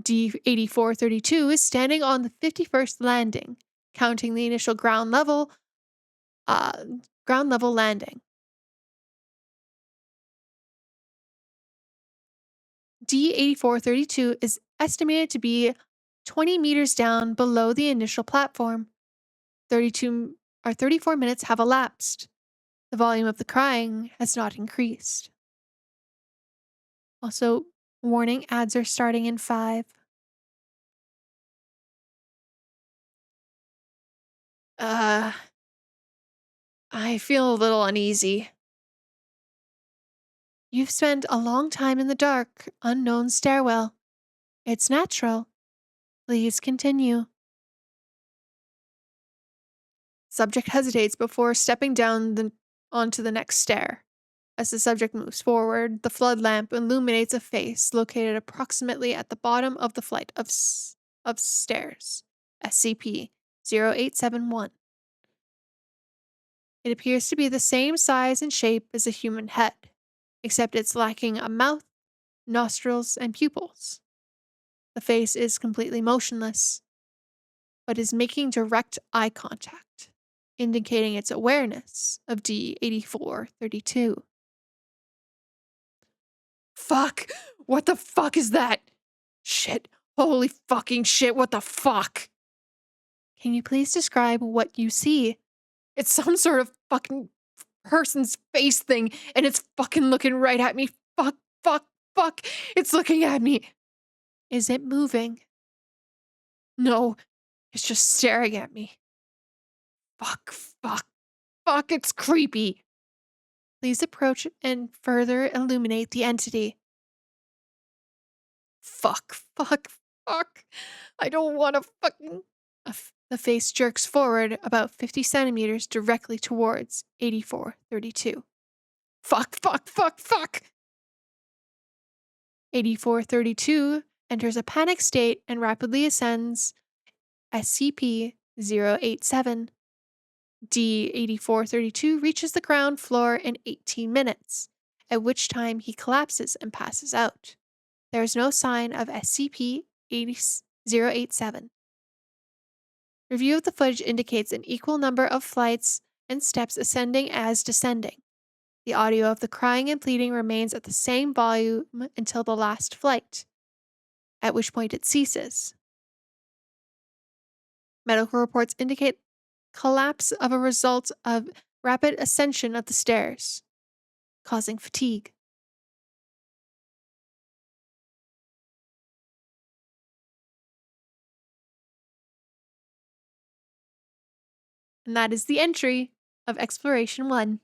D8432 is standing on the 51st landing, counting the initial ground level landing. D8432 is estimated to be 20 meters down below the initial platform. 34 minutes have elapsed. The volume of the crying has not increased. Also, warning ads are starting in 5. Uh, I feel a little uneasy. You've spent a long time in the dark, unknown stairwell. It's natural. Please continue. Subject hesitates before stepping down onto the next stair. As the subject moves forward, the flood lamp illuminates a face located approximately at the bottom of the flight of stairs. SCP 0871. It appears to be the same size and shape as a human head, except it's lacking a mouth, nostrils, and pupils. The face is completely motionless, but is making direct eye contact, indicating its awareness of D8432. Fuck! What the fuck is that? Shit. Holy fucking shit, what the fuck? Can you please describe what you see? It's some sort of fucking person's face thing, and it's fucking looking right at me. Fuck, fuck, fuck. It's looking at me. Is it moving? No, it's just staring at me. Fuck, fuck, fuck, it's creepy. Please approach and further illuminate the entity. Fuck, fuck, fuck. I don't want to fucking. The face jerks forward about 50 centimeters directly towards 8432. Fuck, fuck, fuck, fuck. 8432 enters a panic state and rapidly ascends SCP 087. D8432 reaches the ground floor in 18 minutes, at which time he collapses and passes out. There is no sign of SCP 087. Review of the footage indicates an equal number of flights and steps ascending as descending. The audio of the crying and pleading remains at the same volume until the last flight, at which point it ceases. Medical reports indicate collapse of a result of rapid ascension of the stairs, causing fatigue. And that is the entry of Exploration 1.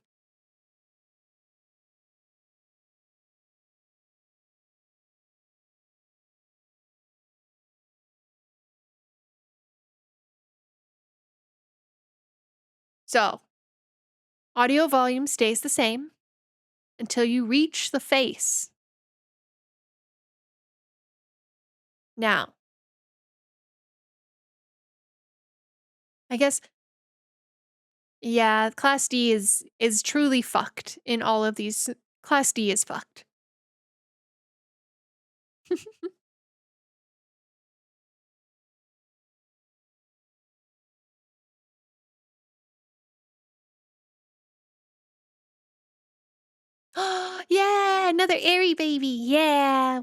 So, audio volume stays the same until you reach the face. Now, I guess, yeah, Class D is truly fucked in all of these. Class D is fucked. Yeah, another Airy baby. Yeah.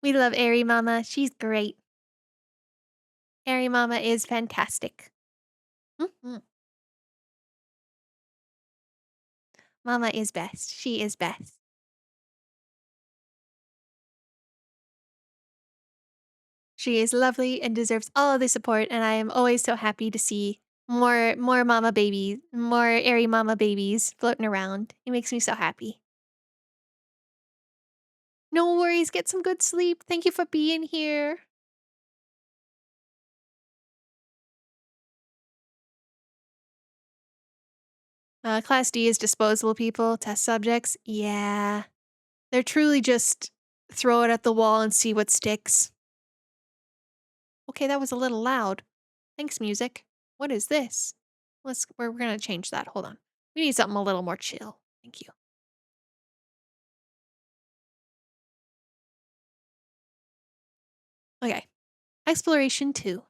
We love Airy Mama. She's great. Airy Mama is fantastic. Mhm. Mama is best. She is best. She is lovely and deserves all of the support, and I am always so happy to see more mama babies, more Airy Mama babies floating around. It makes me so happy. No worries. Get some good sleep. Thank you for being here. Class D is disposable people, test subjects. Yeah. They're truly just throw it at the wall and see what sticks. Okay, that was a little loud. Thanks, music. What is this? We're gonna change that. Hold on. We need something a little more chill. Thank you. Okay. Exploration 2.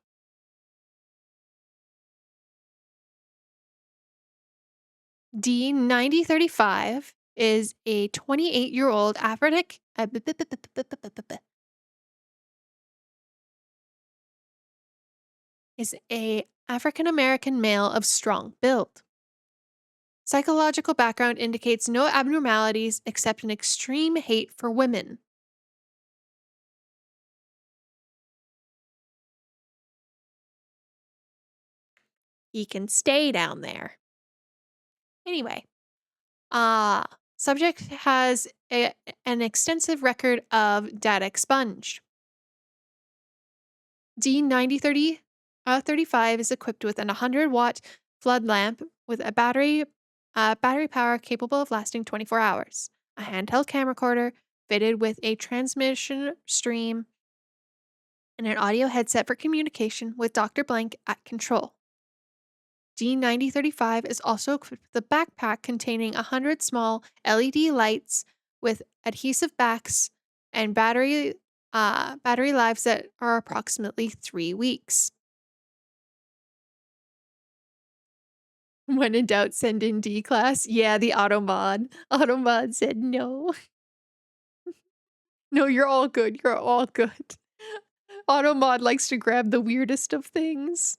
D9035 is a 28-year-old is a African American male of strong build. Psychological background indicates no abnormalities except an extreme hate for women. He can stay down there. Anyway, uh, subject has an extensive record of data expunged. D9035 is equipped with an 100-watt flood lamp with a battery power capable of lasting 24 hours, a handheld camcorder fitted with a transmission stream, and an audio headset for communication with Dr. Blank at control. D9035 is also equipped with a backpack containing 100 small LED lights with adhesive backs and battery lives that are approximately 3 weeks. When in doubt, send in D class. Yeah, the automod. Automod said no. No, you're all good. You're all good. Automod likes to grab the weirdest of things.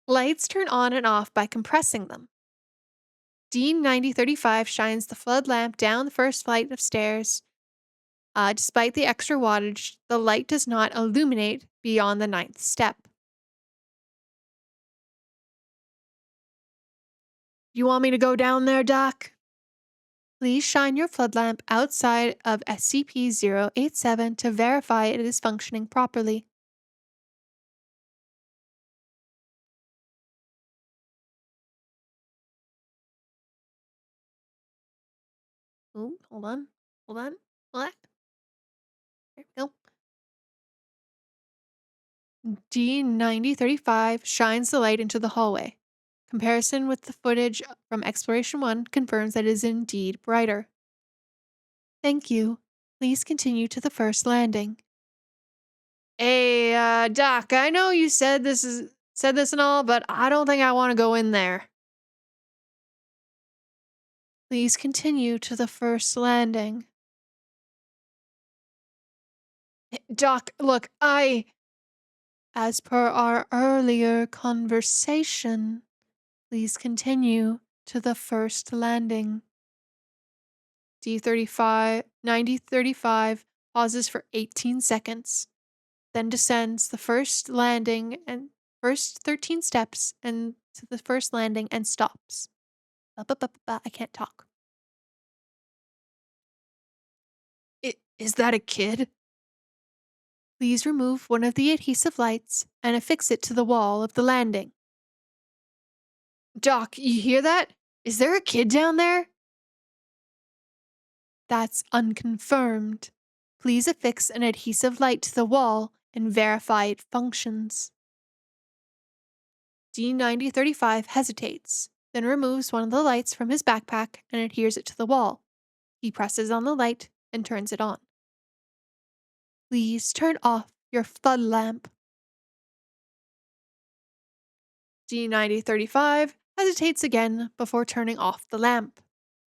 Lights turn on and off by compressing them. D9035 shines the flood lamp down the first flight of stairs. Despite the extra wattage, the light does not illuminate beyond the 9th step. You want me to go down there, Doc? Please shine your flood lamp outside of SCP-087 to verify it is functioning properly. Ooh, hold on. Hold on. What? There we go. D9035 shines the light into the hallway. Comparison with the footage from Exploration 1 confirms that it is indeed brighter. Thank you. Please continue to the first landing. Hey, Doc, I know you said this and all, but I don't think I want to go in there. Please continue to the first landing. Doc, look, as per our earlier conversation, please continue to the first landing. D9035 pauses for 18 seconds, then descends the first landing and first 13 steps and to the first landing and stops. I can't talk. Is that a kid? Please remove one of the adhesive lights and affix it to the wall of the landing. Doc, you hear that? Is there a kid down there? That's unconfirmed. Please affix an adhesive light to the wall and verify it functions. D9035 hesitates, then removes one of the lights from his backpack and adheres it to the wall. He presses on the light and turns it on. Please turn off your flood lamp. D9035 hesitates again before turning off the lamp.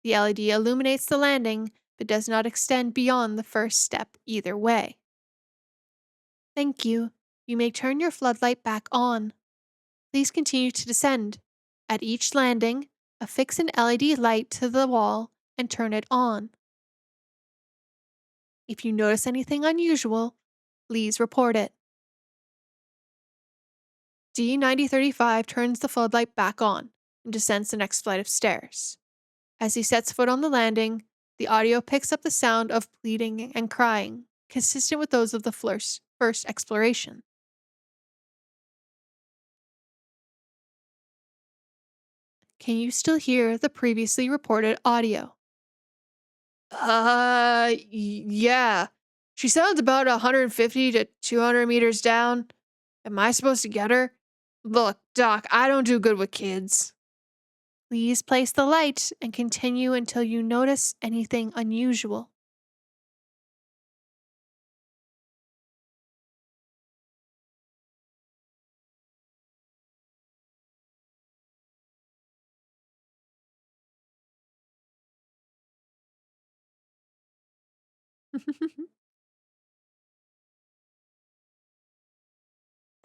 The LED illuminates the landing, but does not extend beyond the first step either way. Thank you. You may turn your floodlight back on. Please continue to descend. At each landing, affix an LED light to the wall and turn it on. If you notice anything unusual, please report it. D9035 turns the floodlight back on and descends the next flight of stairs. As he sets foot on the landing, the audio picks up the sound of pleading and crying, consistent with those of the first exploration. Can you still hear the previously reported audio? Yeah. She sounds about 150 to 200 meters down. Am I supposed to get her? Look, Doc, I don't do good with kids. Please place the light and continue until you notice anything unusual.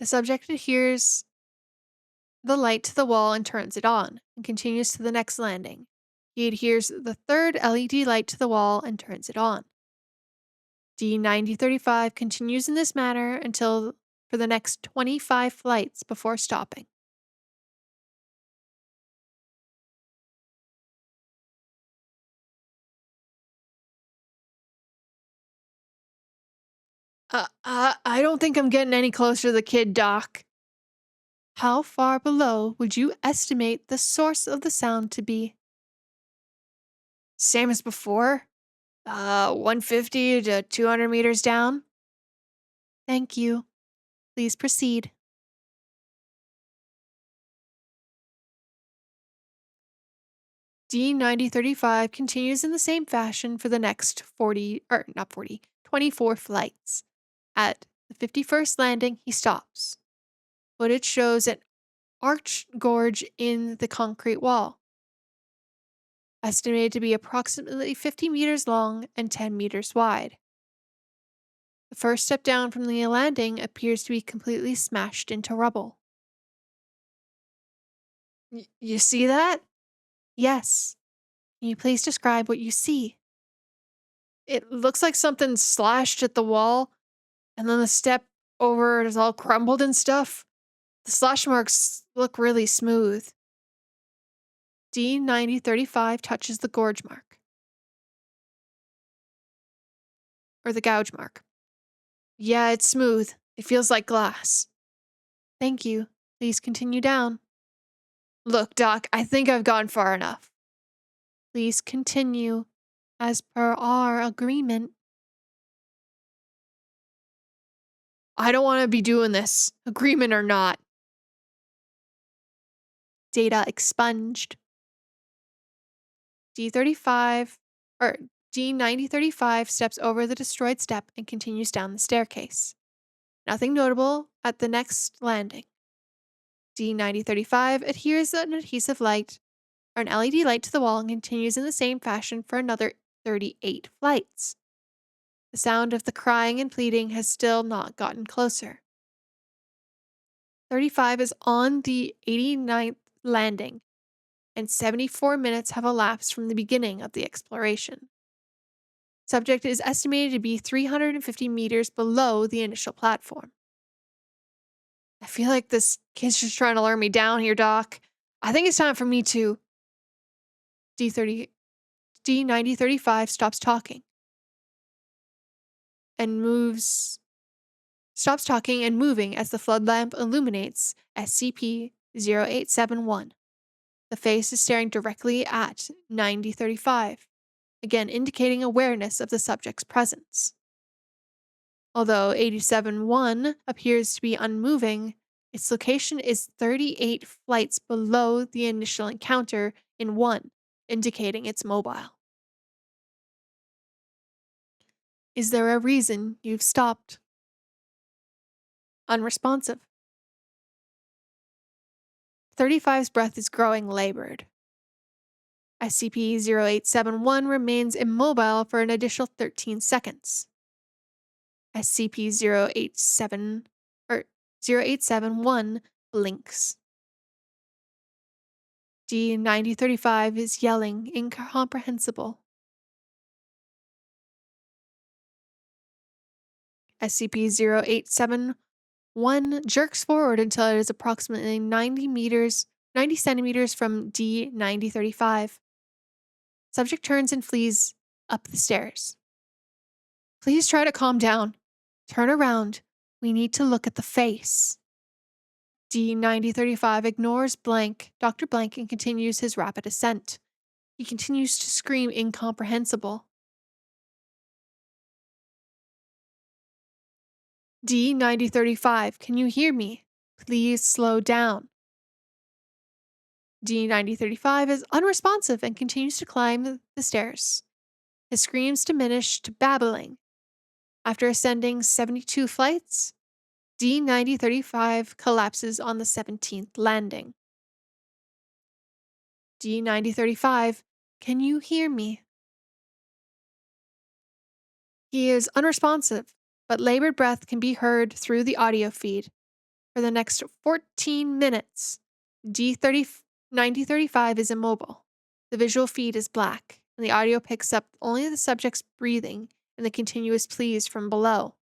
The subject adheres the light to the wall and turns it on, and continues to the next landing. He adheres the third LED light to the wall and turns it on. D9035 continues in this manner until for the next 25 flights before stopping. I don't think I'm getting any closer to the kid, Doc. How far below would you estimate the source of the sound to be? Same as before? 150 to 200 meters down? Thank you. Please proceed. D9035 continues in the same fashion for the next 24 flights. At the 51st landing, he stops. Footage shows an arched gorge in the concrete wall, estimated to be approximately 50 meters long and 10 meters wide. The first step down from the landing appears to be completely smashed into rubble. You see that? Yes. Can you please describe what you see? It looks like something slashed at the wall, and then the step over is all crumbled and stuff. The slash marks look really smooth. D9035 touches the gorge mark. Or the gouge mark. Yeah, it's smooth. It feels like glass. Thank you. Please continue down. Look, Doc, I think I've gone far enough. Please continue, as per our agreement. I don't want to be doing this, agreement or not. Data expunged. D9035 steps over the destroyed step and continues down the staircase. Nothing notable at the next landing. D9035 adheres an adhesive light or an LED light to the wall and continues in the same fashion for another 38 flights. The sound of the crying and pleading has still not gotten closer. 35 is on the 89th landing, and 74 minutes have elapsed from the beginning of the exploration. Subject is estimated to be 350 meters below the initial platform. I feel like this kid's just trying to lure me down here, Doc. I think it's time for me to... D9035 stops talking and moving as the flood lamp illuminates SCP-0871. The face is staring directly at 9035, again indicating awareness of the subject's presence. Although 87-1 appears to be unmoving, its location is 38 flights below the initial encounter in 1, indicating it's mobile. Is there a reason you've stopped? Unresponsive. 35's breath is growing labored. SCP-0871 remains immobile for an additional 13 seconds. SCP-0871 blinks. D9035 is yelling incomprehensible. SCP-0871 jerks forward until it is approximately 90 centimeters from D9035. Subject turns and flees up the stairs. Please try to calm down. Turn around. We need to look at the face. D9035 ignores Dr. Blank and continues his rapid ascent. He continues to scream incomprehensible. D9035, can you hear me? Please slow down. D9035 is unresponsive and continues to climb the stairs. His screams diminish to babbling. After ascending 72 flights, D9035 collapses on the 17th landing. D9035, can you hear me? He is unresponsive, but labored breath can be heard through the audio feed. For the next 14 minutes, D9035 is immobile. The visual feed is black, and the audio picks up only the subject's breathing and the continuous pleas from below.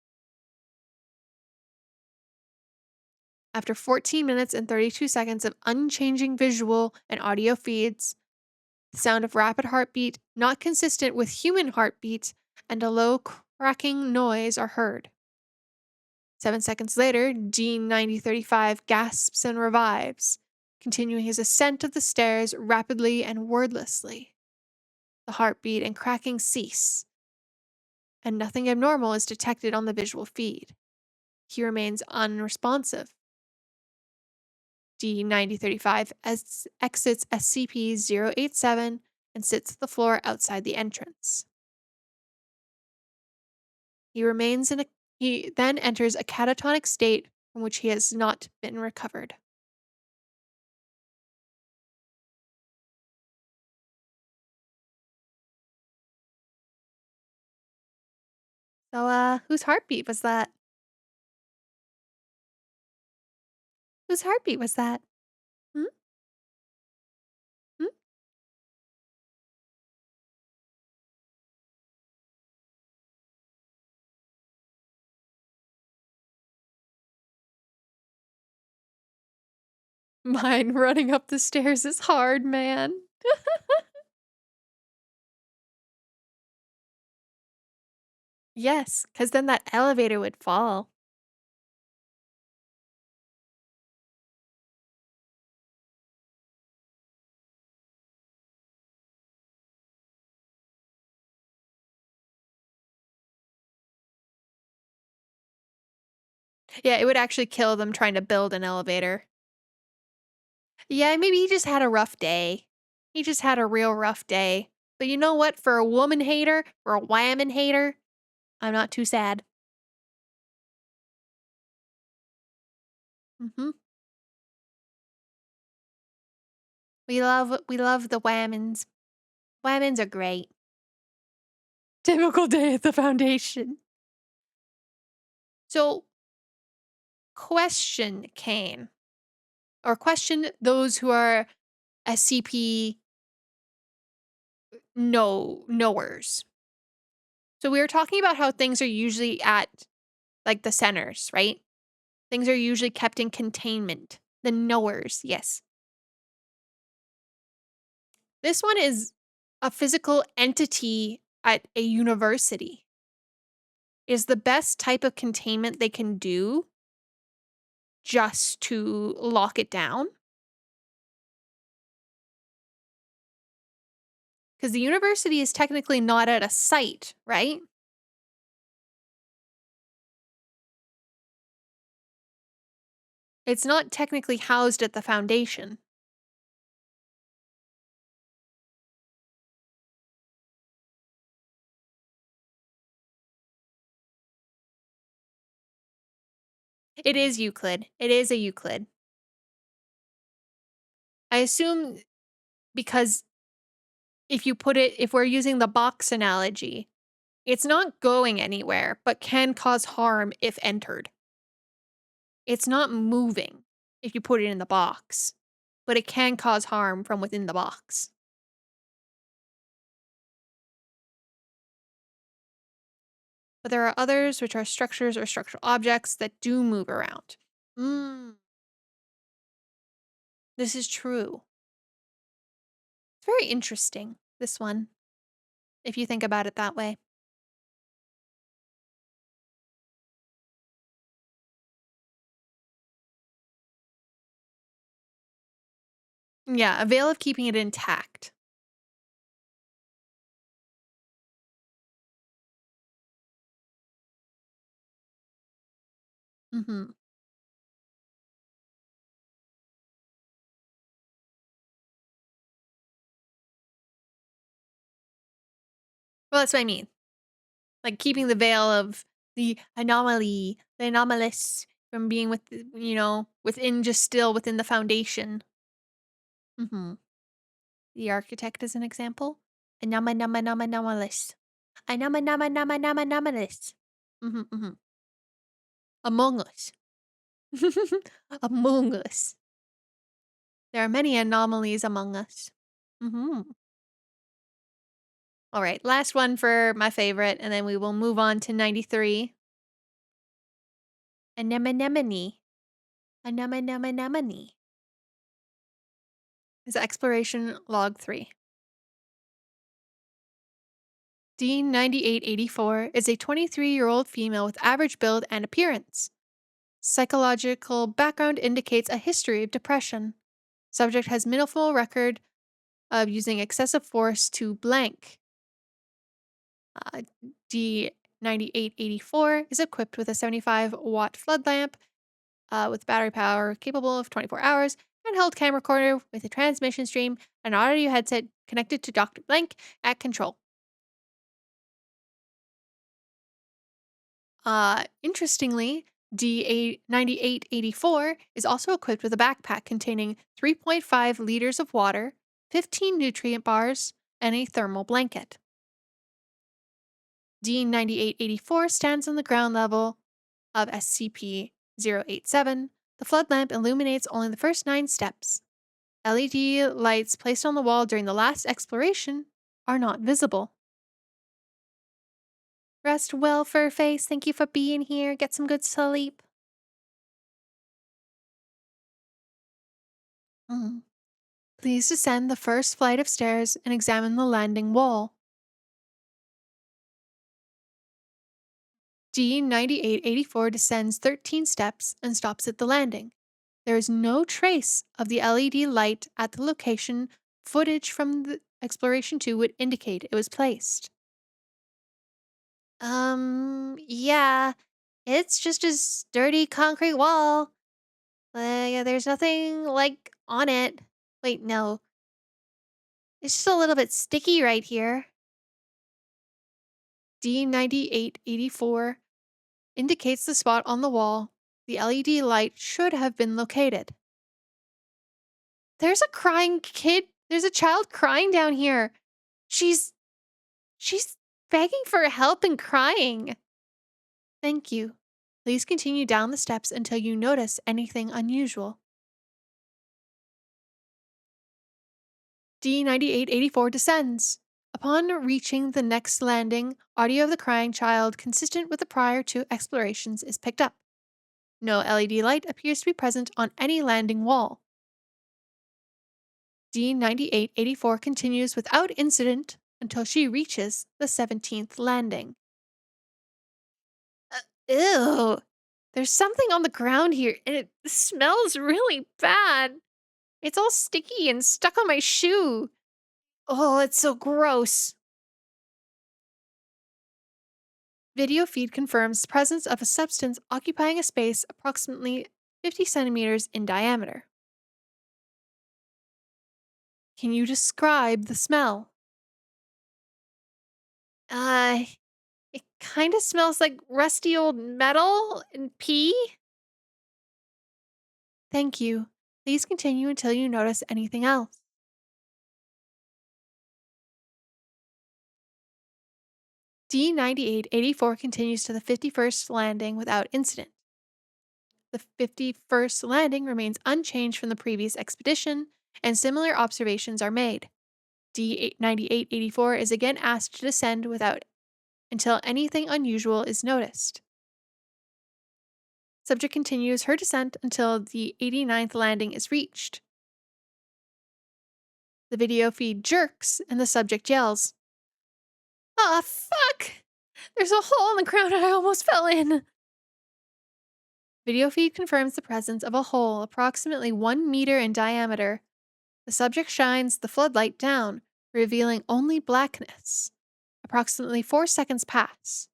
After 14 minutes and 32 seconds of unchanging visual and audio feeds, the sound of rapid heartbeat, not consistent with human heartbeats, and a low cracking noise are heard. 7 seconds later, D9035 gasps and revives, continuing his ascent of the stairs rapidly and wordlessly. The heartbeat and cracking cease, and nothing abnormal is detected on the visual feed. He remains unresponsive. D9035 exits SCP-087 and sits at the floor outside the entrance. He then enters a catatonic state from which he has not been recovered. So, whose heartbeat was that? Whose heartbeat was that? Hmm? Hmm? Mine running up the stairs is hard, man. Yes, because then that elevator would fall. Yeah, it would actually kill them trying to build an elevator. Yeah, maybe he just had a rough day. He just had a real rough day. But you know what? For a woman hater, for a whammon hater, I'm not too sad. Mhm. We love the whammons. Whammons are great. Typical day at the foundation. So, question Kane, or question those who are SCP knowers. So we were talking about how things are usually at like the centers, right? Things are usually kept in containment. The knowers, yes. This one is a physical entity at a university. Is the best type of containment they can do just to lock it down? Because the university is technically not at a site, right? It's not technically housed at the foundation. It is Euclid. It is a Euclid. I assume because if we're using the box analogy, it's not going anywhere, but can cause harm if entered. It's not moving if you put it in the box, but it can cause harm from within the box. But there are others which are structures or structural objects that do move around. Mm, this is true. It's very interesting, this one, if you think about it that way. Yeah, a veil of keeping it intact. Mhm. Well, that's what I mean. Like keeping the veil of the anomaly, the anomalous from being within just still within the foundation. Mhm. The architect is an example. Anomalous. Anomalous. Mhm, mhm. Among Us. Among Us. There are many anomalies among us. All right, last one for my favorite, and then we will move on to 93. Anemone. Anemone. Is exploration log 3. D9884 is a 23-year-old female with average build and appearance. Psychological background indicates a history of depression. Subject has minimal record of using excessive force to blank. D9884 is equipped with a 75-watt flood lamp with battery power capable of 24 hours, handheld camera recorder with a transmission stream, an audio headset connected to Dr. Blank at control. Interestingly, D9884 is also equipped with a backpack containing 3.5 liters of water, 15 nutrient bars, and a thermal blanket. D9884 stands on the ground level of SCP-087. The flood lamp illuminates only the first 9 steps. LED lights placed on the wall during the last exploration are not visible. Rest well, Furface. Thank you for being here. Get some good sleep. Please descend the first flight of stairs and examine the landing wall. D9884 descends 13 steps and stops at the landing. There is no trace of the LED light at the location footage from the Exploration 2 would indicate it was placed. Yeah. It's just a sturdy concrete wall. Yeah, there's nothing, like, on it. Wait, no. It's just a little bit sticky right here. D9884 indicates the spot on the wall. The LED light should have been located. There's a crying kid. There's a child crying down here. She's begging for help and crying. Thank you. Please continue down the steps until you notice anything unusual. D9884 descends. Upon reaching the next landing, audio of the crying child consistent with the prior 2 explorations is picked up. No LED light appears to be present on any landing wall. D9884 continues without incident until she reaches the 17th landing. Ew! There's something on the ground here, and it smells really bad. It's all sticky and stuck on my shoe. Oh, it's so gross. Video feed confirms the presence of a substance occupying a space approximately 50 centimeters in diameter. Can you describe the smell? It kind of smells like rusty old metal and pee. Thank you. Please continue until you notice anything else. D9884 continues to the 51st landing without incident. The 51st landing remains unchanged from the previous expedition, and similar observations are made. D9884 is again asked to descend until anything unusual is noticed. Subject continues her descent until the 89th landing is reached. The video feed jerks and the subject yells, "Ah, fuck! There's a hole in the ground and I almost fell in!" Video feed confirms the presence of a hole approximately 1 meter in diameter. The subject shines the floodlight down, revealing only blackness. Approximately 4 seconds pass,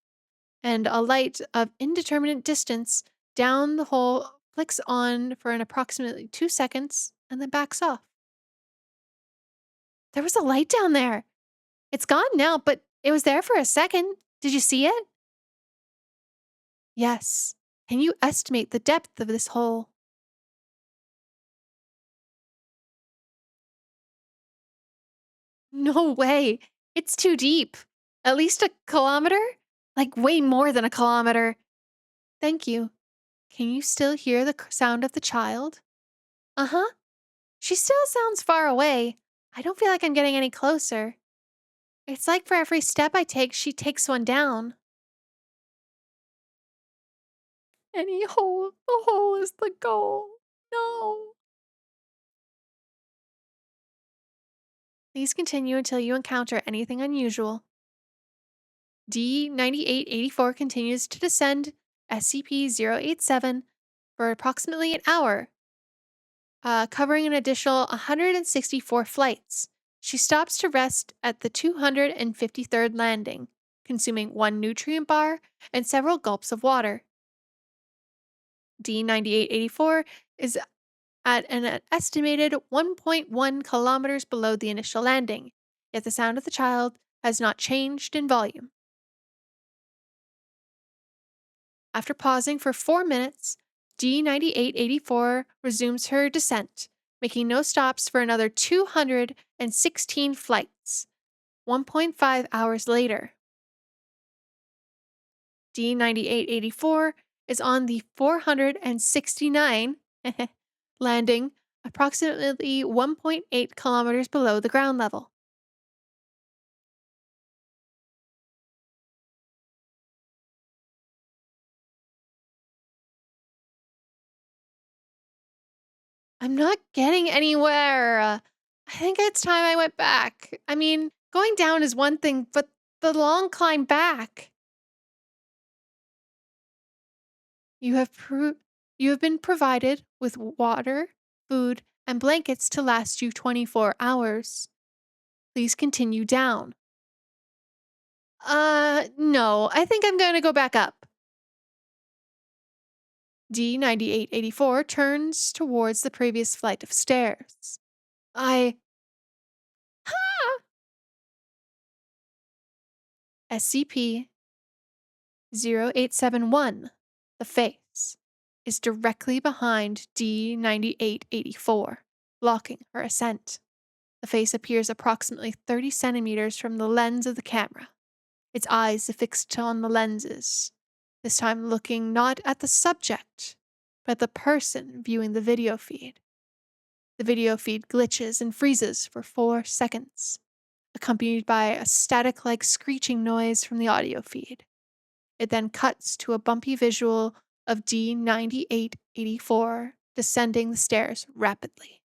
and a light of indeterminate distance down the hole flicks on for an approximately 2 seconds and then backs off. There was a light down there. It's gone now, but it was there for a second. Did you see it? Yes. Can you estimate the depth of this hole? No way. It's too deep. At least a kilometer? Like way more than a kilometer. Thank you. Can you still hear the sound of the child? Uh huh. She still sounds far away. I don't feel like I'm getting any closer. It's like for every step I take, she takes one down. Any hole, the hole is the goal. No. Please continue until you encounter anything unusual. D9884 continues to descend SCP-087 for approximately an hour, covering an additional 164 flights. She stops to rest at the 253rd landing, consuming one nutrient bar and several gulps of water. D9884 is at an estimated 1.1 kilometers below the initial landing, yet the sound of the child has not changed in volume. After pausing for 4 minutes, D9884 resumes her descent, making no stops for another 216 flights. 1.5 hours later, D9884 is on the 469 landing, approximately 1.8 kilometers below the ground level. I'm not getting anywhere. I think it's time I went back. I mean, going down is one thing, but the long climb back. You have you have been provided with water, food, and blankets to last you 24 hours. Please continue down. No, I think I'm going to go back up. D9884 turns towards the previous flight of stairs. I. Ha! SCP 0871, the face, is directly behind D9884, blocking her ascent. The face appears approximately 30 centimeters from the lens of the camera, its eyes affixed on the lenses, this time looking not at the subject, but at the person viewing the video feed. The video feed glitches and freezes for 4 seconds, accompanied by a static like screeching noise from the audio feed. It then cuts to a bumpy visual of D9884 descending the stairs rapidly.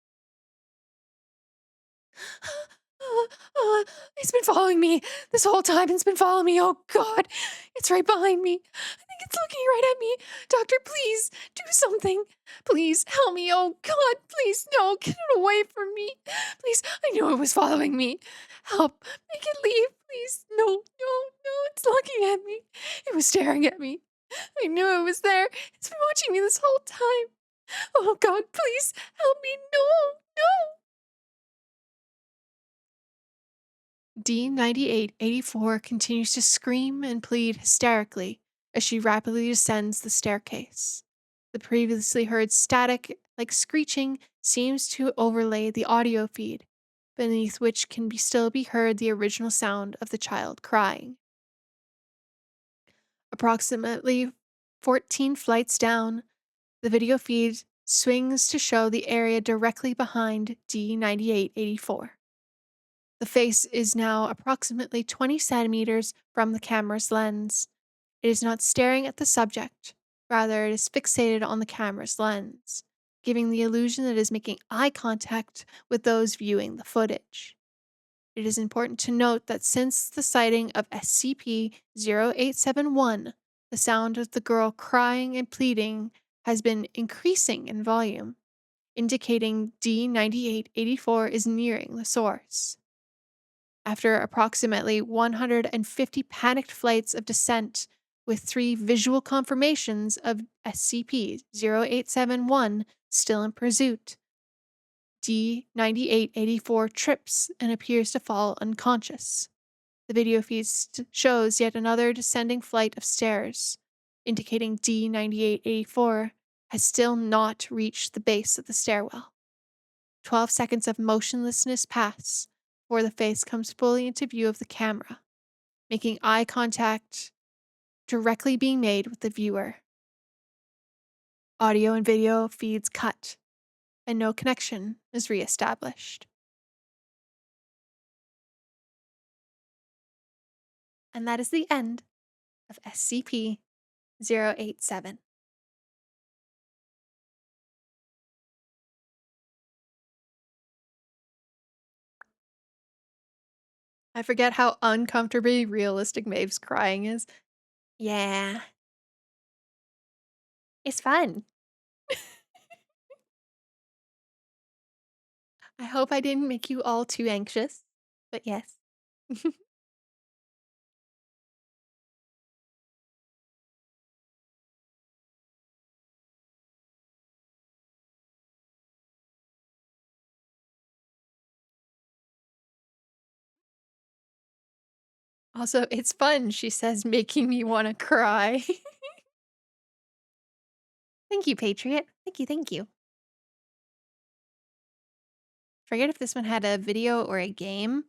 It's been following me this whole time. It's been following me. Oh God, it's right behind me. I think it's looking right at me. Doctor, please do something. Please help me. Oh God, please no, get it away from me. Please, I knew it was following me. Help, make it leave, please. No, no, no, it's looking at me. It was staring at me. I knew it was there. It's been watching me this whole time. Oh God, please help me. No, no. D9884 continues to scream and plead hysterically as she rapidly descends the staircase. The previously heard static, like screeching, seems to overlay the audio feed, beneath which can still be heard the original sound of the child crying. Approximately 14 flights down, the video feed swings to show the area directly behind D9884. The face is now approximately 20 centimeters from the camera's lens. It is not staring at the subject, rather, it is fixated on the camera's lens, giving the illusion that it is making eye contact with those viewing the footage. It is important to note that since the sighting of SCP 0871, the sound of the girl crying and pleading has been increasing in volume, indicating D9884 is nearing the source. After approximately 150 panicked flights of descent with 3 visual confirmations of SCP 0871 still in pursuit, D9884 trips and appears to fall unconscious. The video feed shows yet another descending flight of stairs, indicating D9884 has still not reached the base of the stairwell. 12 seconds of motionlessness pass before the face comes fully into view of the camera, making eye contact directly being made with the viewer. Audio and video feeds cut, and no connection is reestablished. And that is the end of SCP-087. I forget how uncomfortably realistic Maeve's crying is. Yeah. It's fun. I hope I didn't make you all too anxious, but yes. Also, it's fun, she says, making me want to cry. Thank you, Patriot. Thank you, thank you. Forget if this one had a video or a game.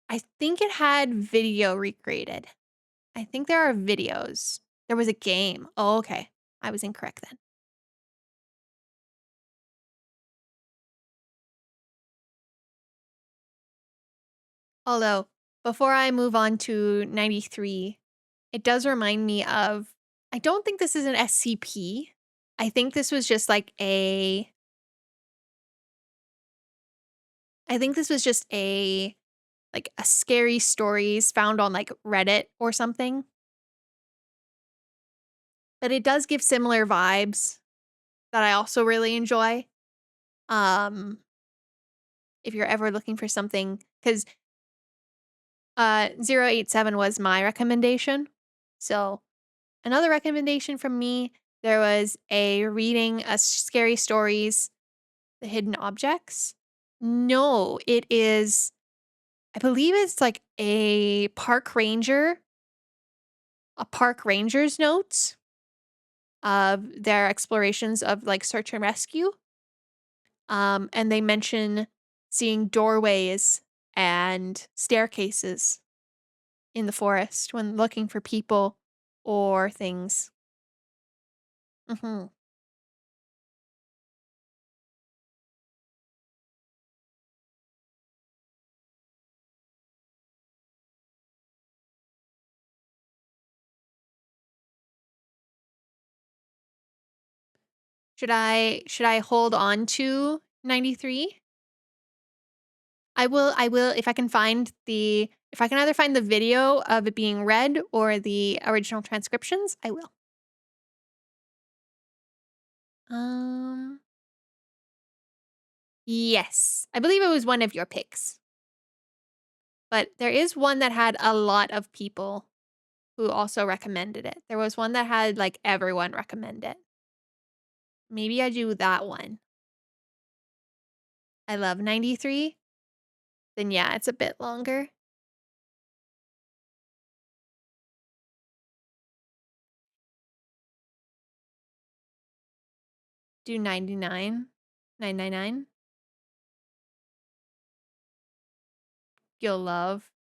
I think it had video recreated. I think there are videos. There was a game. Oh, okay. I was incorrect then. Although, before I move on to 93, it does remind me of, I don't think this is an SCP. I think this was just like a, I think this was just a, like a scary stories found on like Reddit or something. But it does give similar vibes that I also really enjoy. If you're ever looking for something, because 087 was my recommendation. So another recommendation from me, there was a reading a scary stories, The Hidden Objects. No, it is, I believe it's like a park ranger's notes of their explorations of like search and rescue. And they mention seeing doorways and staircases in the forest when looking for people or things. Mhm. Should I hold on to 93? I will if I can find the if I can either find the video of it being read or the original transcriptions, I will. Um yes. I believe it was one of your picks. But there is one that had a lot of people who also recommended it. There was one that had like everyone recommend it. Maybe I do that one. I love 93. Then yeah, it's a bit longer. Do 99. 999. You'll love.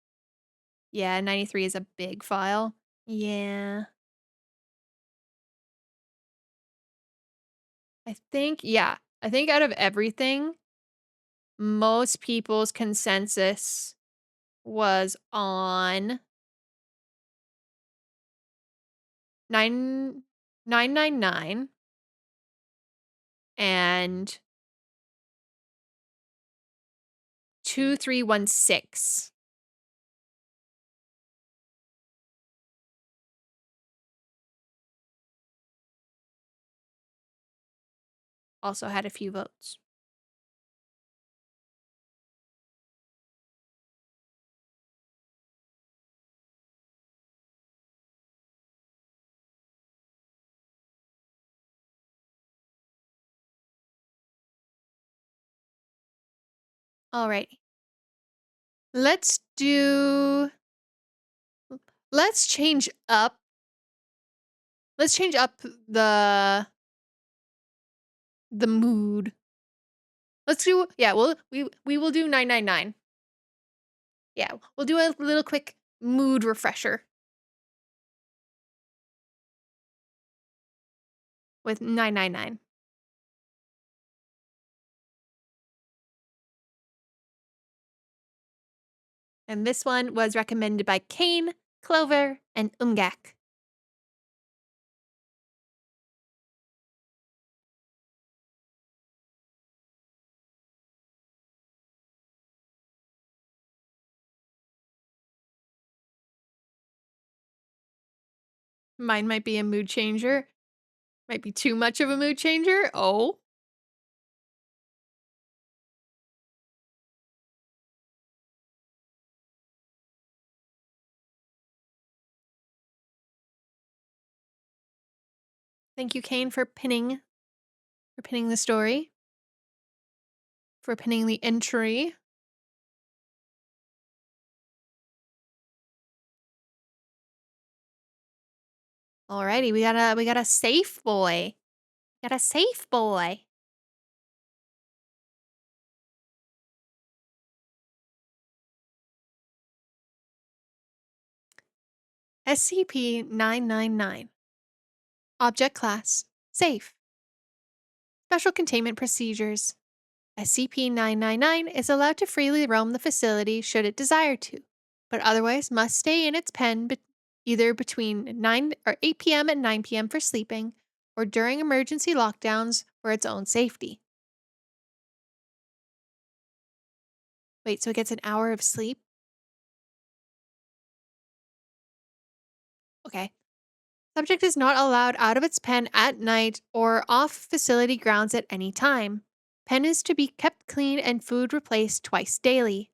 Yeah, 93 is a big file. Yeah. I think out of everything, most people's consensus was on 999 and 2316. Also had a few votes. Alrighty. Let's do let's change up the mood. Let's do we will do 999. Yeah, we'll do a little quick mood refresher. with 999. And this one was recommended by Kane, Clover, and Umgak. Mine might be a mood changer. Might be too much of a mood changer. Oh. Thank you, Kane, for pinning the story, for pinning the entry. Alrighty, we got a safe boy. Got a safe boy. SCP-999. Object Class Safe. Special Containment Procedures. SCP-999 is allowed to freely roam the facility should it desire to, but otherwise must stay in its pen either between 9 or 8 p.m. and 9 p.m. for sleeping, or during emergency lockdowns for its own safety. Wait, so it gets an hour of sleep? Okay. Subject is not allowed out of its pen at night or off facility grounds at any time. Pen is to be kept clean and food replaced twice daily.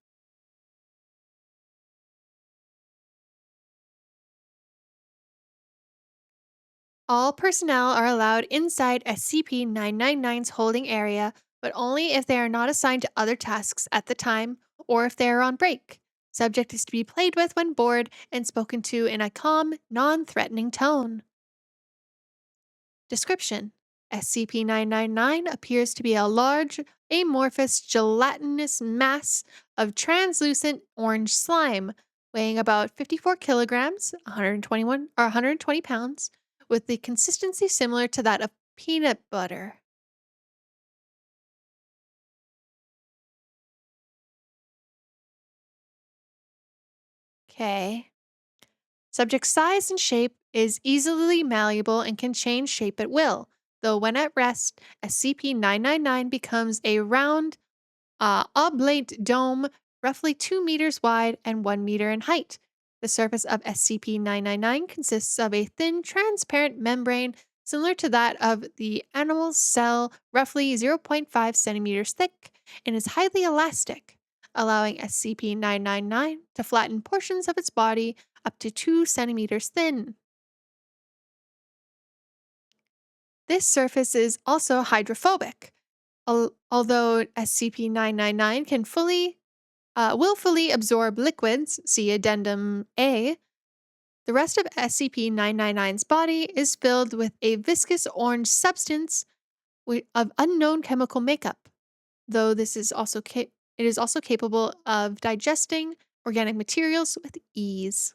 All personnel are allowed inside SCP-999's holding area, but only if they are not assigned to other tasks at the time or if they are on break. Subject is to be played with when bored and spoken to in a calm, non-threatening tone. Description: SCP-999 appears to be a large, amorphous, gelatinous mass of translucent orange slime, weighing about 54 kilograms, 121 or 120 pounds, with the consistency similar to that of peanut butter. Okay. Subject's size and shape is easily malleable and can change shape at will, though when at rest, SCP-999 becomes a round, oblate dome roughly 2 meters wide and 1 meter in height. The surface of SCP-999 consists of a thin, transparent membrane similar to that of the animal's cell, roughly zero point 0.5 centimeters thick, and is highly elastic, allowing SCP-999 to flatten portions of its body up to 2 centimeters thin. This surface is also hydrophobic, although SCP-999 can willfully absorb liquids, see Addendum A. The rest of SCP-999's body is filled with a viscous orange substance of unknown chemical makeup, though this is also it is also capable of digesting organic materials with ease.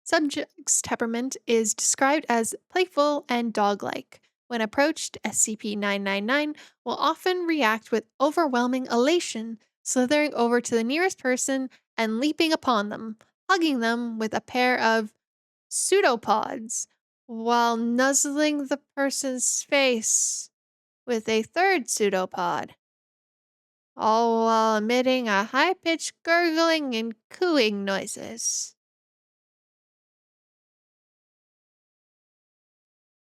Subject's temperament is described as playful and dog-like. When approached, SCP-999 will often react with overwhelming elation, slithering over to the nearest person and leaping upon them, hugging them with a pair of pseudopods, while nuzzling the person's face with a third pseudopod, all while emitting a high-pitched gurgling and cooing noises.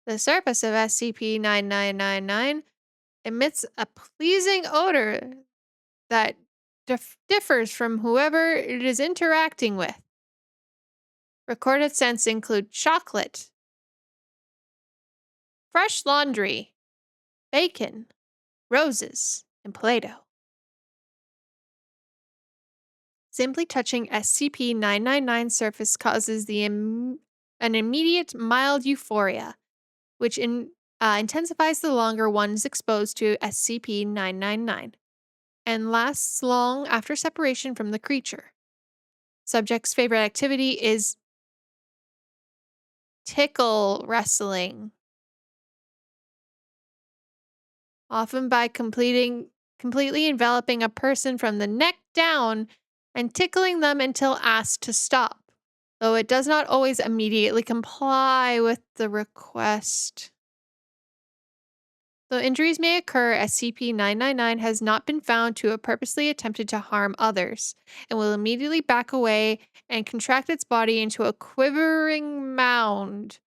The surface of SCP-9999 emits a pleasing odor that differs from whoever it is interacting with. Recorded scents include chocolate, fresh laundry, bacon, roses, and Play-Doh. Simply touching SCP-999's surface causes an immediate mild euphoria, which intensifies the longer one is exposed to SCP-999 and lasts long after separation from the creature. Subject's favorite activity is tickle wrestling, often by completely enveloping a person from the neck down and tickling them until asked to stop, though it does not always immediately comply with the request. Though injuries may occur, SCP-999 has not been found to have purposely attempted to harm others, and will immediately back away and contract its body into a quivering mound,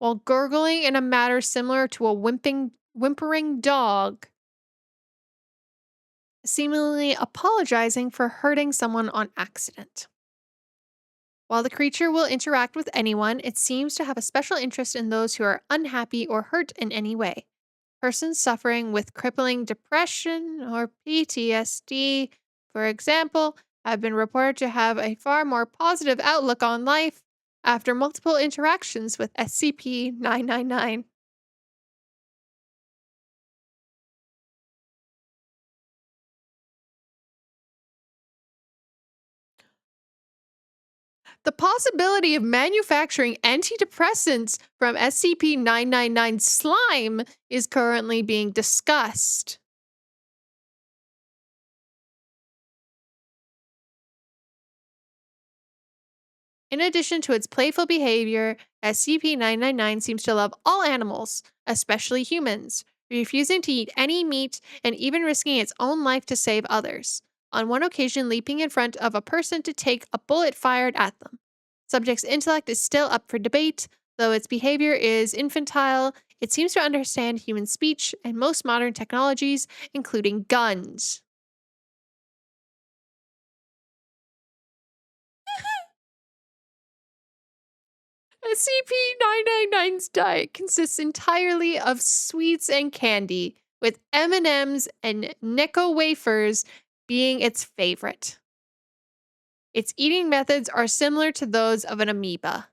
while gurgling in a manner similar to a whimpering dog, seemingly apologizing for hurting someone on accident. While the creature will interact with anyone, it seems to have a special interest in those who are unhappy or hurt in any way. Persons suffering with crippling depression or PTSD, for example, have been reported to have a far more positive outlook on life after multiple interactions with SCP-999. The possibility of manufacturing antidepressants from SCP-999 slime is currently being discussed. In addition to its playful behavior, SCP-999 seems to love all animals, especially humans, refusing to eat any meat and even risking its own life to save others, on one occasion leaping in front of a person to take a bullet fired at them. Subject's intellect is still up for debate, though its behavior is infantile. It seems to understand human speech and most modern technologies, including guns. SCP-999's diet consists entirely of sweets and candy, with M&Ms and Necco wafers being its favorite. Its eating methods are similar to those of an amoeba.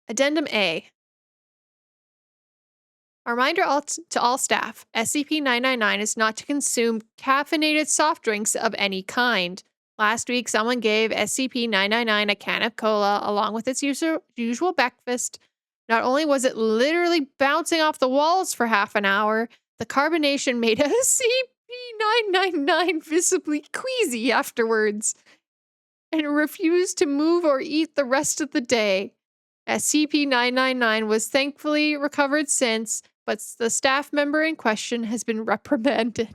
Addendum A. A reminder to all staff, SCP-999 is not to consume caffeinated soft drinks of any kind. Last week, someone gave SCP-999 a can of cola along with its usual breakfast. Not only was it literally bouncing off the walls for half an hour, the carbonation made SCP-999 visibly queasy afterwards and refused to move or eat the rest of the day. SCP-999 was thankfully recovered since, but the staff member in question has been reprimanded.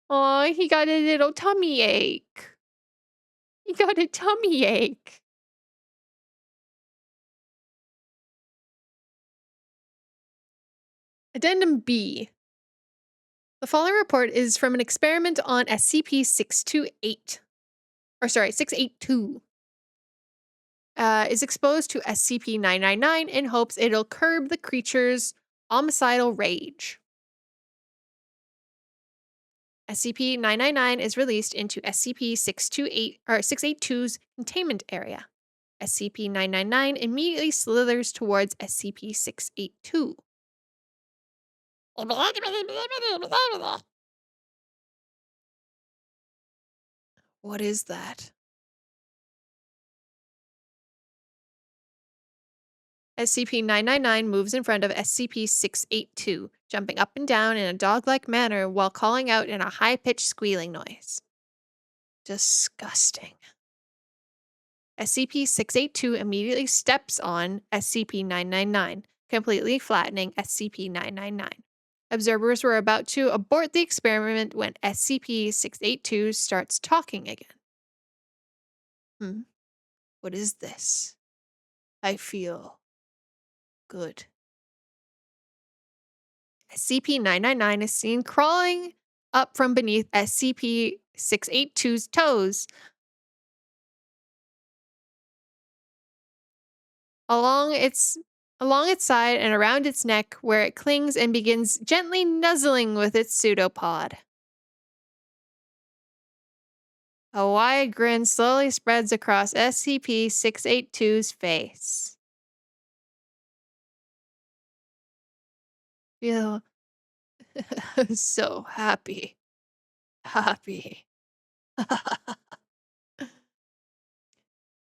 Aw, he got a little tummy ache. He got a tummy ache. Addendum B. The following report is from an experiment on SCP-628. 682. Is exposed to SCP-999 in hopes it'll curb the creature's homicidal rage. SCP-999 is released into SCP-682's containment area. SCP-999 immediately slithers towards SCP-682. What is that? SCP-999 moves in front of SCP-682, jumping up and down in a dog-like manner while calling out in a high-pitched squealing noise. Disgusting. SCP-682 immediately steps on SCP-999, completely flattening SCP-999. Observers were about to abort the experiment when SCP-682 starts talking again. What is this? I feel good. SCP-999 is seen crawling up from beneath SCP-682's toes, along its side and around its neck, where it clings and begins gently nuzzling with its pseudopod. A wide grin slowly spreads across SCP-682's face. Feel so happy.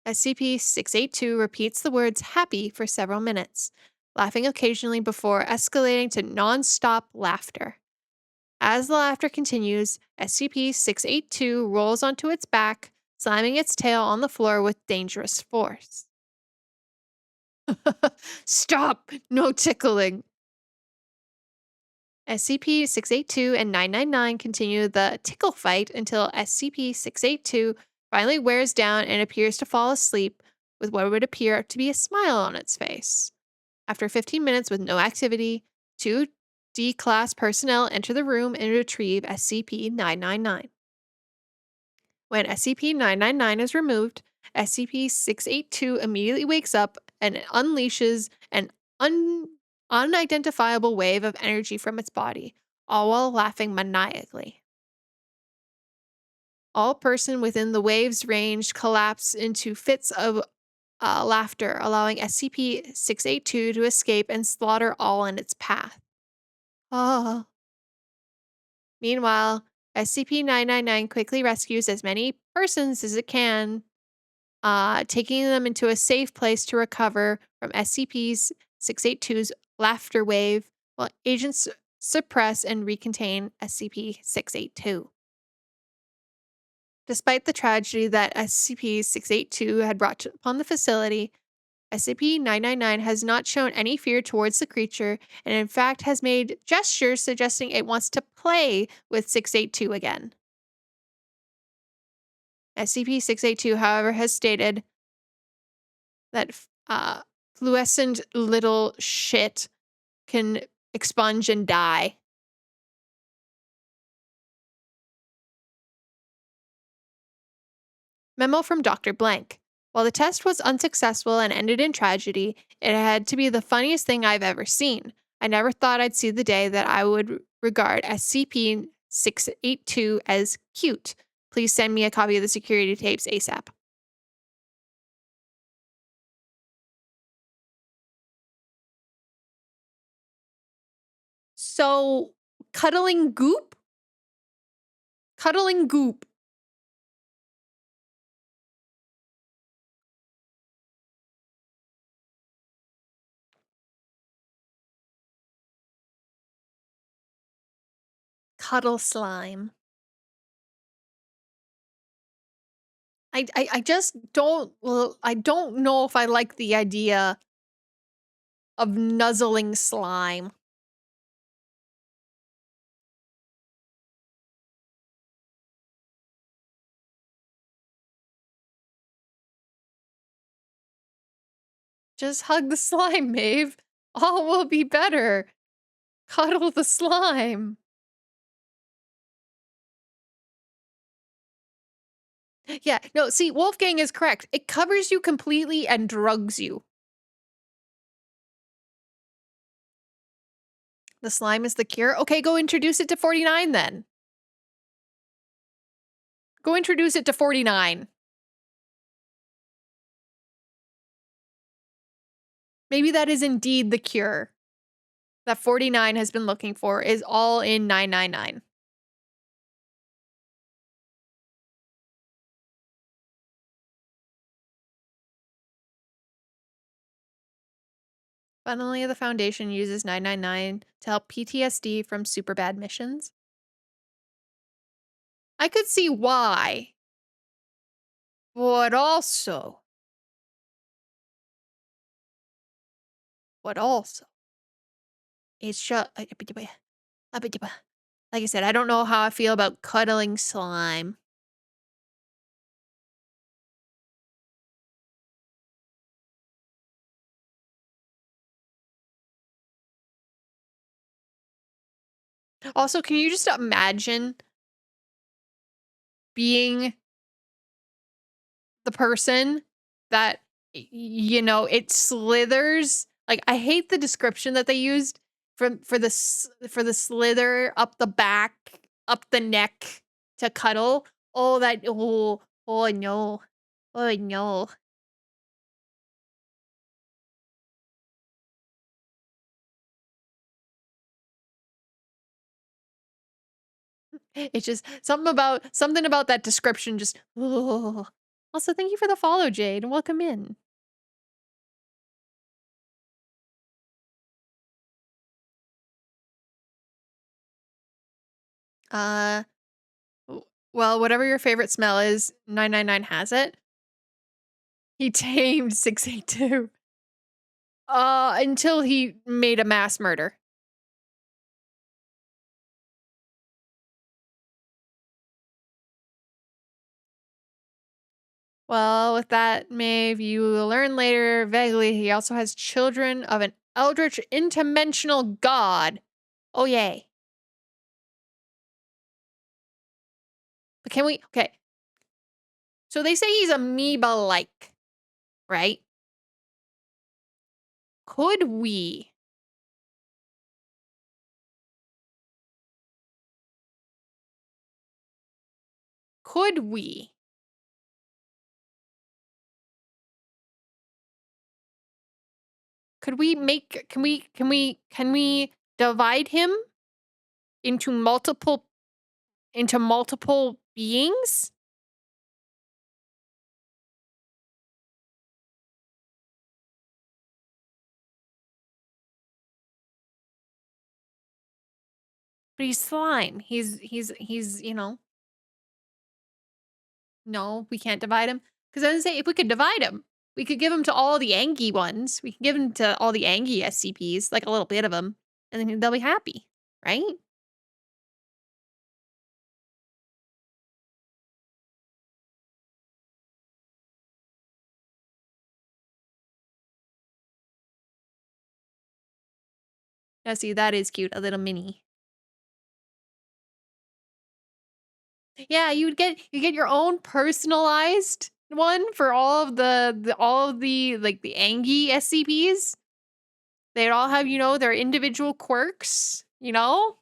SCP-682 repeats the words happy for several minutes, laughing occasionally before escalating to non-stop laughter. As the laughter continues, SCP-682 rolls onto its back, slamming its tail on the floor with dangerous force. Stop! No tickling! SCP-682 and 999 continue the tickle fight until SCP-682 finally wears down and appears to fall asleep with what would appear to be a smile on its face. After 15 minutes with no activity, two D-Class personnel enter the room and retrieve SCP-999. When SCP-999 is removed, SCP-682 immediately wakes up and unleashes an unidentifiable wave of energy from its body, all while laughing maniacally. All person within the wave's range collapse into fits of laughter, allowing SCP-682 to escape and slaughter all in its path. Ah. Meanwhile, SCP-999 quickly rescues as many persons as it can, taking them into a safe place to recover from SCP-682's laughter wave, while agents suppress and recontain SCP-682. Despite the tragedy that SCP-682 had brought upon the facility, SCP-999 has not shown any fear towards the creature, and in fact has made gestures suggesting it wants to play with 682 again. SCP-682, however, has stated that fluorescent little shit can expunge and die. Memo from Dr. Blank. While the test was unsuccessful and ended in tragedy, it had to be the funniest thing I've ever seen. I never thought I'd see the day that I would regard SCP-682 as cute. Please send me a copy of the security tapes ASAP. So, cuddling goop? Cuddling goop. Cuddle slime. I just don't, well, I don't know if I like the idea of nuzzling slime. Just hug the slime, Maeve. All will be better. Cuddle the slime. Yeah, no, see, Wolfgang is correct. It covers you completely and drugs you. The slime is the cure? Okay, go introduce it to 49 then. Go introduce it to 49. Maybe that is indeed the cure that 49 has been looking for, is all in 999. Funnily, the Foundation uses 999 to help PTSD from super bad missions. I could see why. But also. It's just. Like I said, I don't know how I feel about cuddling slime. Also, can you just imagine being the person that, you know, it slithers? Like, I hate the description that they used for the slither up the back, up the neck to cuddle. Oh, that, oh no. Oh no. It's just something about that description just, oh. Also, thank you for the follow, Jade, and welcome in. Uh, well, whatever your favorite smell is, 999 has it. He tamed 682. Until he made a mass murder. Well, with that, Maeve, you will learn later vaguely he also has children of an eldritch interdimensional god. Oh, yay. But can we, okay. So they say he's amoeba-like, right? Could we Could we make can we divide him into multiple beings? But he's slime. He's, you know. No, we can't divide him. Because I was gonna say, if we could divide him, we could give him to all the Angie ones. We can give him to all the Angie SCPs, like a little bit of them, and then they'll be happy, right? Now see, that is cute, a little mini. Yeah, you get your own personalized one for all of the like the Angie SCPs. They'd all have, you know, their individual quirks, you know?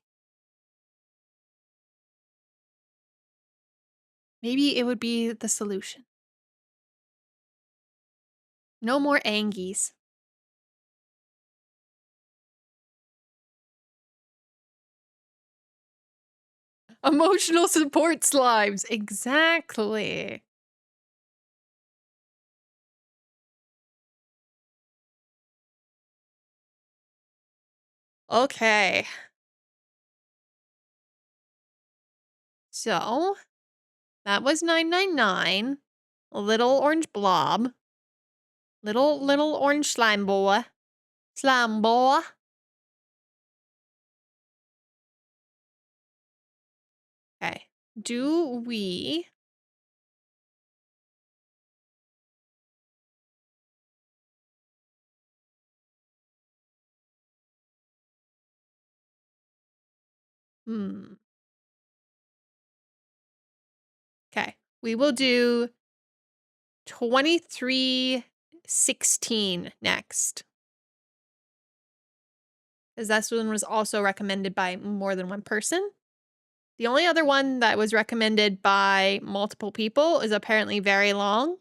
Maybe it would be the solution. No more Angies. Emotional support slimes. Exactly. Okay. So, that was 999. A little orange blob. Little orange slime boy. Slime boy. Okay. Do we... Okay. We will do 2316 next. Because that one was also recommended by more than one person. The only other one that was recommended by multiple people is apparently very long.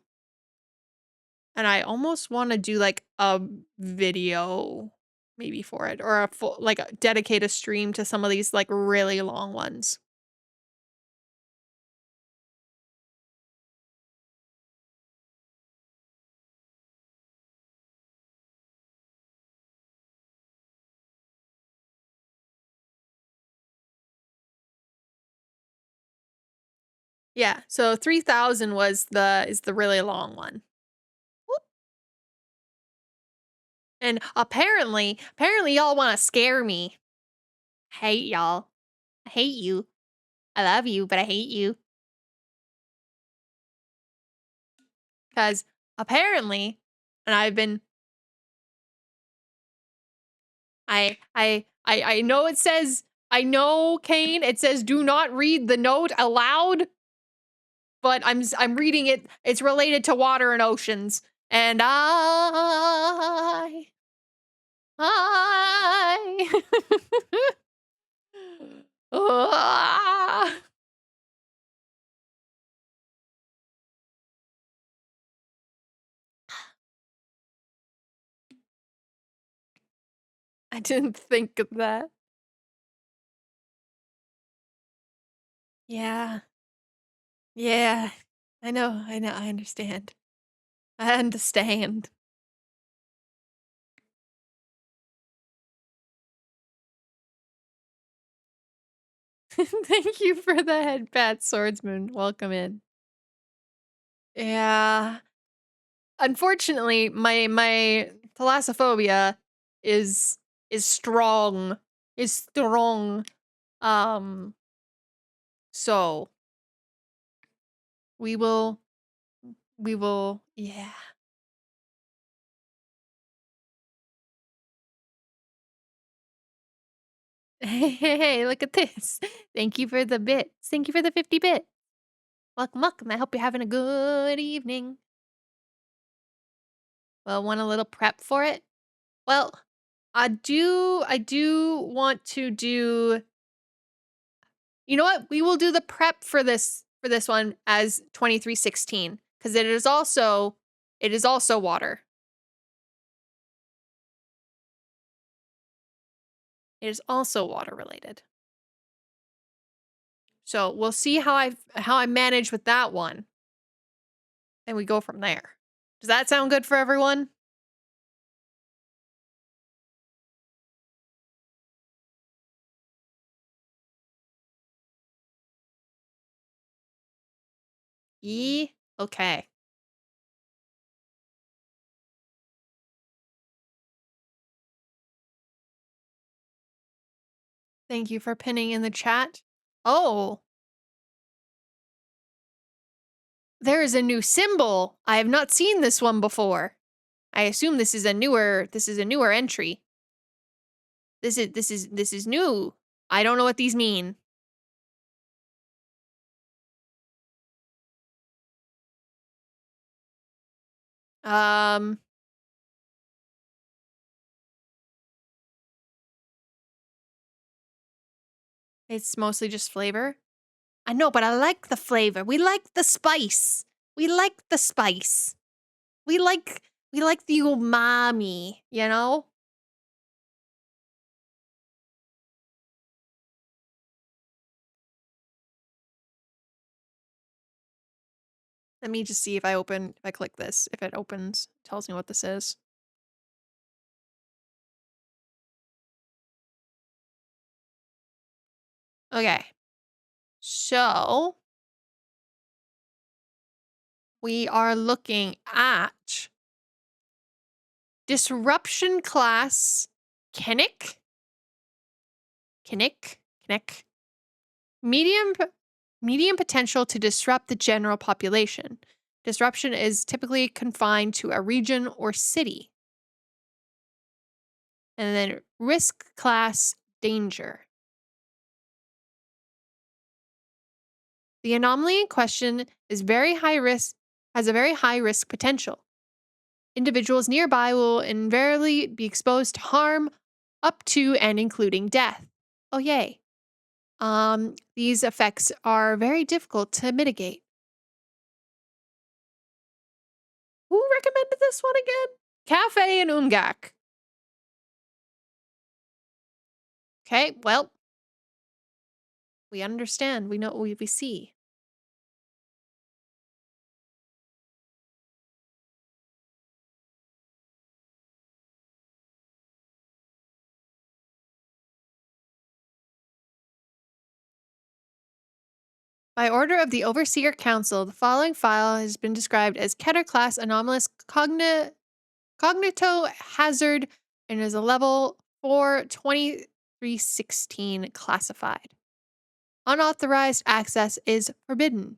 And I almost want to do like a video maybe for it, or a full, like dedicate a stream to some of these like really long ones. Yeah, so 3000 is the really long one. Whoop. And apparently y'all want to scare me. Hate y'all. I hate you. I love you, but I hate you. Because apparently, and I've been, I know it says, I know, Kane, it says do not read the note aloud, but I'm reading it. It's related to water and oceans. And I Ah. I didn't think of that. Yeah. Yeah. I know, I understand. I understand. Thank you for the head pat, swordsman. Welcome in. Yeah. Unfortunately, my thalassophobia is is strong. Is strong. Um, so we will yeah. Hey, look at this. Thank you for the bits. Thank you for the 50 bit. Welcome, welcome. I hope you're having a good evening. Well, want a little prep for it? Well, I do want to do. You know what? We will do the prep for this one as 2316 because it is also water. It is also water related. So we'll see how I manage with that one. And we go from there. Does that sound good for everyone? Okay. Thank you for pinning in the chat. Oh, there is a new symbol. I have not seen this one before. I assume this is a newer entry. This is new. I don't know what these mean. Um it's mostly just flavor. I know, but I like the flavor. We like the spice. We like the spice. We like we like the umami, you know? Let me just see if I click this, if it opens, tells me what this is. Okay. So, we are looking at disruption class Kinnick. Kinnick. Kinnick. Medium medium potential to disrupt the general population. Disruption is typically confined to a region or city. And then risk class danger. The anomaly in question is very high risk, has a very high risk potential. Individuals nearby will invariably be exposed to harm up to and including death. Oh yay. These effects are very difficult to mitigate. Who recommended this one again? Cafe and Umgak. Okay, well, we understand. We know what we see. By order of the Overseer Council, the following file has been described as Keter class anomalous cognito hazard and is a level 42316 classified. Unauthorized access is forbidden.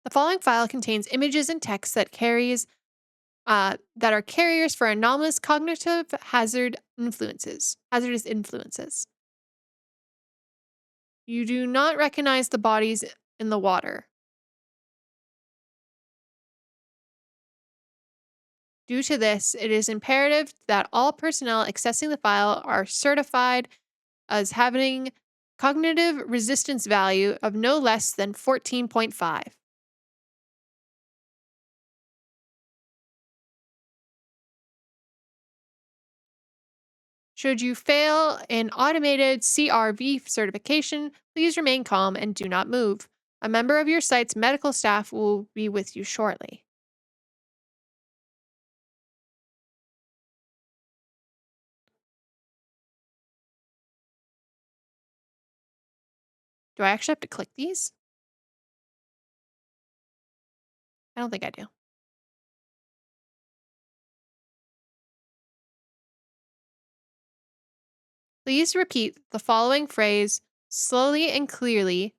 The following file contains images and text that are carriers for anomalous cognitive hazardous influences. You do not recognize the bodies in the water. Due to this, it is imperative that all personnel accessing the file are certified as having cognitive resistance value of no less than 14.5. Should you fail an automated CRV certification, please remain calm and do not move. A member of your site's medical staff will be with you shortly. Do I actually have to click these? I don't think I do. Please repeat the following phrase slowly and clearly.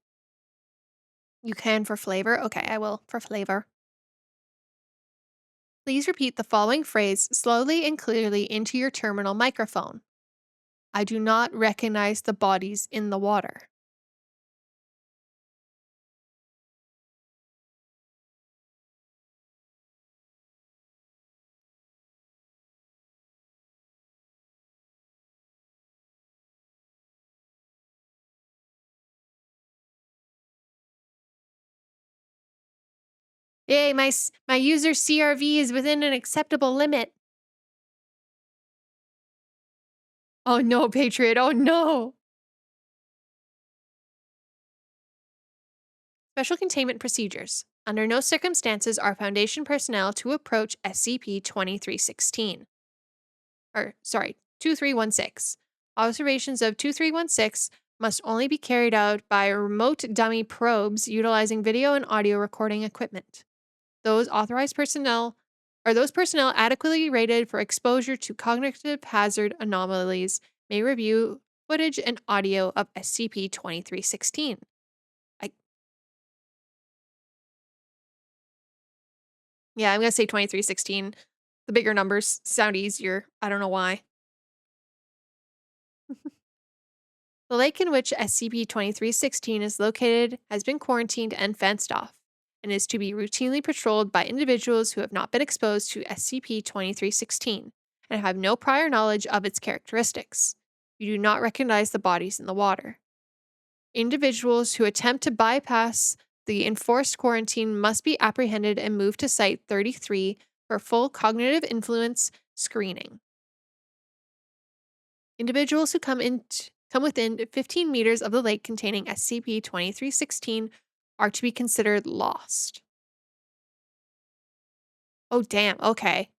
You can for flavor? Okay, I will for flavor. Please repeat the following phrase slowly and clearly into your terminal microphone. I do not recognize the bodies in the water. Yay, my user CRV is within an acceptable limit. Oh no, Patriot. Oh no. Special containment procedures. Under no circumstances are Foundation personnel to approach SCP 2316. Or, sorry, 2316. Observations of 2316 must only be carried out by remote dummy probes utilizing video and audio recording equipment. Those authorized personnel or those personnel adequately rated for exposure to cognitive hazard anomalies may review footage and audio of SCP 2316. Yeah, I'm going to say 2316. The bigger numbers sound easier. I don't know why. The lake in which SCP 2316 is located has been quarantined and fenced off, and is to be routinely patrolled by individuals who have not been exposed to SCP 2316 and have no prior knowledge of its characteristics. You do not recognize the bodies in the water. Individuals who attempt to bypass the enforced quarantine must be apprehended and moved to Site 33 for full cognitive influence screening. Individuals who come within 15 meters of the lake containing SCP 2316 are to be considered lost. Oh, damn. Okay.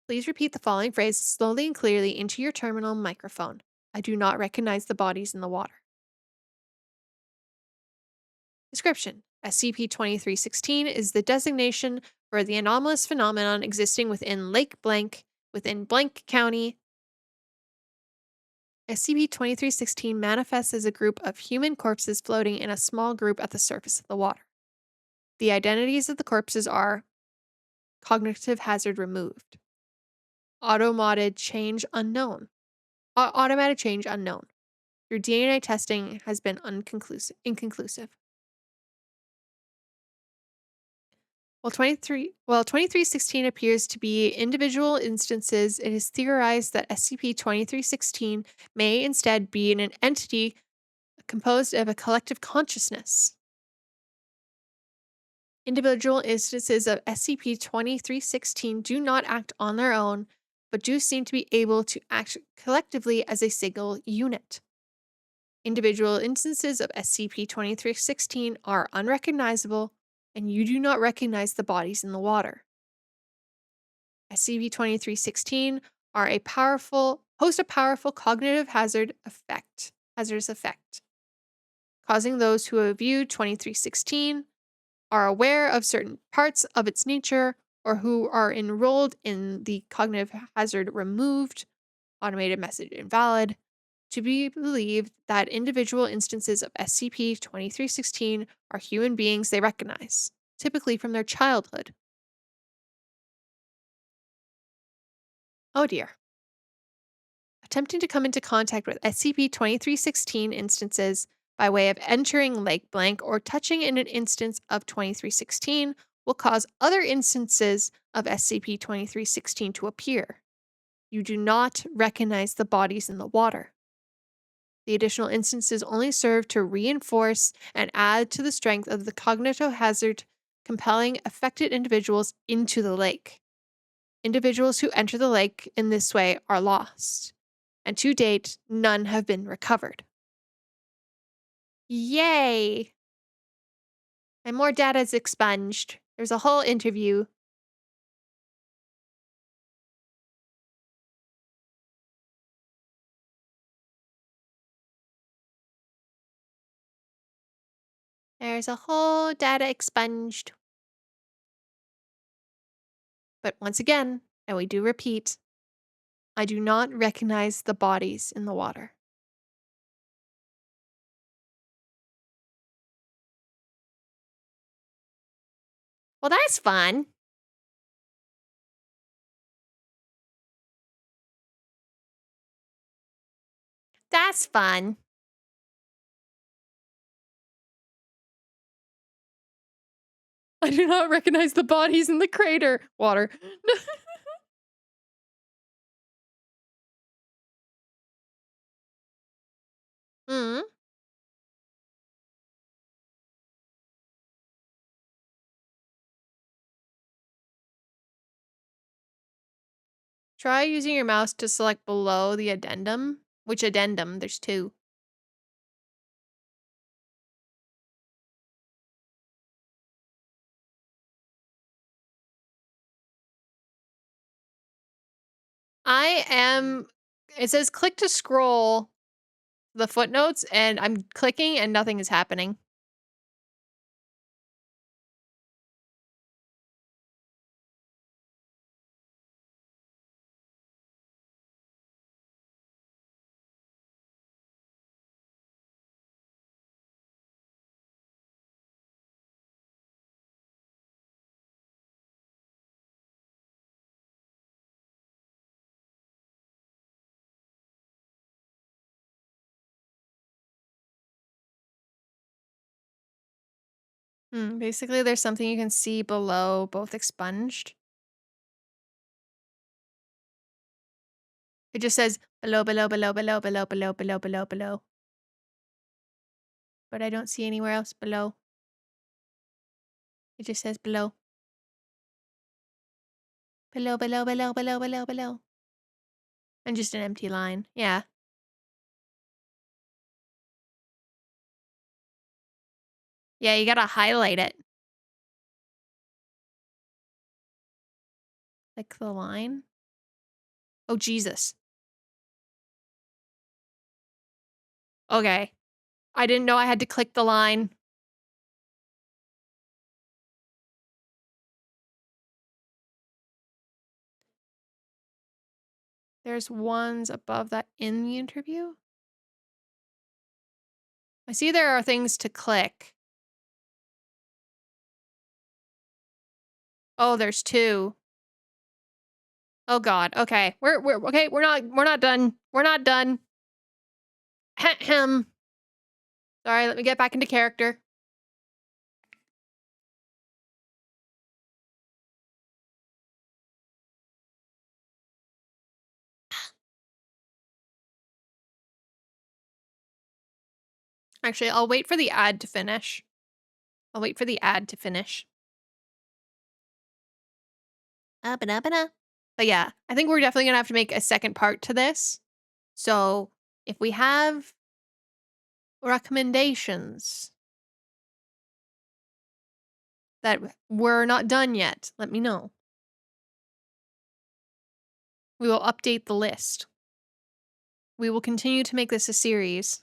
Please repeat the following phrase slowly and clearly into your terminal microphone. I do not recognize the bodies in the water. Description: SCP 2316 is the designation for the anomalous phenomenon existing within Lake Blank, within Blank County. SCP 2316 manifests as a group of human corpses floating in a small group at the surface of the water. The identities of the corpses are cognitive hazard removed, automated change unknown. Automatic change unknown. Your DNA testing has been inconclusive. While 2316 appears to be individual instances, it is theorized that SCP 2316 may instead be an entity composed of a collective consciousness. Individual instances of SCP 2316 do not act on their own, but do seem to be able to act collectively as a single unit. Individual instances of SCP 2316 are unrecognizable, and you do not recognize the bodies in the water. SCP 2316 host a powerful cognitive hazardous effect, causing those who have viewed 2316 are aware of certain parts of its nature, or who are enrolled in the cognitive hazard removed, automated message invalid, to be believed that individual instances of SCP 2316 are human beings they recognize, typically from their childhood. Oh dear. Attempting to come into contact with SCP 2316 instances by way of entering Lake Blank or touching in an instance of 2316 will cause other instances of SCP 2316 to appear. You do not recognize the bodies in the water. The additional instances only serve to reinforce and add to the strength of the cognitive hazard, compelling affected individuals into the lake. Individuals who enter the lake in this way are lost, and to date, none have been recovered. Yay! And more data is expunged. There's a whole interview. There's a whole data expunged. But once again, and we do repeat, I do not recognize the bodies in the water. Well, that's fun. That's fun. I do not recognize the bodies in the crater. Water. Hmm. Try using your mouse to select below the addendum. Which addendum? There's two. It says click to scroll the footnotes, and I'm clicking and nothing is happening. Basically, there's something you can see below both expunged. It just says below, below, below, below, below, below, below, below, below. But I don't see anywhere else below. It just says below. Below, below, below, below, below, below. And just an empty line. Yeah. Yeah, you gotta highlight it. Click the line. Oh, Jesus. Okay. I didn't know I had to click the line. There's ones above that in the interview. I see there are things to click. Oh, there's two. Oh God. Okay. We're okay. We're not done. We're not done. Ahem. Sorry, let me get back into character. Actually, I'll wait for the ad to finish. I'll wait for the ad to finish. But yeah, I think we're definitely gonna have to make a second part to this. So if we have recommendations that we're not done yet, let me know. We will update the list. We will continue to make this a series.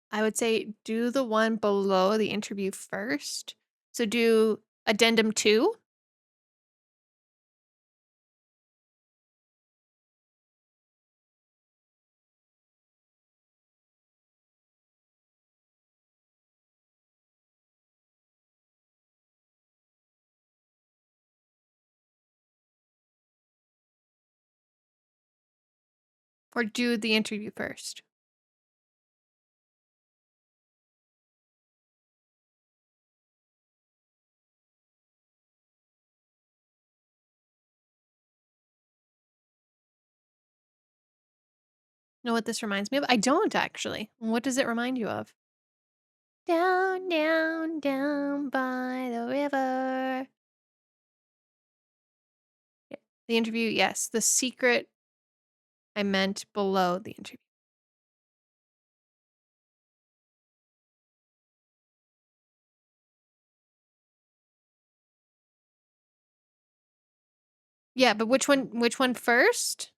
I would say do the one below the interview first. So do addendum 2. Or do the interview first. know what this reminds me of? I don't actually. What does it remind you of? Down, down, down by the river. Yeah. The interview, yes. The secret, I meant below the interview. Yeah, but which one first?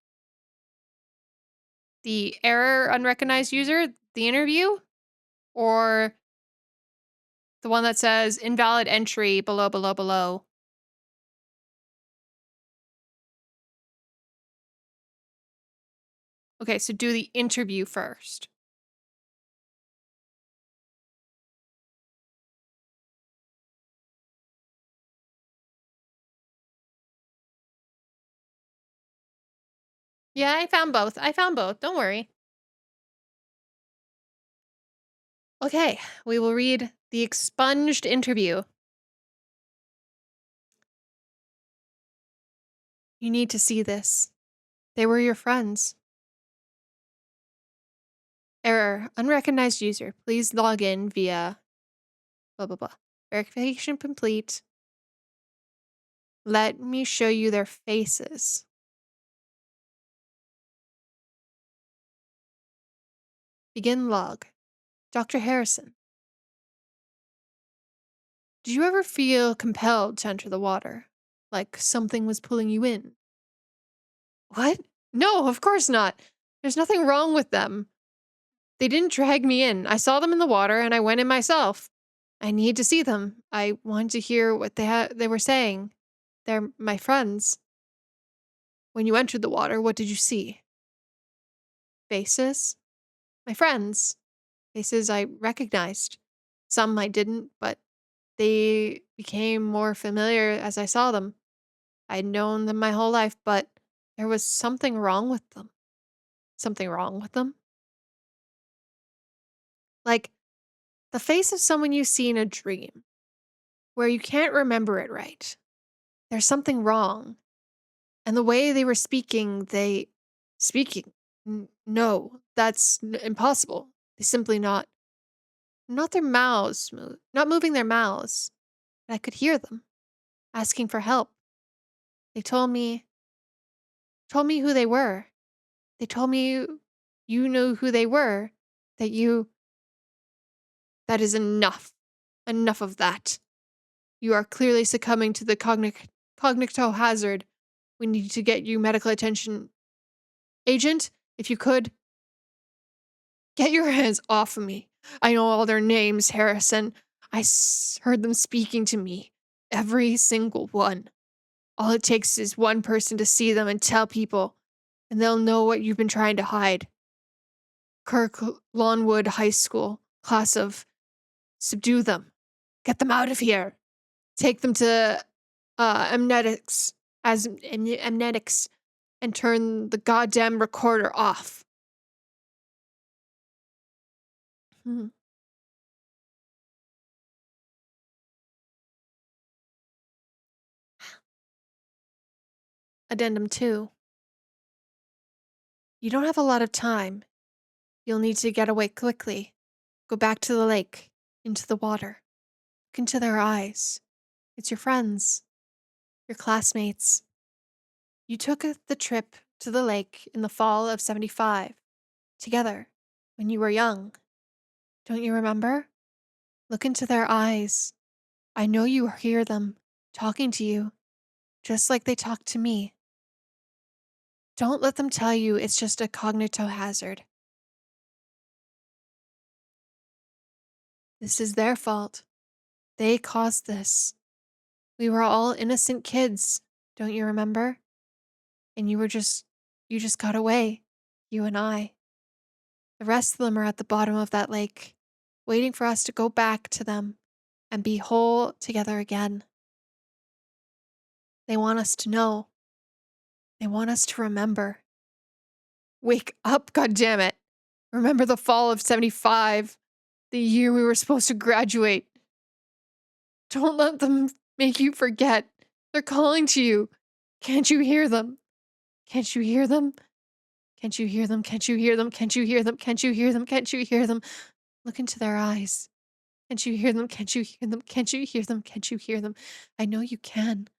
The error unrecognized user, the interview? Or the one that says invalid entry below, below, below? Okay, so do the interview first. Yeah, I found both. Don't worry. Okay, we will read the expunged interview. You need to see this. They were your friends. Error. Unrecognized user. Please log in via blah, blah, blah. Verification complete. Let me show you their faces. Begin log. Dr. Harrison. Did you ever feel compelled to enter the water? Like something was pulling you in? What? No, of course not. There's nothing wrong with them. They didn't drag me in. I saw them in the water and I went in myself. I need to see them. I wanted to hear what they were saying. They're my friends. When you entered the water, what did you see? Faces? My friends. Faces I recognized. Some I didn't, but they became more familiar as I saw them. I'd known them my whole life, but there was something wrong with them. Something wrong with them? Like the face of someone you see in a dream, where you can't remember it right. There's something wrong. And the way they were speaking, no, that's impossible. They simply not their mouths, not moving their mouths. But I could hear them asking for help. They told me who they were. They told me you knew who they were, that is enough. Enough of that. You are clearly succumbing to the cognito hazard. We need to get you medical attention. Agent, if you could, get your hands off of me. I know all their names, Harrison. Heard them speaking to me. Every single one. All it takes is one person to see them and tell people, and they'll know what you've been trying to hide. Kirk Lawnwood High School, class of subdue them. Get them out of here. Take them to amnetics and turn the goddamn recorder off. Addendum 2. You don't have a lot of time. You'll need to get away quickly. Go back to the lake, into the water. Look into their eyes. It's your friends, your classmates. You took the trip to the lake in the fall of 75, together, when you were young. Don't you remember? Look into their eyes. I know you hear them talking to you, just like they talk to me. Don't let them tell you it's just a cognito hazard. This is their fault. They caused this. We were all innocent kids, don't you remember? And you just got away, you and I. The rest of them are at the bottom of that lake, waiting for us to go back to them and be whole together again. They want us to know. They want us to remember. Wake up, goddammit. Remember the fall of 75, the year we were supposed to graduate. Don't let them make you forget. They're calling to you. Can't you hear them? Can't you hear them? Can't you hear them? Can't you hear them? Can't you hear them? Can't you hear them? Can't you hear them? Look into their eyes. Can't you hear them? Can't you hear them? Can't you hear them? Can't you hear them? I know you can.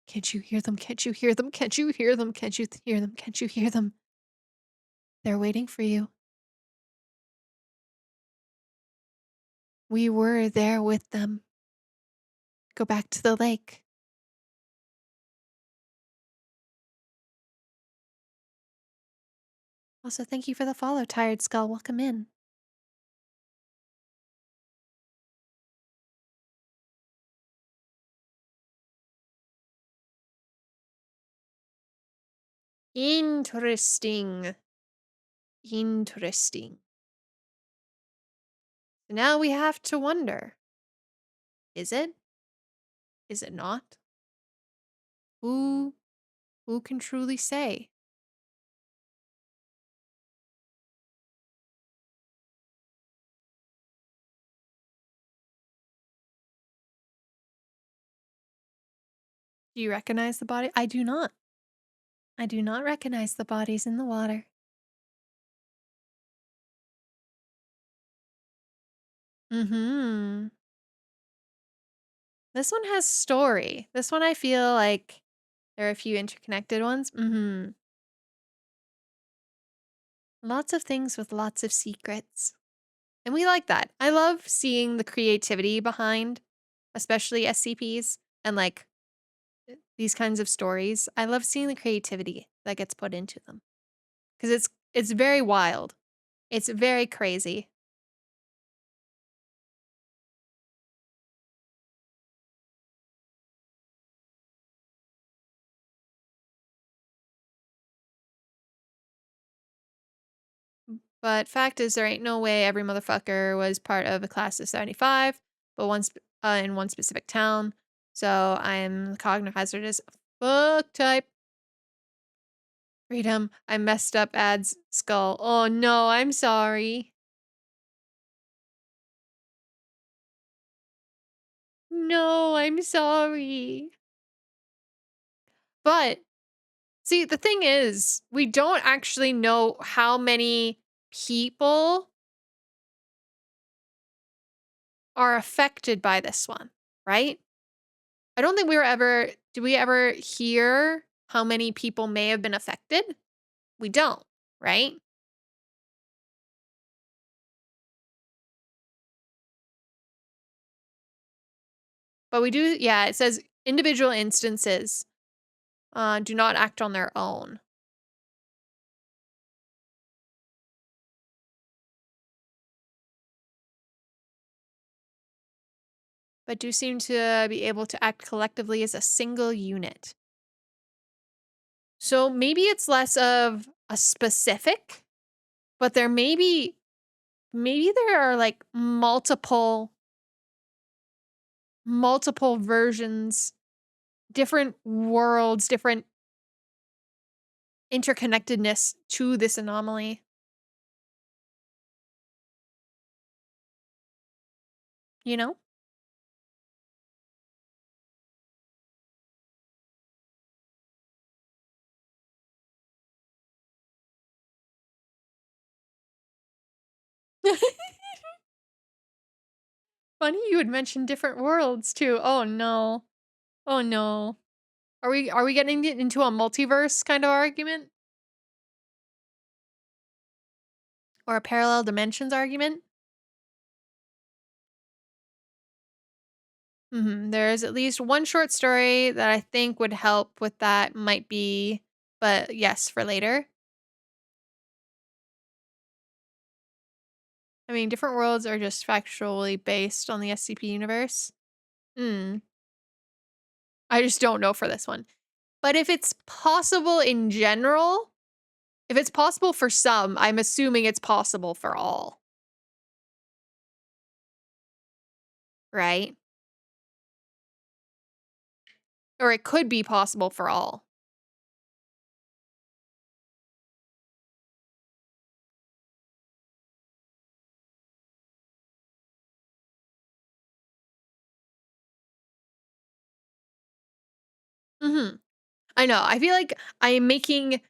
Can't you hear them? Can't you hear them? Can't you hear them? Can't you hear them? Can't you hear them? They're waiting for you. We were there with them. Go back to the lake. Also, thank you for the follow, Tired Skull. Welcome in. Interesting. Interesting. So now we have to wonder. Is it? Is it not? Who can truly say? Do you recognize the body? I do not. I do not recognize the bodies in the water. Mm-hmm. This one has story. This one I feel like there are a few interconnected ones. Mm-hmm. Lots of things with lots of secrets. And we like that. I love seeing the creativity behind, especially SCPs and like these kinds of stories. I love seeing the creativity that gets put into them. Because it's very wild. It's very crazy. But fact is, there ain't no way every motherfucker was part of a class of 75, but in one specific town. So I'm the cognitive hazardous fuck type. Freedom. I messed up Ad's skull. Oh no, I'm sorry. No, I'm sorry. But see, the thing is, we don't actually know how many people are affected by this one, right? I don't think did we ever hear how many people may have been affected? We don't, right? But we do, yeah, it says individual instances do not act on their own. But do seem to be able to act collectively as a single unit. So maybe it's less of a specific, but maybe there are like multiple versions, different worlds, different interconnectedness to this anomaly. You know? Funny you would mention different worlds too. Oh no. Oh no. Are we getting into a multiverse kind of argument? Or a parallel dimensions argument? There is at least one short story that I think would help with that. Might be, but yes, for later. I mean, different worlds are just factually based on the SCP universe. Hmm. I just don't know for this one. But if it's possible in general, if it's possible for some, I'm assuming it's possible for all. Right? Or it could be possible for all. I know. I feel like I am making,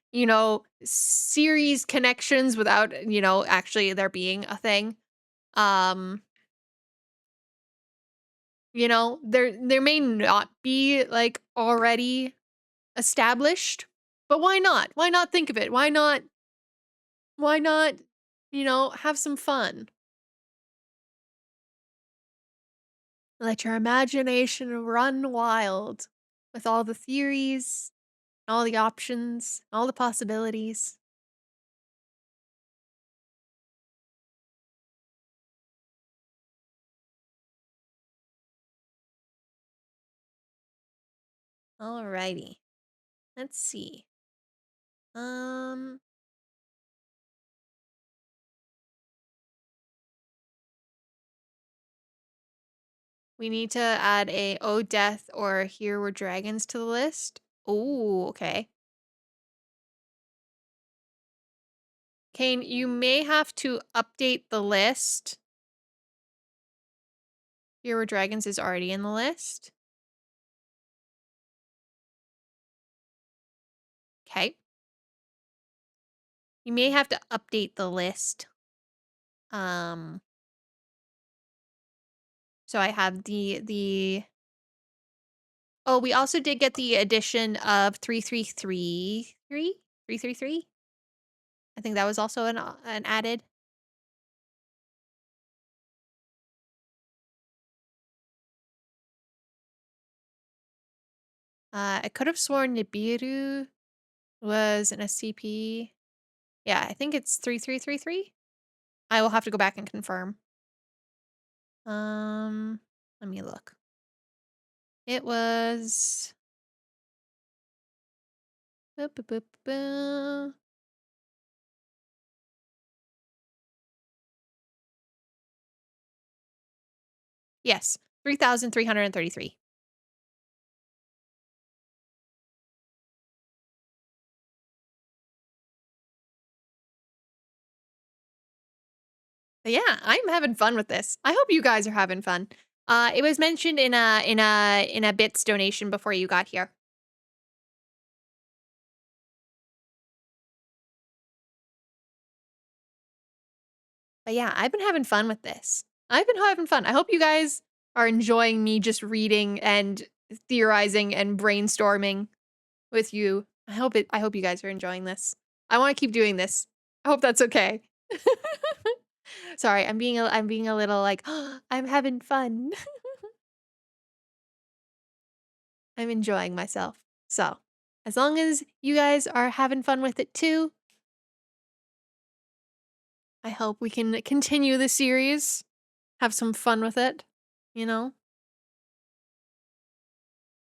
series connections without, actually there being a thing. Um, there may not be like already established, but why not? Why not think of it? Why not, have some fun? Let your imagination run wild with all the theories, all the options, all the possibilities. Alrighty. Let's see. Um, we need to add a Oh Death or Here Were Dragons to the list. Oh, okay. Kane, you may have to update the list. Here Were Dragons is already in the list. Okay. You may have to update the list. Um, so I have the oh, we also did get the addition of 3333? 333? I think that was also an added. I could have sworn Nibiru was an SCP. Yeah, I think it's 3333. I will have to go back and confirm. Let me look. It was boop, boop, boop, boop. Yes, 3,333. But yeah, I'm having fun with this. I hope you guys are having fun. It was mentioned in a bits donation before you got here. But yeah, I've been having fun with this. I've been having fun. I hope you guys are enjoying me just reading and theorizing and brainstorming with you. I hope you guys are enjoying this. I want to keep doing this. I hope that's okay. Sorry, I'm being a little like, I'm having fun. I'm enjoying myself. So, as long as you guys are having fun with it too, I hope we can continue the series, have some fun with it, you know?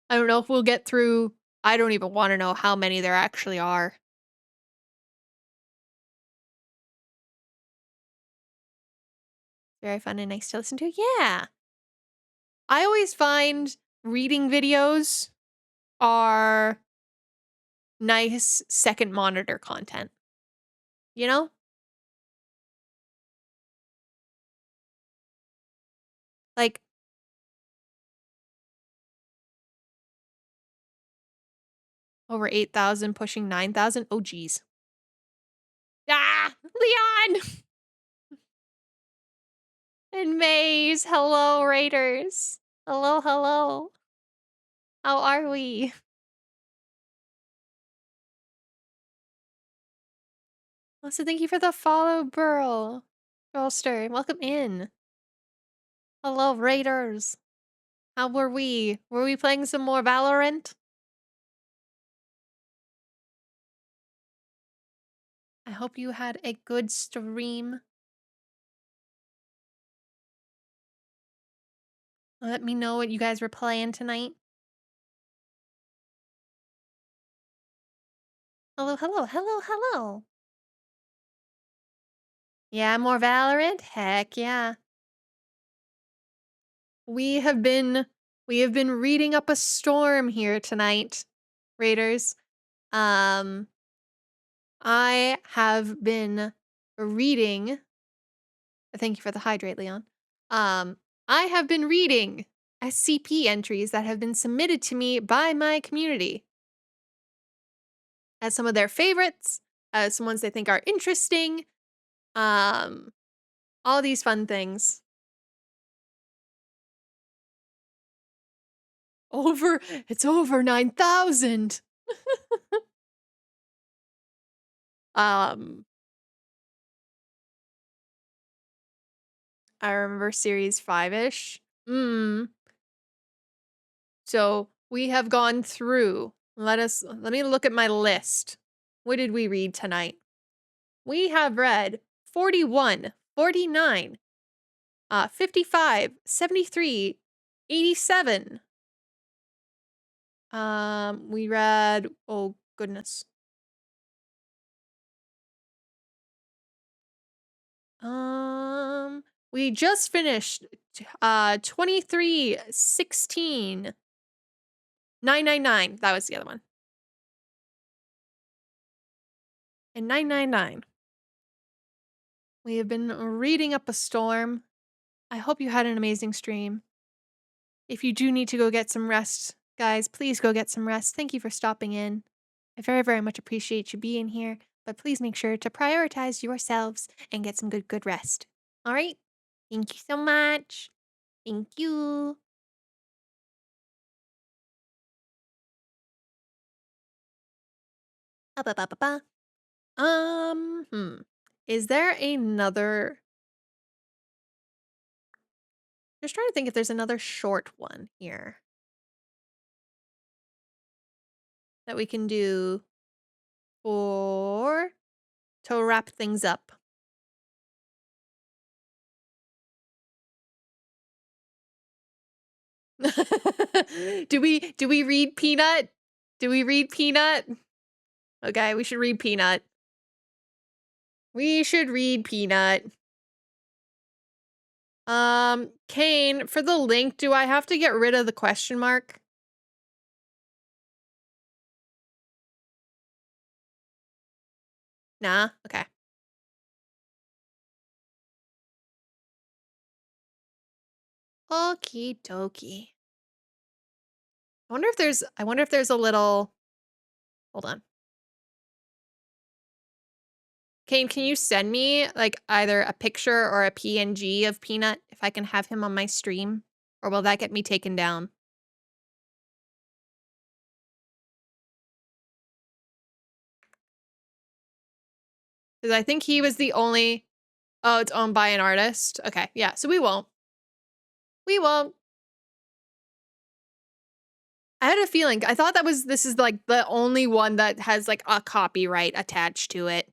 I don't know if we'll get through. I don't even want to know how many there actually are. Very fun and nice to listen to. Yeah. I always find reading videos are nice second monitor content. You know? Like, over 8,000, pushing 9,000. Oh, geez. Ah! Leon! And Maze. Hello, Raiders. Hello, hello. How are we? Also, thank you for the follow, Burl. Burlster, welcome in. Hello, Raiders. How were we? Were we playing some more Valorant? I hope you had a good stream. Let me know what you guys were playing tonight. Hello, hello, hello, hello. Yeah, more Valorant? Heck yeah. We have been we have been reading up a storm here tonight, Raiders. Um I have been reading. Thank you for the hydrate, Leon. Um, I have been reading SCP entries that have been submitted to me by my community. as some of their favorites, as some ones they think are interesting, all these fun things. It's over 9,000. Um, I remember series 5-ish. So we have gone through. Let me look at my list. What did we read tonight? We have read 41, 49, 55, 73, 87. We read, oh goodness. We just finished 23, 16, 999. That was the other one. And 999. We have been reading up a storm. I hope you had an amazing stream. If you do need to go get some rest, guys, please go get some rest. Thank you for stopping in. I very, very much appreciate you being here, but please make sure to prioritize yourselves and get some good rest. All right? Thank you so much. Thank you. Is there another? Just trying to think if there's another short one here that we can do to wrap things up. Do we read Peanut? Do we read Peanut? Okay, we should read Peanut. We should read Peanut. Kane, for the link, do I have to get rid of the question mark? Nah? Okay. Okie dokie. I wonder if there's a little, hold on. Kane, can you send me like either a picture or a PNG of Peanut if I can have him on my stream? Or will that get me taken down? Because I think he was the only... Oh, it's owned by an artist? Okay, yeah, so we won't. We won't. I had a feeling. I thought this is like the only one that has like a copyright attached to it.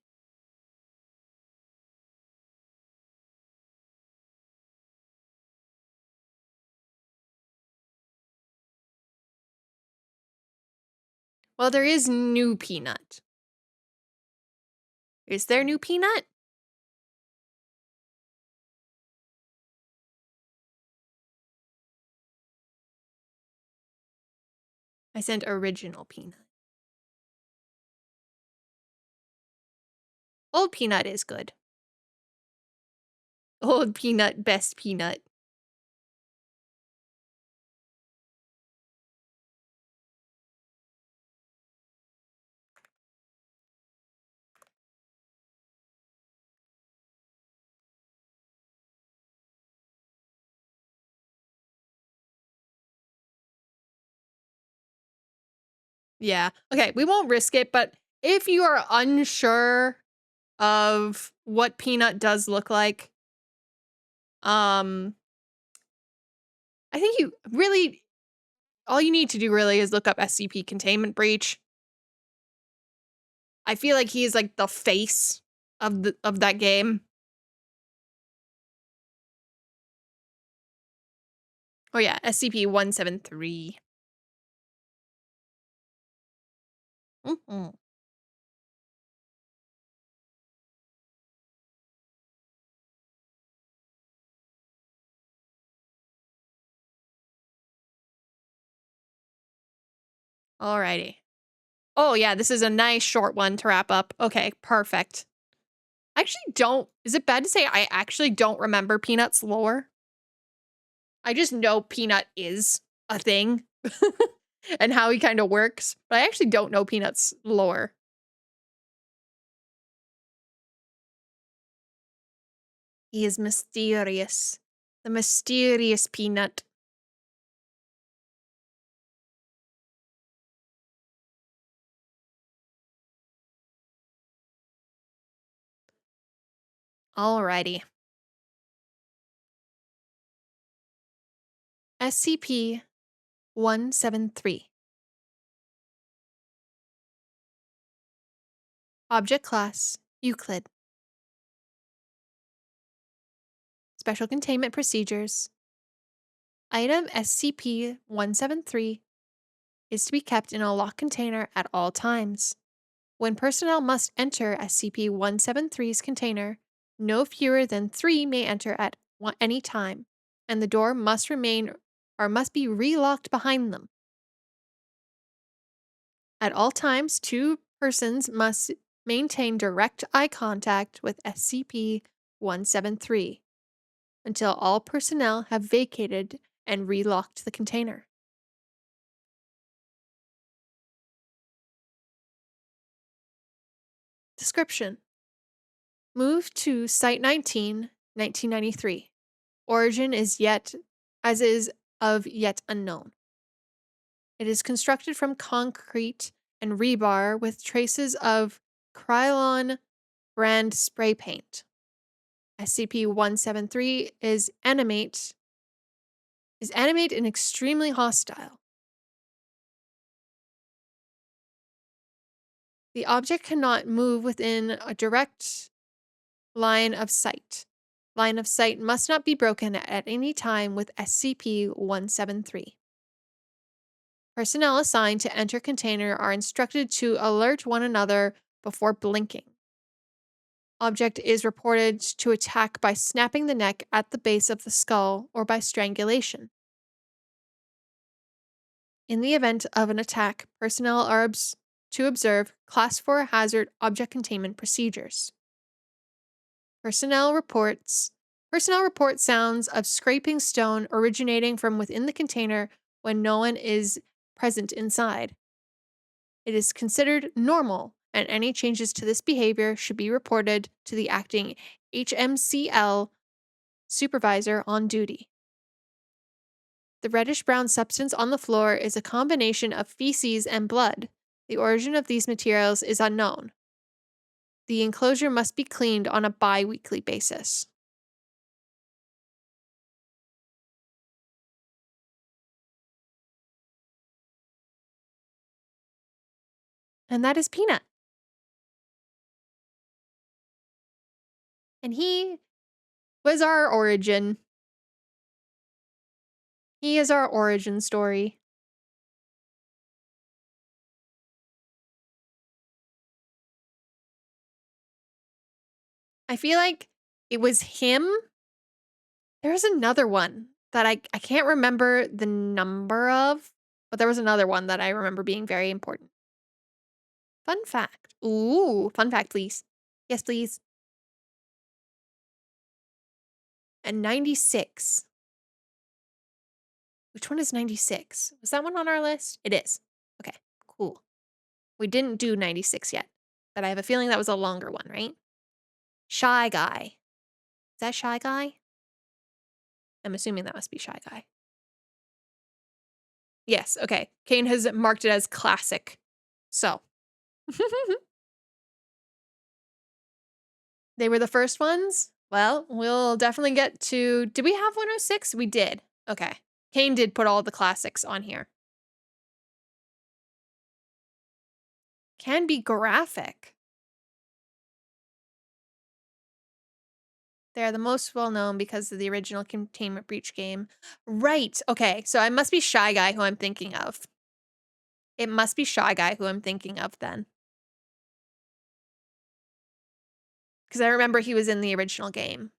Well, there is new Peanut. Is there new Peanut? I sent original Peanut. Old Peanut is good. Old Peanut, best Peanut. Yeah. Okay, we won't risk it, but if you are unsure of what Peanut does look like, I think all you need to do really is look up SCP Containment Breach. I feel like he's like the face of that game. Oh yeah, SCP-173. Mm-hmm. Alrighty. Oh yeah, this is a nice short one to wrap up. Okay, perfect. I actually don't, is it bad to say I actually don't remember Peanut's lore? I just know Peanut is a thing and how he kind of works, but I actually don't know Peanut's lore. He is mysterious. The mysterious peanut. Alrighty. SCP-173. Object Class Euclid. Special Containment Procedures. Item SCP-173 is to be kept in a locked container at all times. When personnel must enter SCP-173's container, no fewer than 3 may enter at any time, and the door must be relocked behind them. At all times, 2 persons must maintain direct eye contact with SCP-173 until all personnel have vacated and relocked the container. Description: Moved to Site 19, 1993. Origin is yet unknown. It is constructed from concrete and rebar with traces of Krylon brand spray paint. SCP-173 is animate and extremely hostile. The object cannot move within a direct line of sight. Line of sight must not be broken at any time with SCP-173. Personnel assigned to enter container are instructed to alert one another before blinking. Object is reported to attack by snapping the neck at the base of the skull or by strangulation. In the event of an attack, personnel are to observe Class 4 hazard object containment procedures. Personnel report sounds of scraping stone originating from within the container when no one is present inside. It is considered normal, and any changes to this behavior should be reported to the acting HMCL supervisor on duty. The reddish-brown substance on the floor is a combination of feces and blood. The origin of these materials is unknown. The enclosure must be cleaned on a bi-weekly basis. And that is Peanut. And he was our origin. He is our origin story. I feel like it was him. There's another one that I can't remember the number of, but there was another one that I remember being very important. Fun fact. Ooh, fun fact, please. Yes, please. And 96. Which one is 96? Was that one on our list? It is. Okay, cool. We didn't do 96 yet, but I have a feeling that was a longer one, right? Shy Guy. Is that Shy Guy? I'm assuming that must be Shy Guy. Yes, okay. Kane has marked it as classic. So. They were the first ones? Well, we'll definitely get to... Did we have 106? We did. Okay. Kane did put all the classics on here. Can be graphic. They are the most well-known because of the original Containment Breach game. Right. Okay. So I must be Shy Guy who I'm thinking of. It must be Shy Guy who I'm thinking of then. Because I remember he was in the original game.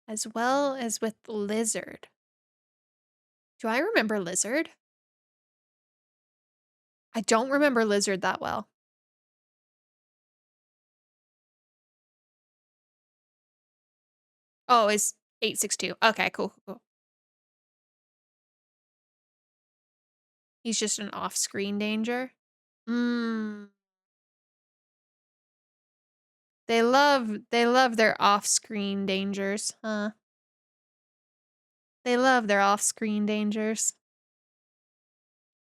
As well as with Lizard. Do I remember Lizard? I don't remember Lizard that well. Oh, it's 862. Okay, cool. He's just an off-screen danger. Mm. They love their off-screen dangers, huh? They love their off-screen dangers.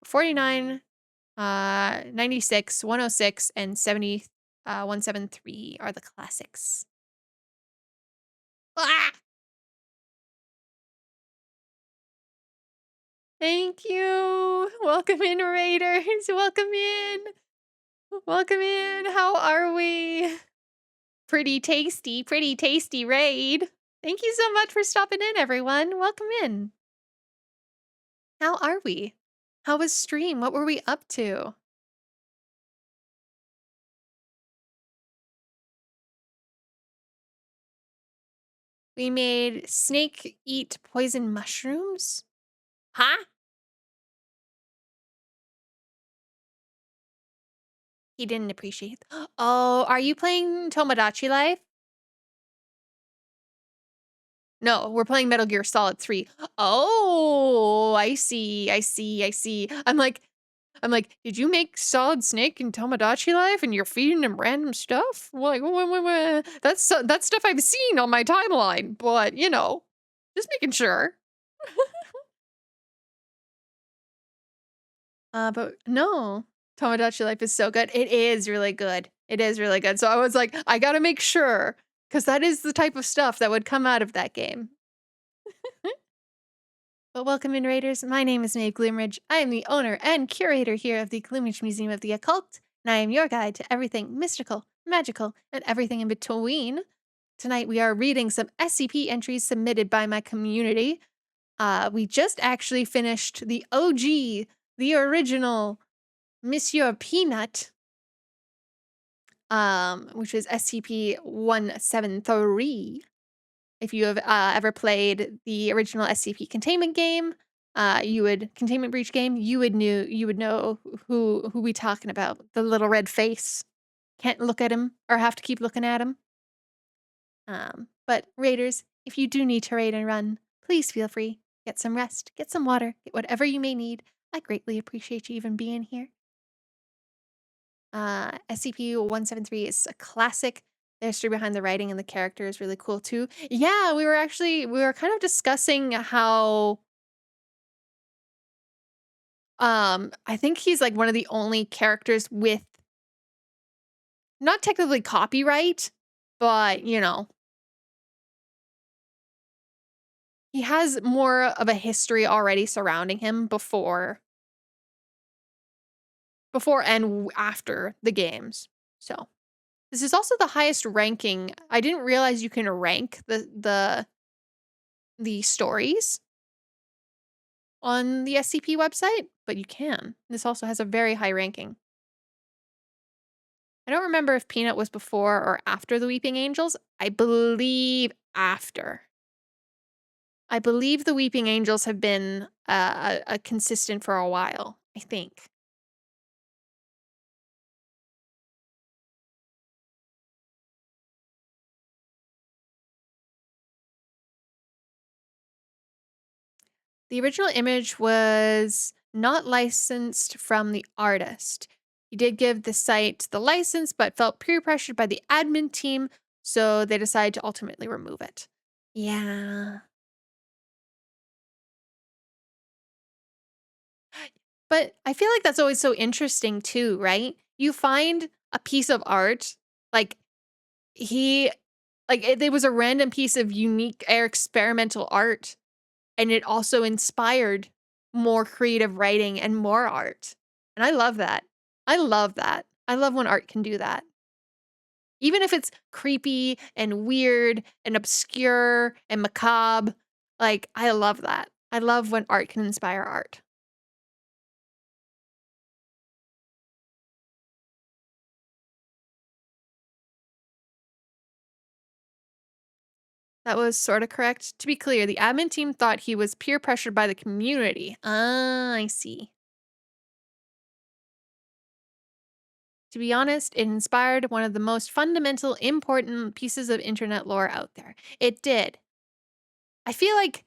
49, 96, 106, and 70, 173 are the classics. Ah! Thank you. Welcome in, Raiders. Welcome in. Welcome in. How are we? Pretty tasty raid. Thank you so much for stopping in, everyone. Welcome in. How are we? How was stream? What were we up to? We made snake eat poison mushrooms? Huh? He didn't appreciate. Oh, are you playing Tomodachi Life? No, we're playing Metal Gear Solid 3. Oh, I see. I'm like, did you make Solid Snake in Tomodachi Life and you're feeding him random stuff? Like, that's stuff I've seen on my timeline, but you know, just making sure. But no, Tomodachi Life is so good. It is really good. It is really good. So I was like, I gotta make sure, because that is the type of stuff that would come out of that game. But welcome in, Raiders. My name is Maeve Gloomridge. I am the owner and curator here of the Gloomridge Museum of the Occult, and I am your guide to everything mystical, magical, and everything in between. Tonight we are reading some SCP entries submitted by my community. We just actually finished the OG, the original Monsieur Peanut, which is SCP-173. If you have ever played the original SCP containment game, containment breach game, you would know who we talking about. The little red face. Can't look at him or have to keep looking at him. But raiders, if you do need to raid and run, please feel free. Get some rest, get some water, get whatever you may need. I greatly appreciate you even being here. SCP-173 is a classic. The history behind the writing and the character is really cool too. Yeah, we were kind of discussing how I think he's like one of the only characters with not technically copyright, but you know, he has more of a history already surrounding him before and after the games. So, this is also the highest ranking. I didn't realize you can rank the stories on the SCP website, but you can. This also has a very high ranking. I don't remember if Peanut was before or after the Weeping Angels. I believe after. I believe the Weeping Angels have been a consistent for a while, I think. The original image was not licensed from the artist. He did give the site the license, but felt peer pressured by the admin team, so they decided to ultimately remove it. Yeah. But I feel like that's always so interesting too, right? You find a piece of art, like he, there was a random piece of unique or experimental art, and it also inspired more creative writing and more art. And I love that. I love that. I love when art can do that. Even if it's creepy and weird and obscure and macabre, like I love that. I love when art can inspire art. That was sort of correct. To be clear, the admin team thought he was peer pressured by the community. Ah, I see. To be honest, it inspired one of the most fundamental, important pieces of internet lore out there. It did. I feel like,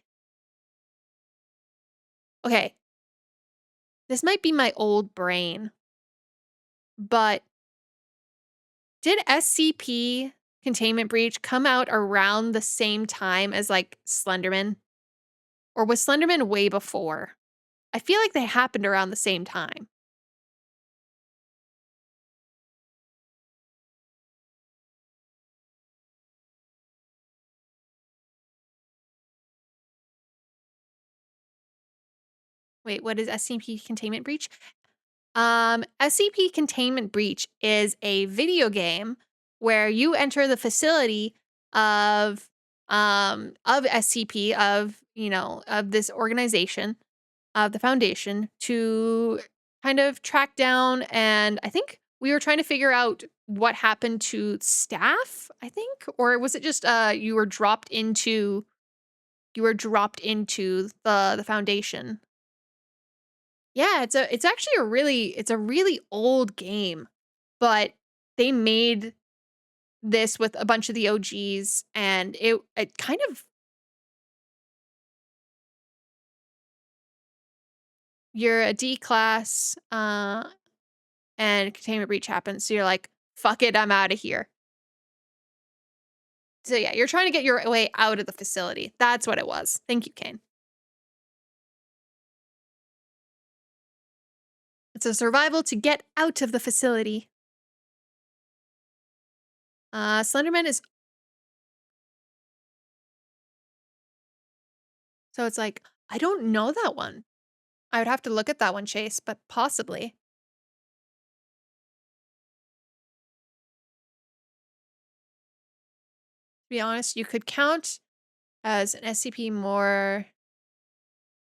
okay, this might be my old brain, but did SCP Containment Breach come out around the same time as, like, Slenderman? Or was Slenderman way before? I feel like they happened around the same time. Wait, what is SCP Containment Breach? SCP Containment Breach is a video game where you enter the facility of SCP, of this organization, of the Foundation, to kind of track down, and I think we were trying to figure out what happened to staff, I think, or was it just you were dropped into the Foundation? Yeah, it's a really old game, but they made this with a bunch of the OGs, and it kind of, you're a D class, and containment breach happens, so you're like, "Fuck it, I'm out of here." So yeah, you're trying to get your way out of the facility. That's what it was. Thank you, Kane. It's a survival to get out of the facility. Slenderman is, so it's like, I don't know that one. I would have to look at that one, Chase, but possibly. To be honest, you could count as an SCP more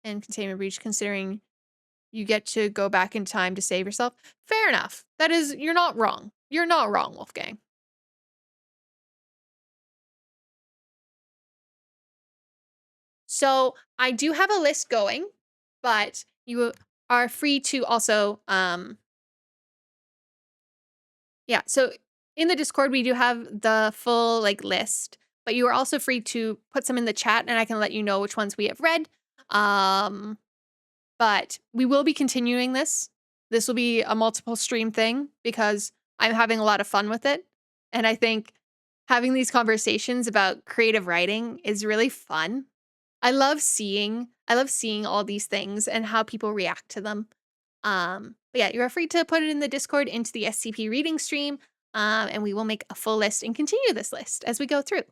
and containment breach, considering you get to go back in time to save yourself. Fair enough. That is, you're not wrong. You're not wrong, Wolfgang. So I do have a list going, but you are free to also, yeah. So in the Discord, we do have the full like list, but you are also free to put some in the chat, and I can let you know which ones we have read. Um, But we will be continuing this. This will be a multiple stream thing because I'm having a lot of fun with it. And I think having these conversations about creative writing is really fun. I love seeing all these things and how people react to them. But yeah, you're free to put it in the Discord into the SCP reading stream. And we will make a full list and continue this list as we go through.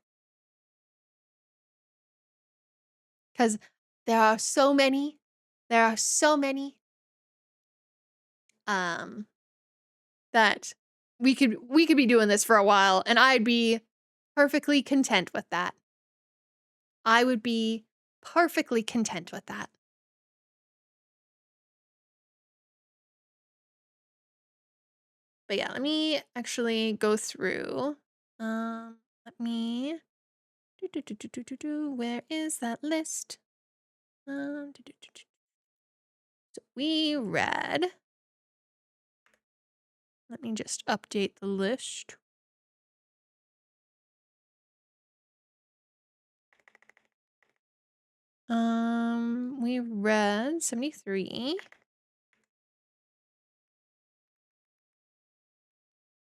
Because there are so many. There are so many. Um, that we could be doing this for a while, and I'd be perfectly content with that. I would be perfectly content with that. But yeah, let me actually go through. Let me where is that list? So we read. Let me just update the list. We read 73.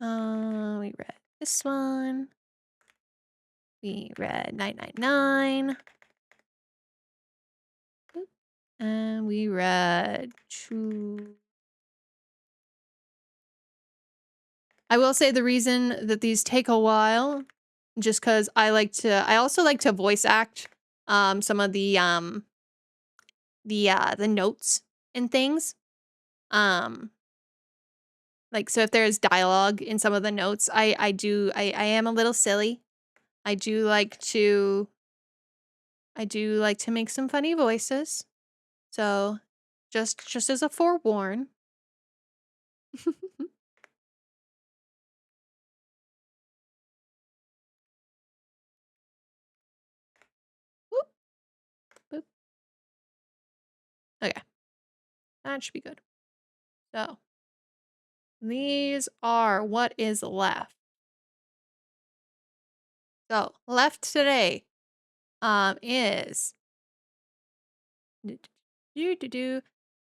We read this one. We read 999. And we read 2. I will say the reason that these take a while, just because I also like to voice act some of the notes and things. Like, so if there's dialogue in some of the notes, I am a little silly. I do like to make some funny voices. So just as a forewarn. Whoop, boop. Okay. That should be good. So these are what is left. So left today is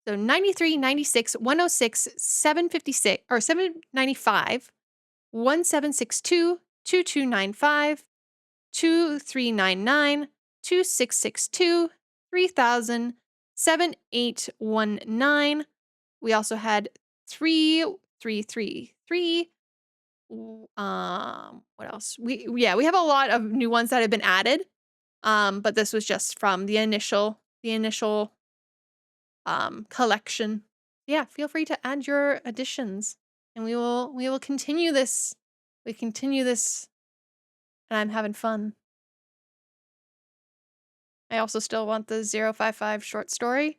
So 93, 96, 106, 756, or 795, 1762, 2295, 2399, 2662, 3000, 7819. We also had 3333. What else? We have a lot of new ones that have been added. But this was just from the initial collection. Yeah, feel free to add your additions, and we will continue this. We continue this, and I'm having fun. I also still want the 055 short story.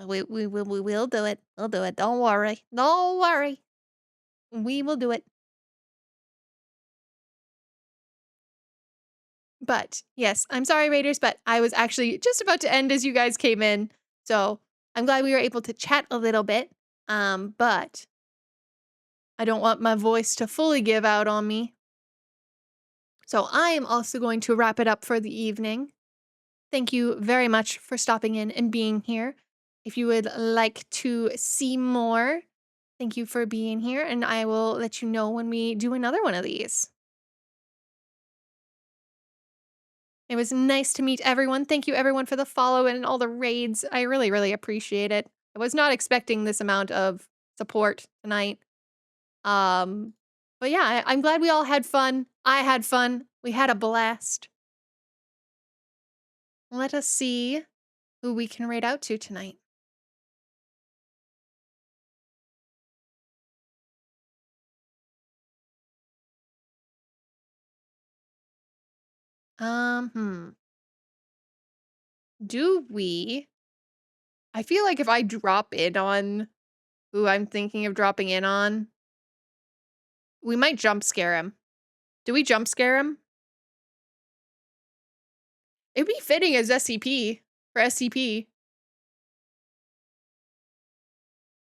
We will do it. We'll do it. Don't worry. Don't worry. We will do it. But yes, I'm sorry, Raiders, but I was actually just about to end as you guys came in. So I'm glad we were able to chat a little bit. But I don't want my voice to fully give out on me. So I am also going to wrap it up for the evening. Thank you very much for stopping in and being here. If you would like to see more, thank you for being here, and I will let you know when we do another one of these. It was nice to meet everyone. Thank you everyone for the follow and all the raids. I really, really appreciate it. I was not expecting this amount of support tonight. But yeah, I'm glad we all had fun. I had fun. We had a blast. Let us see who we can raid out to tonight. Do we? I feel like if I drop in on who I'm thinking of dropping in on, we might jump scare him. Do we jump scare him? It'd be fitting as SCP for SCP.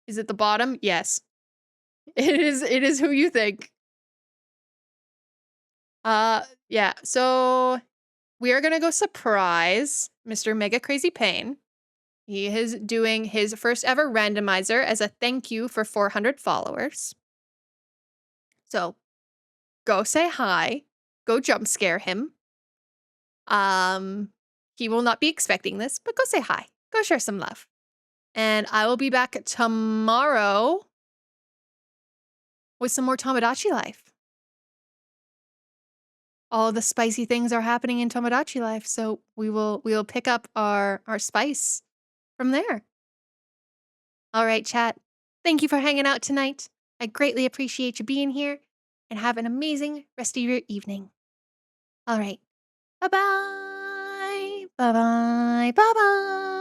Is it the bottom? Yes. It is who you think. Yeah, so we are gonna go surprise Mr. Mega Crazy Pain. He is doing his first ever randomizer as a thank you for 400 followers. So go say hi, go jump scare him. He will not be expecting this, but go say hi, go share some love. And I will be back tomorrow with some more Tomodachi Life. All the spicy things are happening in Tomodachi Life, so we will pick up our spice from there. All right, chat. Thank you for hanging out tonight. I greatly appreciate you being here, and have an amazing rest of your evening. All right. Bye-bye. Bye-bye. Bye-bye.